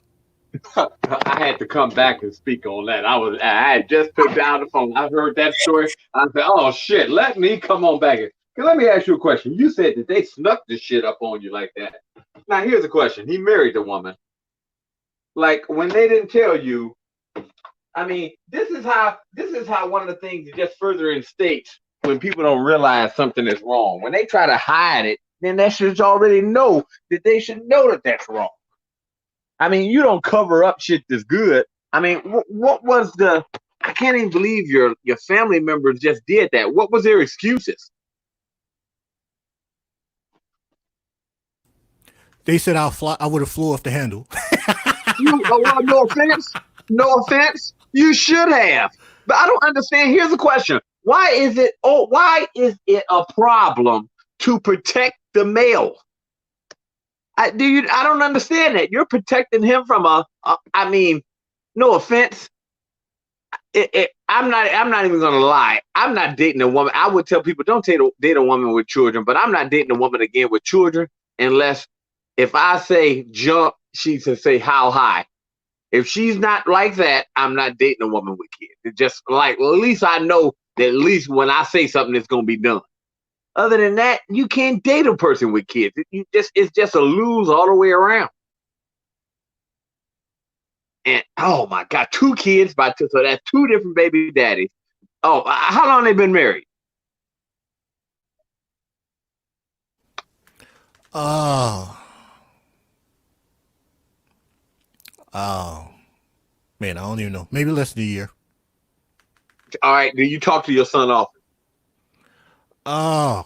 I had to come back and speak on that. I had just put down the phone. I heard that story. I said, "Oh shit, let me come on back here." Let me ask you a question. You said that they snuck this shit up on you like that. Now here's a question. He married the woman. Like when they didn't tell you, I mean, this is how one of the things that just further instates when people don't realize something is wrong. When they try to hide it, then that should already know that they should know that that's wrong. I mean, you don't cover up shit that's good. I mean, what was the? I can't even believe your family members just did that. What was their excuses? They said I would have flew off the handle. Well, no offense, you should have. But I don't understand. Here's the question: why is it a problem to protect the male? I don't understand that. You're protecting him from I mean, no offense. I'm not even gonna lie. I'm not dating a woman. I would tell people don't date a woman with children, but I'm not dating a woman again with children unless if I say jump, she should say how high. If she's not like that, I'm not dating a woman with kids. It's just like, well, at least I know that at least when I say something, it's gonna be done. Other than that, you can't date a person with kids. It's just a lose all the way around. And oh my God, 2 kids so that's 2 different baby daddies. Oh, how long they been married? Oh, man, I don't even know. Maybe less than a year. All right. Do you talk to your son often? Oh.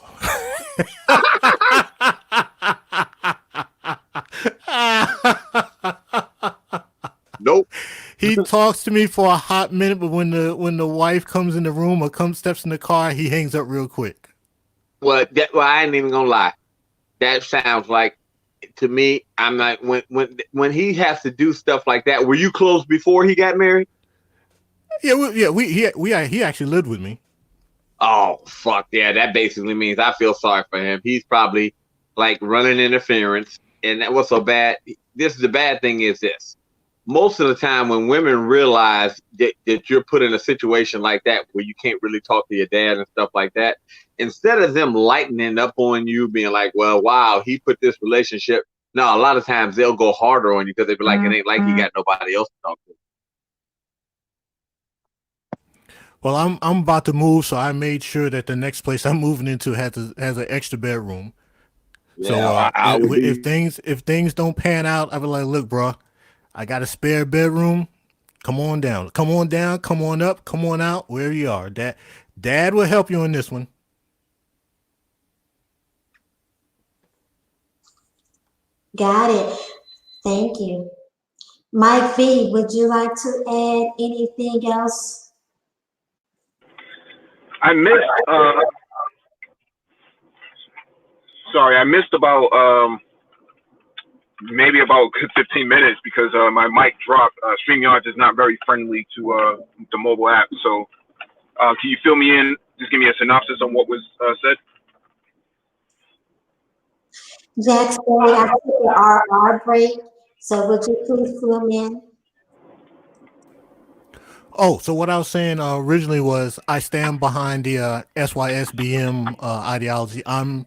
Nope. He talks to me for a hot minute, but when the wife comes in the room or steps in the car, he hangs up real quick. Well, I ain't even gonna lie. That sounds like to me. I'm not when he has to do stuff like that. Were you close before he got married? Yeah, he actually lived with me. Oh fuck yeah! That basically means I feel sorry for him. He's probably like running interference, and what's so bad. The bad thing is this. Most of the time when women realize that you're put in a situation like that where you can't really talk to your dad and stuff like that, instead of them lightening up on you, being like, well, wow, he put this relationship. No, a lot of times they'll go harder on you because they be like, it ain't like he got nobody else to talk to. Well, I'm about to move, so I made sure that the next place I'm moving into has an extra bedroom. Yeah, so if things don't pan out, I'll be like, look, bro, I got a spare bedroom. Come on down. Come on down. Come on up. Come on out. Wherever you are. Dad will help you on this one. Got it. Thank you. Mike V, would you like to add anything else? I missed. Sorry, I missed about maybe about 15 minutes because my mic dropped. StreamYard is not very friendly to the mobile app. So can you fill me in? Just give me a synopsis on what was said. Jackson, I took an RR break, so would you please fill me in? Oh, so what I was saying originally was I stand behind the SYSBM ideology. I'll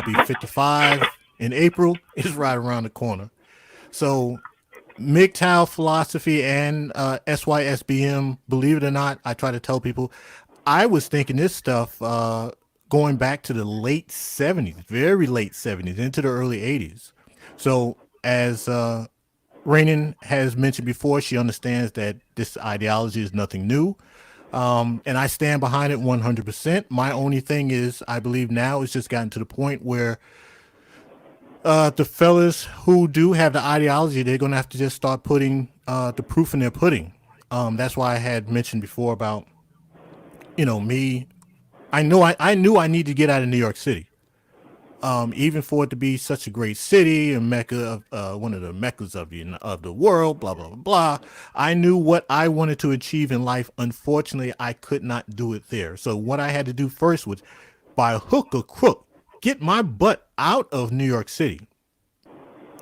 be 55 in April. It's right around the corner. So MGTOW philosophy and SYSBM, believe it or not, I try to tell people, I was thinking this stuff going back to the late 70s, very late 70s, into the early 80s. So as Rainin has mentioned before, she understands that this ideology is nothing new. And I stand behind it 100%. My only thing is, I believe now it's just gotten to the point where the fellas who do have the ideology, they're going to have to just start putting the proof in their pudding. That's why I had mentioned before about, me. I knew I need to get out of New York City. Even for it to be such a great city, a mecca, one of the meccas of the world, blah, blah, blah, blah. I knew what I wanted to achieve in life. Unfortunately, I could not do it there. So what I had to do first was, by hook or crook, get my butt out of New York City,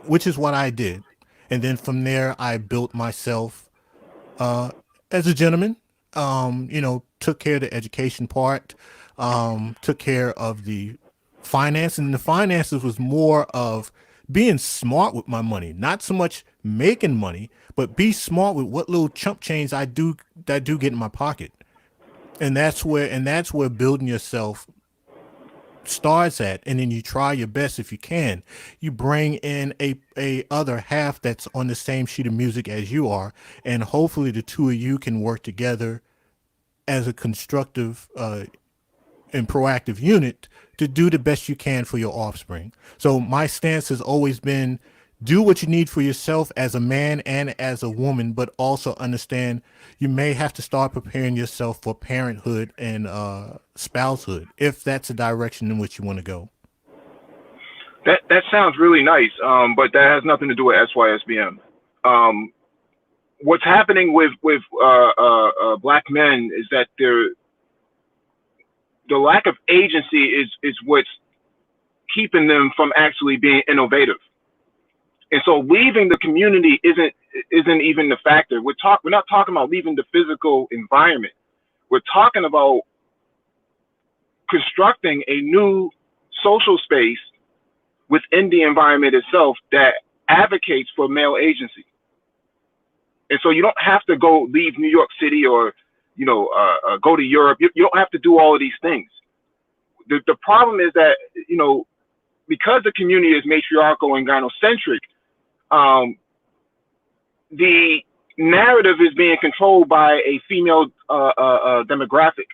which is what I did. And then from there, I built myself as a gentleman, took care of the education part, took care of the finance, and the finances was more of being smart with my money, not so much making money, but be smart with what little chump change I do get in my pocket. And that's where building yourself starts at. And then you try your best. If you can, you bring in a other half that's on the same sheet of music as you are, and hopefully the two of you can work together as a constructive and proactive unit to do the best you can for your offspring. So my stance has always been, do what you need for yourself as a man and as a woman, but also understand you may have to start preparing yourself for parenthood and spousehood, if that's the direction in which you want to go. That sounds really nice, but that has nothing to do with SYSBM. What's happening with black men is that the lack of agency is what's keeping them from actually being innovative. And so leaving the community isn't even the factor. We're not talking about leaving the physical environment. We're talking about constructing a new social space within the environment itself that advocates for male agency. And so you don't have to leave New York City or, go to Europe. You don't have to do all of these things. The problem is that, because the community is matriarchal and gynocentric, the narrative is being controlled by a female demographic.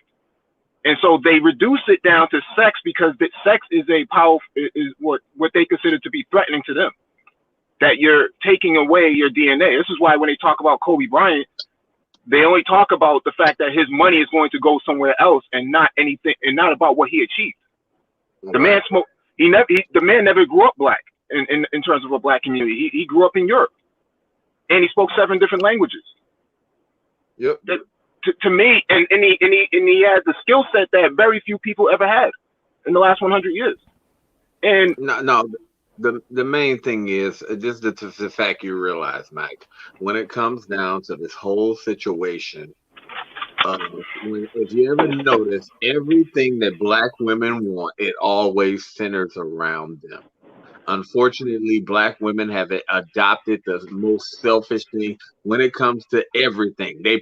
And so they reduce it down to sex because sex is what they consider to be threatening to them. That you're taking away your DNA. This is why when they talk about Kobe Bryant, they only talk about the fact that his money is going to go somewhere else and not anything, and not about what he achieved. The man smoked. The man never grew up black in terms of a black community. He grew up in Europe, and he spoke 7 different languages. Yep. To me, and he has the skill set that very few people ever had in the last 100 years. And the main thing is just the fact you realize, Mike, when it comes down to this whole situation, if you ever notice, everything that black women want, it always centers around them. Unfortunately, black women have adopted the most selfish thing when it comes to everything. They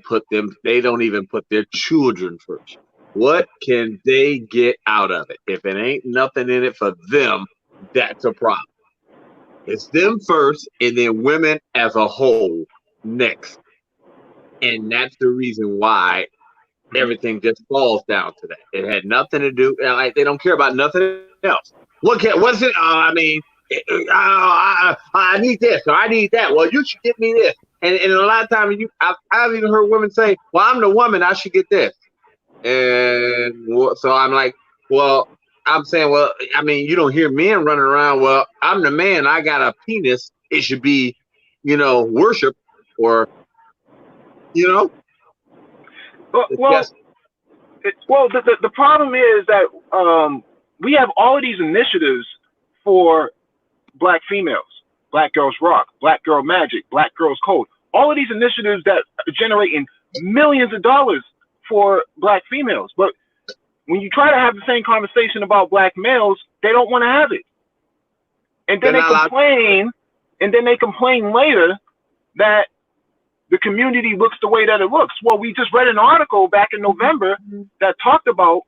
don't even put their children first. What can they get out of it? If it ain't nothing in it for them, that's a problem. It's them first, and then women as a whole next. And that's the reason why everything just falls down to that. It had nothing to do, like they don't care about nothing else. What's it? I need this or I need that. Well, you should get me this. And a lot of times I've even heard women say, well, I'm the woman, I should get this. And so I'm like, well, I'm saying, well, I mean, you don't hear men running around, well, I'm the man, I got a penis, it should be, worship or, Well, the problem is that we have all of these initiatives for black females, Black Girls Rock, Black Girl Magic, Black Girls Code, all of these initiatives that are generating millions of dollars for black females. But when you try to have the same conversation about black males, they don't want to have it. And then they complain later that the community looks the way that it looks. Well, we just read an article back in November that talked about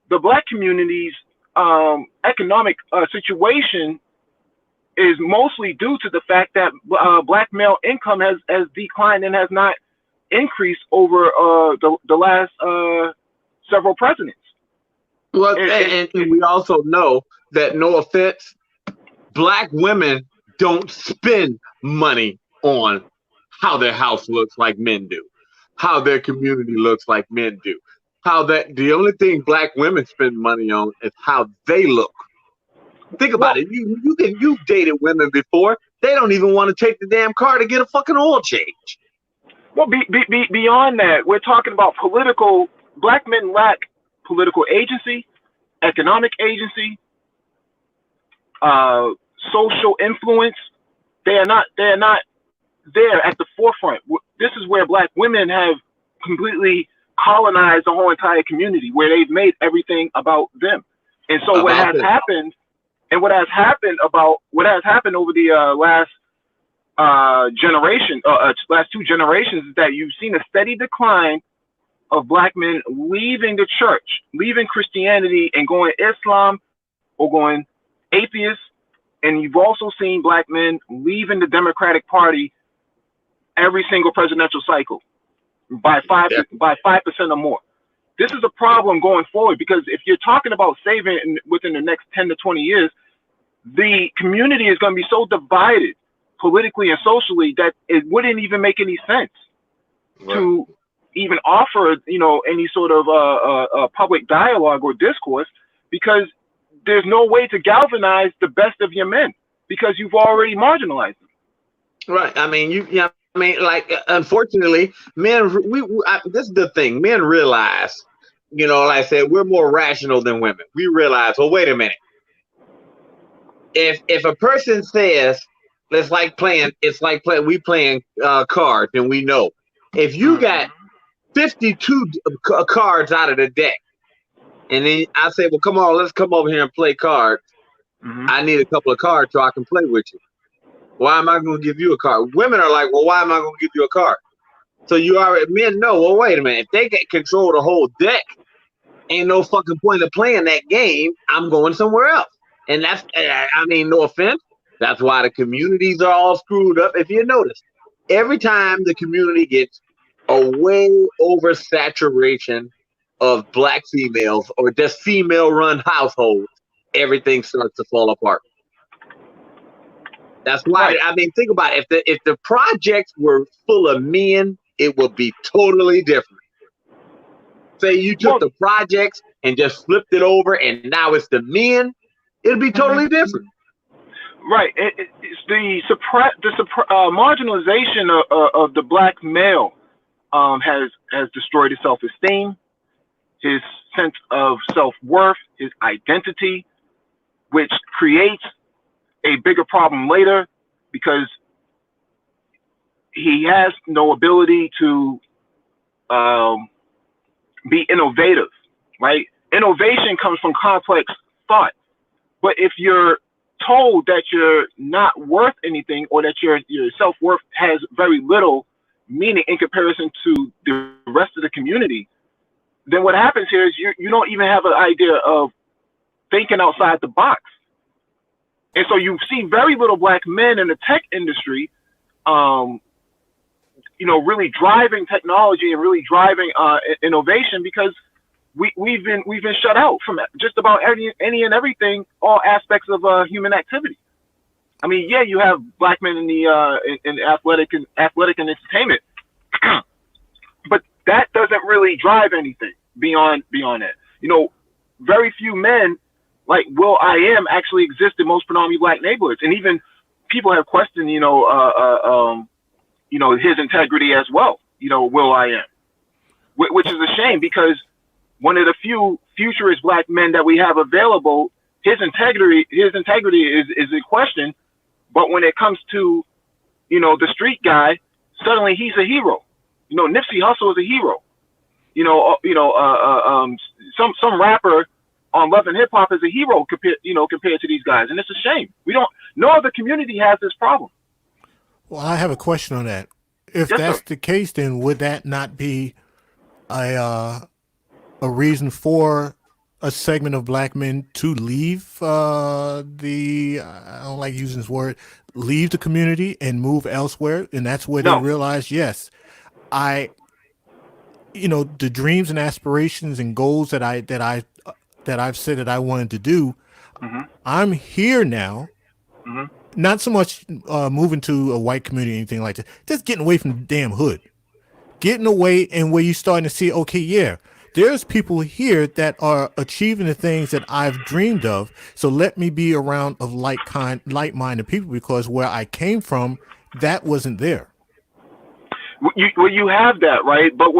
the black community's economic situation is mostly due to the fact that black male income has declined and has not increased over the last several presidents. Well, and we also know that, no offense, black women don't spend money on how their house looks like men do, how their community looks like men do. The only thing black women spend money on is how they look. Think about it. You've dated women before. They don't even want to take the damn car to get a fucking oil change. Well, beyond that, we're talking about black men lack political agency, economic agency, social influence. They are not there at the forefront. This is where black women have completely colonized the whole entire community, where they've made everything about them. And so what has happened over the last last 2 generations is that you've seen a steady decline of black men leaving the church, leaving Christianity and going Islam or going atheist. And you've also seen black men leaving the Democratic Party every single presidential cycle by 5% or more. this is a problem going forward, because if you're talking about saving within the next 10 to 20 years, the community is going to be so divided politically and socially that it wouldn't even make any sense to even offer, any sort of public dialogue or discourse, because there's no way to galvanize the best of your men because you've already marginalized them. Right. I mean, like, unfortunately, men, this is the thing. Men realize, like I said, we're more rational than women. We realize, well, wait a minute. If a person says, we playing cards, and we know if you got 52 cards out of the deck, and then I say, well, come on, let's come over here and play cards. I need a couple of cards so I can play with you. Why am I going to give you a card? Women are like, well, why am I going to give you a card? So men know, well, wait a minute. If they get control of the whole deck, ain't no fucking point of playing that game. I'm going somewhere else. And that's, no offense. That's why the communities are all screwed up. If you notice, every time the community gets a way oversaturation of black females or just female-run households, everything starts to fall apart. That's why, think about it. If the projects were full of men, it would be totally different. Say you took the projects and just flipped it over, and now it's the men, it'd be totally different. Right. It's the marginalization of the black male has destroyed his self-esteem, his sense of self-worth, his identity, which creates a bigger problem later because he has no ability to be innovative, right? Innovation comes from complex thought. But if you're told that you're not worth anything, or that your self-worth has very little meaning in comparison to the rest of the community, then what happens here is you don't even have an idea of thinking outside the box. And so you see very little black men in the tech industry, really driving technology and really driving innovation, because we've been shut out from just about any and everything, all aspects of human activity. I mean, yeah, you have black men in the in athletic and entertainment, but that doesn't really drive anything beyond that. Very few men like will.i.am actually exist in most predominantly black neighborhoods, and even people have questioned, his integrity as well. Will.i.am, which is a shame, because one of the few futurist black men that we have available, his integrity is in question. But when it comes to, the street guy, suddenly he's a hero. Nipsey Hussle is a hero. Some rapper on Love and Hip Hop is a hero compared to these guys, and it's a shame. No other community has this problem. Well, I have a question on that. If that's the case, then would that not be a reason for a segment of black men to leave I don't like using this word, leave the community and move elsewhere? And that's where they realize, yes, the dreams and aspirations and goals that I've said that I wanted to do, I'm here now. Not so much moving to a white community or anything like that, just getting away from the damn hood, getting away, and where you're starting to see, okay, yeah, there's people here that are achieving the things that I've dreamed of. So let me be around of like-minded people, because where I came from, that wasn't there. You have that, right? But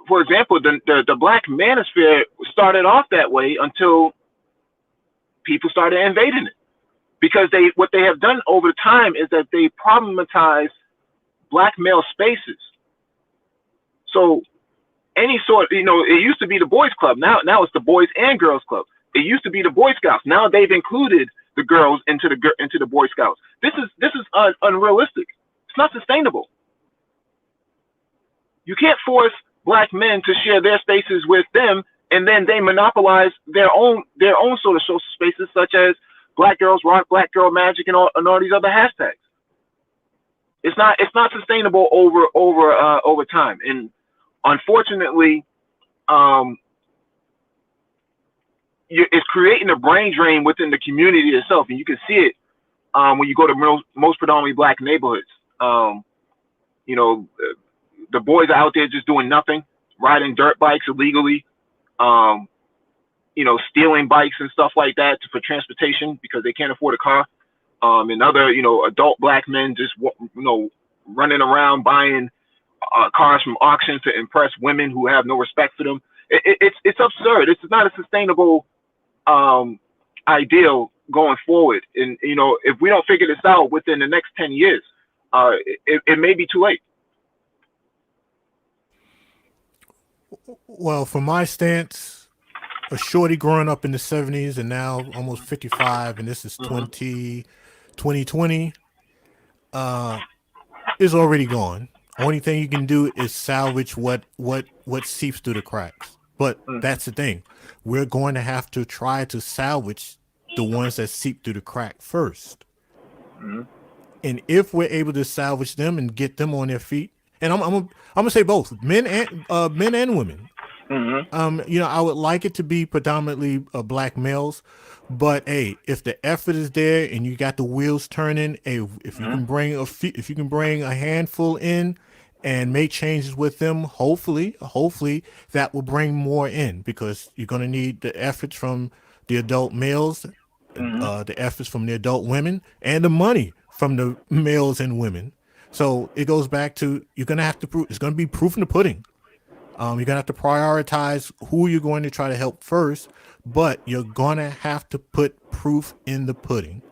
for example, the Black Manosphere started off that way until people started invading it, because what they have done over time is that they problematize black male spaces. So any sort, it used to be the boys club. Now it's the boys and girls club. It used to be the Boy Scouts. Now they've included the girls into the Boy Scouts. This is unrealistic. It's not sustainable. You can't force black men to share their spaces with them, and then they monopolize their own sort of social spaces, such as Black Girls Rock, Black Girl Magic, and all these other hashtags. It's not sustainable over time, and unfortunately, um, it's creating a brain drain within the community itself, and you can see it when you go to most predominantly black neighborhoods. You know, the boys are out there just doing nothing, riding dirt bikes illegally, you know, stealing bikes and stuff like that for transportation because they can't afford a car. And other, you know, adult black men just, you know, running around buying cars from auctions to impress women who have no respect for them. It's absurd. It's not a sustainable ideal going forward. And, you know, if we don't figure this out within the next 10 years, it may be too late. Well, from my stance, a shorty growing up in the 70s and now almost 55, and this is 2020, is already gone. Only thing you can do is salvage what seeps through the cracks. But that's the thing. We're going to have to try to salvage the ones that seep through the crack first. And if we're able to salvage them and get them on their feet, and I'm gonna say both men and women. You know, I would like it to be predominantly black males, but hey, if the effort is there and you got the wheels turning, hey, if you can bring a handful in and make changes with them, hopefully that will bring more in, because you're gonna need the efforts from the adult males, the efforts from the adult women, and the money from the males and women. So it goes back to, you're gonna have to prove, it's gonna be proof in the pudding. You're gonna have to prioritize who you're going to try to help first, but you're gonna have to put proof in the pudding,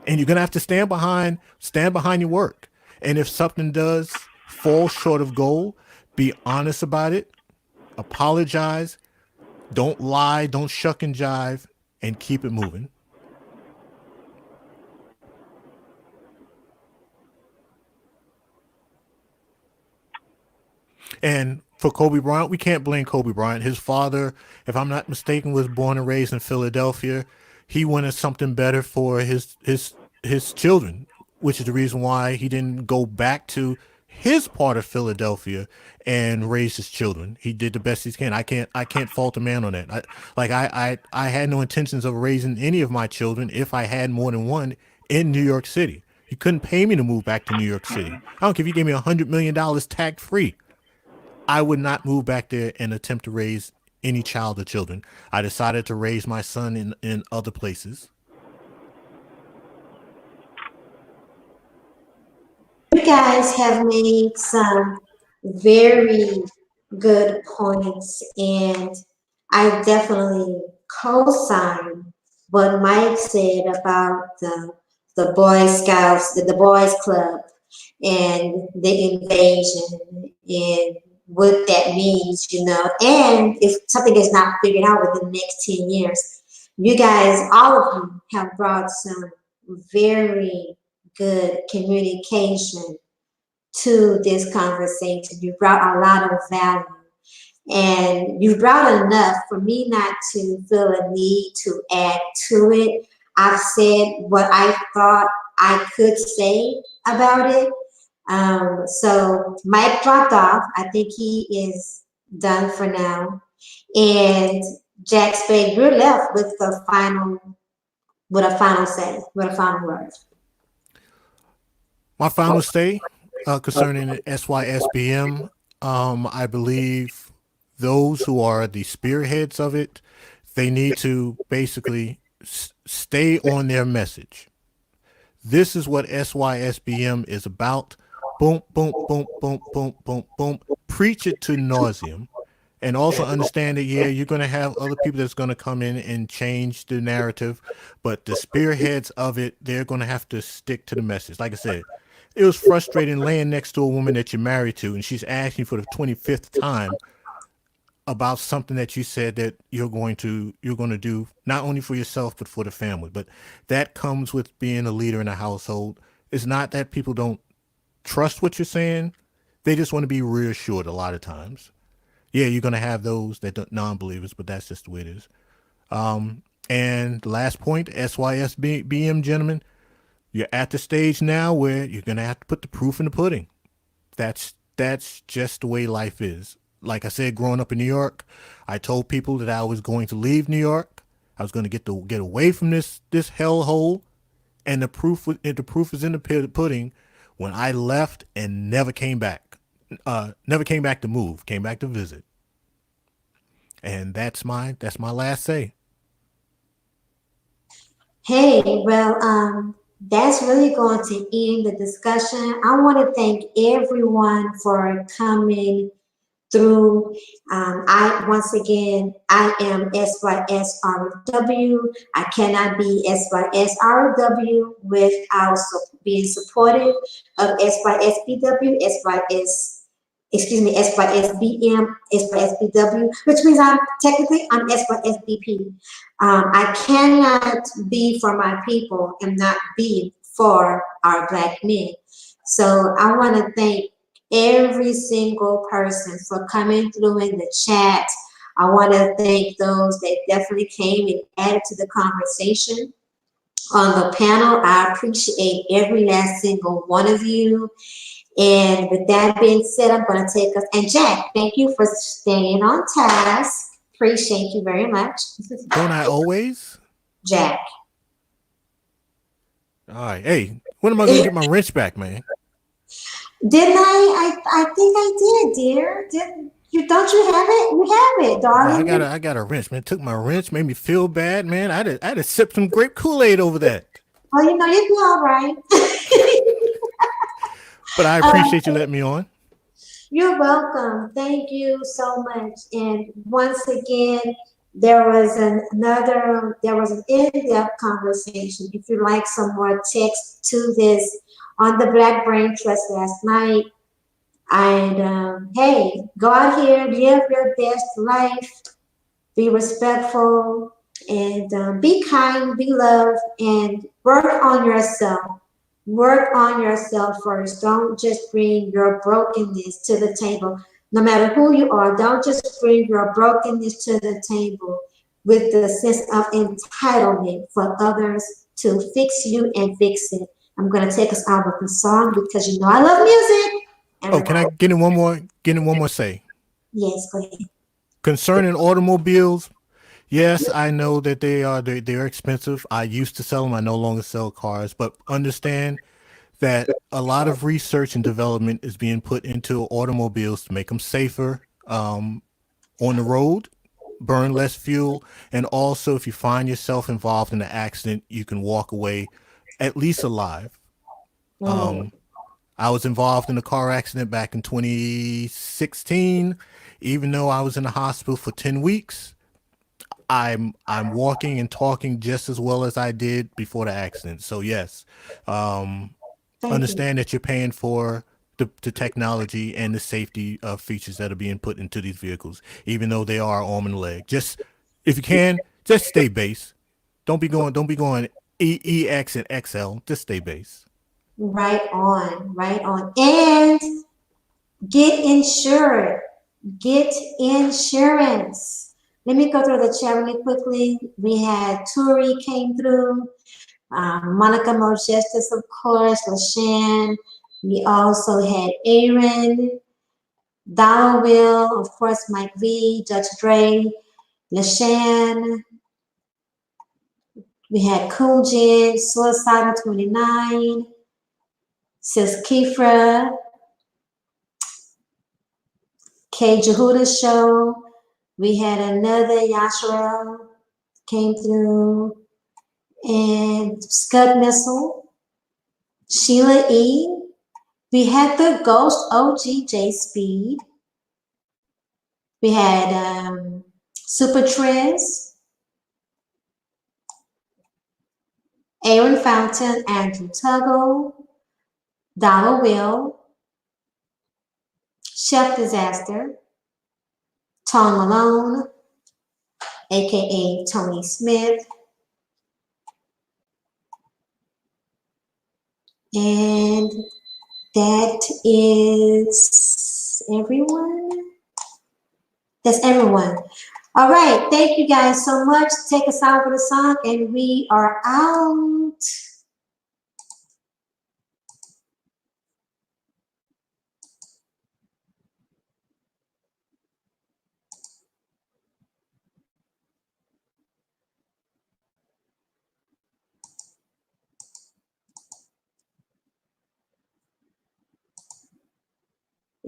and you're gonna have to stand behind your work. And if something does fall short of goal, be honest about it, apologize, don't lie, don't shuck and jive, and keep it moving. And for Kobe Bryant, we can't blame Kobe Bryant. His father, if I'm not mistaken, was born and raised in Philadelphia. He wanted something better for his children, which is the reason why he didn't go back to his part of Philadelphia and raise his children. He did the best he can. I can't fault a man on that. I had no intentions of raising any of my children, if I had more than one, in New York City. You couldn't pay me to move back to New York City. I don't care if you gave me $100 million tax free. I would not move back there and attempt to raise any child or children. I decided to raise my son in other places. You guys have made some very good points, and I definitely co-sign what Mike said about the Boy Scouts, the Boys Club, and the invasion, and what that means, you know. And if something is not figured out within the next 10 years, you guys, all of you, have brought some very good communication to this conversation. You brought a lot of value, and you brought enough for me not to feel a need to add to it. I've said what I thought I could say about it. So Mike dropped off. I think he is done for now. And Jack Spade, you're left with a final say, with a final word. My final say concerning SYSBM, I believe those who are the spearheads of it, they need to basically stay on their message. This is what SYSBM is about. Boom, boom, boom, boom, boom, boom, boom. Preach it to nauseum. And also understand that, yeah, you're going to have other people that's going to come in and change the narrative, but the spearheads of it, they're going to have to stick to the message. Like I said, it was frustrating laying next to a woman that you're married to, and she's asking for the 25th time about something that you said that you're going to do, not only for yourself, but for the family. But that comes with being a leader in a household. It's not that people don't trust what you're saying. They just want to be reassured a lot of times. Yeah, you're going to have those that don't, non-believers, but that's just the way it is. And last point, SYSBM, gentlemen, you're at the stage now where you're going to have to put the proof in the pudding. That's just the way life is. like I said, growing up in New York, I told people that I was going to leave New York. I was going to get away from this hellhole, and the proof is in the pudding. When I left and never came back, never came back to move, came back to visit, and that's my last say. Hey, well, that's really going to end the discussion. I want to thank everyone for coming through. I once again, I am SYSRW. I cannot be SYSRW without being supportive of SYSBW, excuse me, SYSBM, SYSBW, which means I'm SYSBP. I cannot be for my people and not be for our Black men. So I want to thank every single person for coming through in the chat. I want to thank those that definitely came and added to the conversation on the panel. I appreciate every last single one of you. And with that being said, I'm going to take us. And Jack, thank you for staying on task. Appreciate you very much. Don't I always? Jack. All right. Hey, when am I going to get my wrench back, man? Didn't I think I did, dear. Don't you have it? You have it, darling. I got a wrench, man. Took my wrench, made me feel bad, man. I had to sip some grape Kool-Aid over that. Oh, you know, you'll be all right. But I appreciate you letting me on. You're welcome. Thank you so much. And once again, there was an in-depth conversation. If you like some more text to this on the Black Brain Trust last night, and hey, go out here, live your best life, be respectful, and be kind, be loved, and work on yourself. Work on yourself first. Don't just bring your brokenness to the table. No matter who you are, don't just bring your brokenness to the table with the sense of entitlement for others to fix you and fix it. I'm going to take us out with the song because you know I love music. Oh, can I get in one more say? Yes, go ahead. Concerning automobiles, yes, I know that they're expensive. I used to sell them. I no longer sell cars, but understand that a lot of research and development is being put into automobiles to make them safer on the road, burn less fuel, and also if you find yourself involved in an accident, you can walk away at least alive. I was involved in a car accident back in 2016. Even though I was in the hospital for 10 weeks, I'm walking and talking just as well as I did before the accident. So yes, understand that you're paying for the technology and the safety features that are being put into these vehicles, even though they are arm and leg. Just if you can, just stay base. Don't be going EX and XL. Just stay base. Right on, right on. And get insured. Get insurance. Let me go through the chat really quickly. We had Turi came through, Monica Mojestis, of course, LaShan. We also had Aaron, Dollar Will, of course, Mike V, Judge Dre, LaShan. We had Cool Jen, Suicidal 29, Sis Kifra, K. Jehuda Show. We had another Yashra came through, and Scud Missile, Sheila E. We had the Ghost OG J Speed. We had Super Trez, Aaron Fountain, Andrew Tuggle, Dollar Will, Chef Disaster, Tom Malone, aka Tony Smith, and that is everyone. That's everyone. All right. Thank you guys so much. Take us out with a song, and we are out.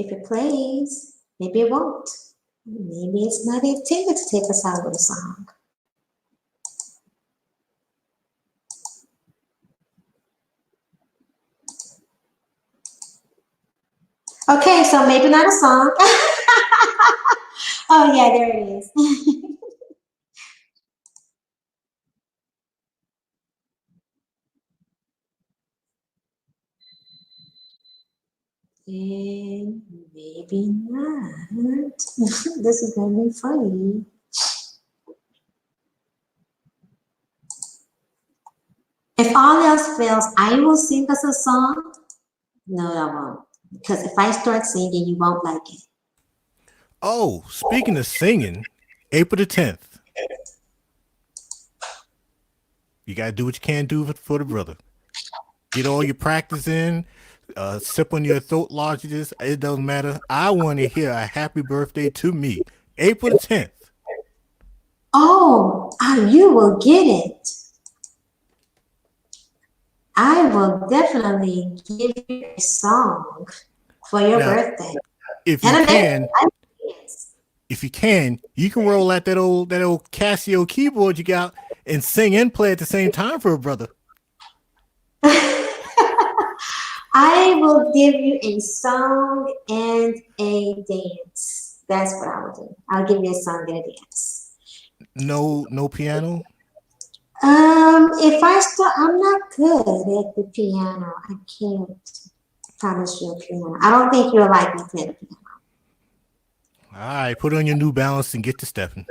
If it plays, maybe it won't. Maybe it's not intended to take us out with a song. Okay, so maybe not a song. Oh yeah, there it is. And maybe not. This is gonna be funny. If all else fails, I will sing us a song. No, I won't. Because if I start singing, you won't like it. Oh, speaking of singing, April the 10th. You gotta do what you can do for the brother. Get all your practice in. Sip on your throat lozenges. It doesn't matter. I want to hear a happy birthday to me. April the 10th. Oh, you will get it. I will definitely give you a song for your Now, birthday. if you And a can, dance. you can roll out that old Casio keyboard you got and sing and play at the same time for a brother. I will give you a song and a dance. That's what I will do. I'll give you a song and a dance. No piano. If I start, I'm not good at the piano. I can't promise you a piano. I don't think you'll like me playing the piano. All right, put on your New Balance and get to stepping.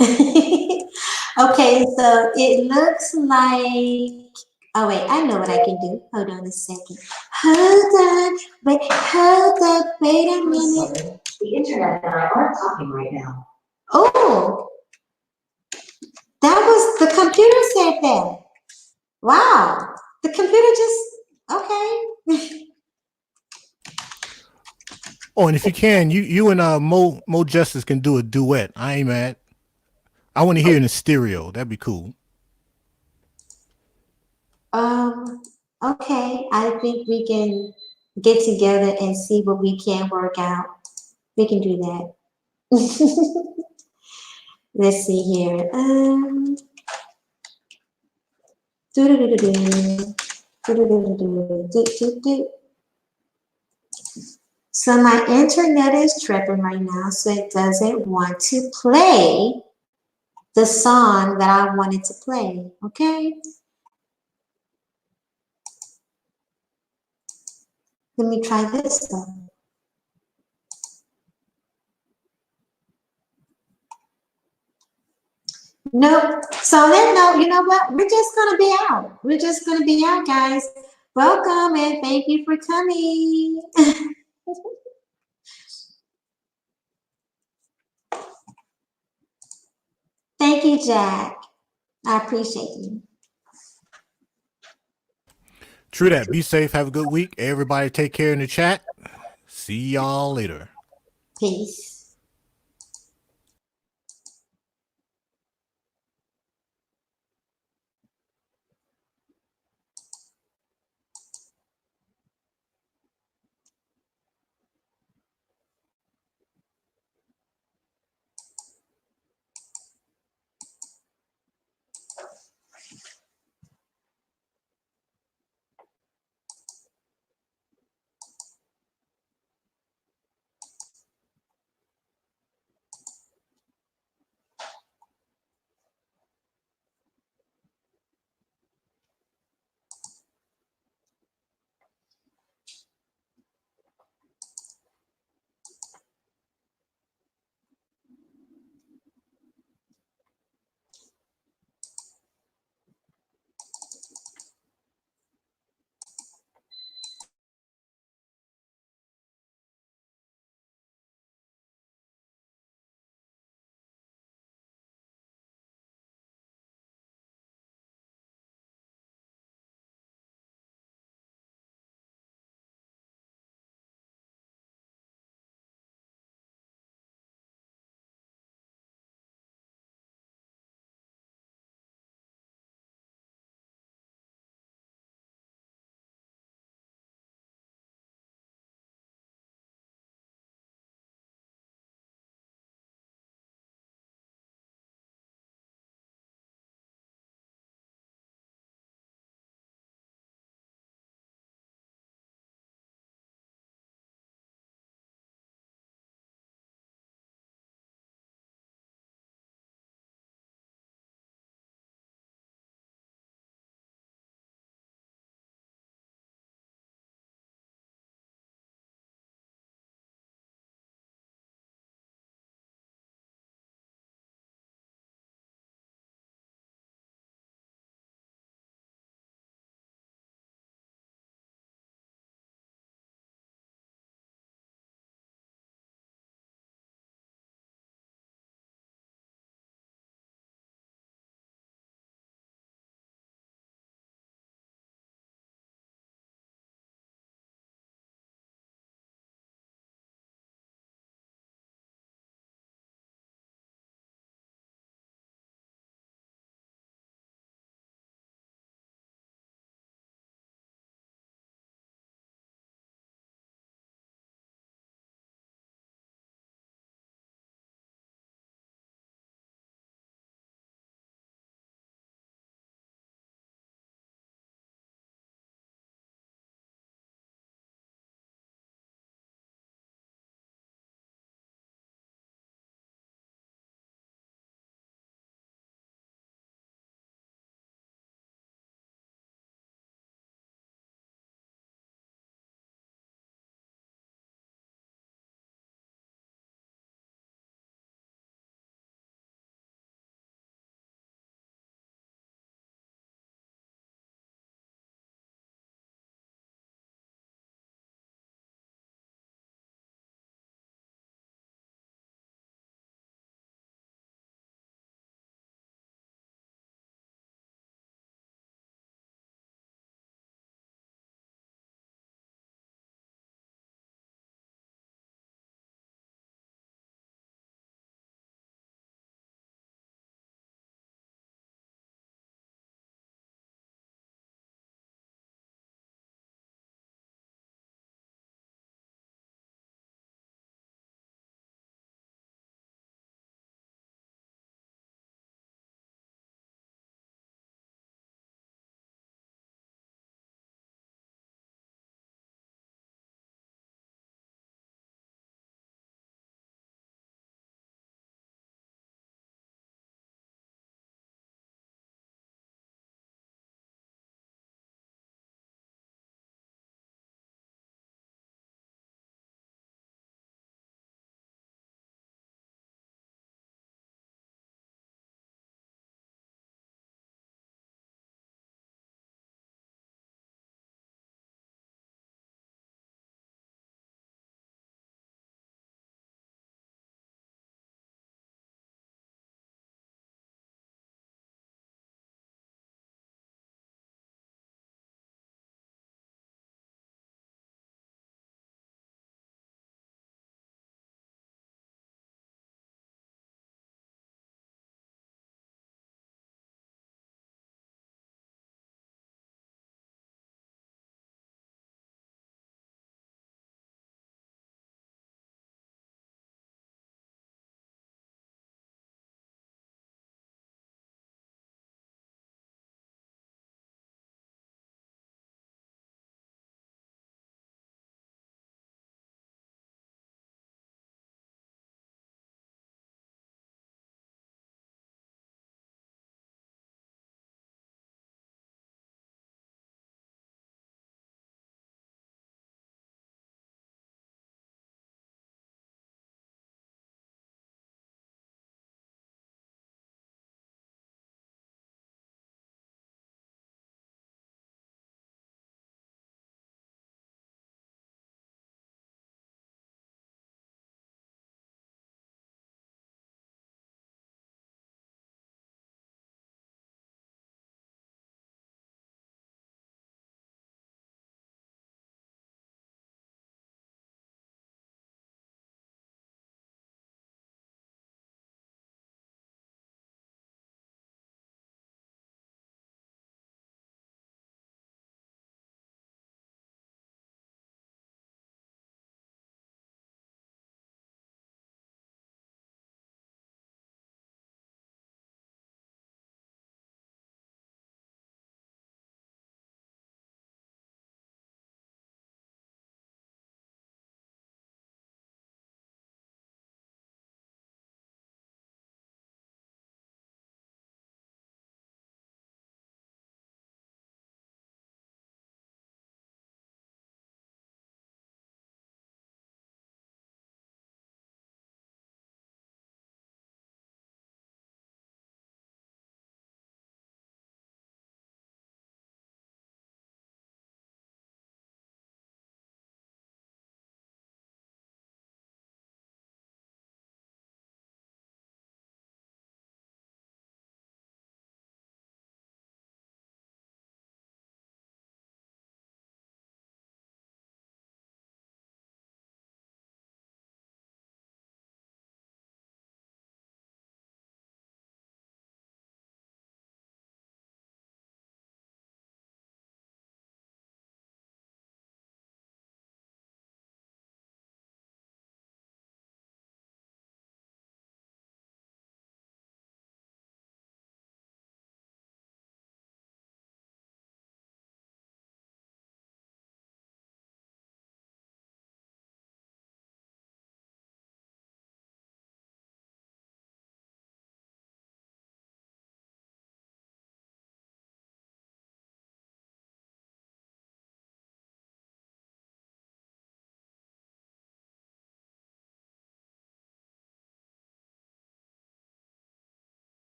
Okay, so it looks like, oh wait, I know what I can do. Hold on a second. Hold up, wait a minute. The internet and I aren't talking right now. Oh, that was, the computer said that. Wow, the computer just, okay. Oh, and if you can, you and Mo Justice can do a duet. I ain't mad. I want to hear it in stereo. That'd be cool. Okay, I think we can get together and see what we can work out. We can do that. Let's see here. Doo-doo-doo-doo-doo. Doo-doo-doo-doo-doo. So my internet is tripping right now, so it doesn't want to play the song that I wanted to play, okay? Let me try this one. Nope. So then, no, you know what? We're just going to be out. We're just going to be out, guys. Welcome and thank you for coming. Thank you, Jack. I appreciate you. True that. Be safe. Have a good week. Everybody take care in the chat. See y'all later. Peace.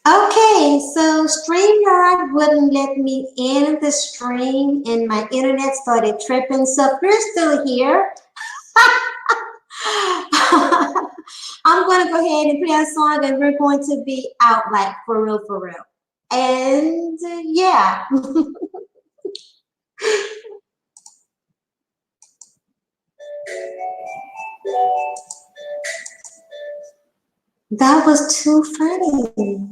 Okay, so StreamYard wouldn't let me in the stream and my internet started tripping. So we're still here. I'm going to go ahead and play a song and we're going to be out like for real, for real. And yeah. That was too funny.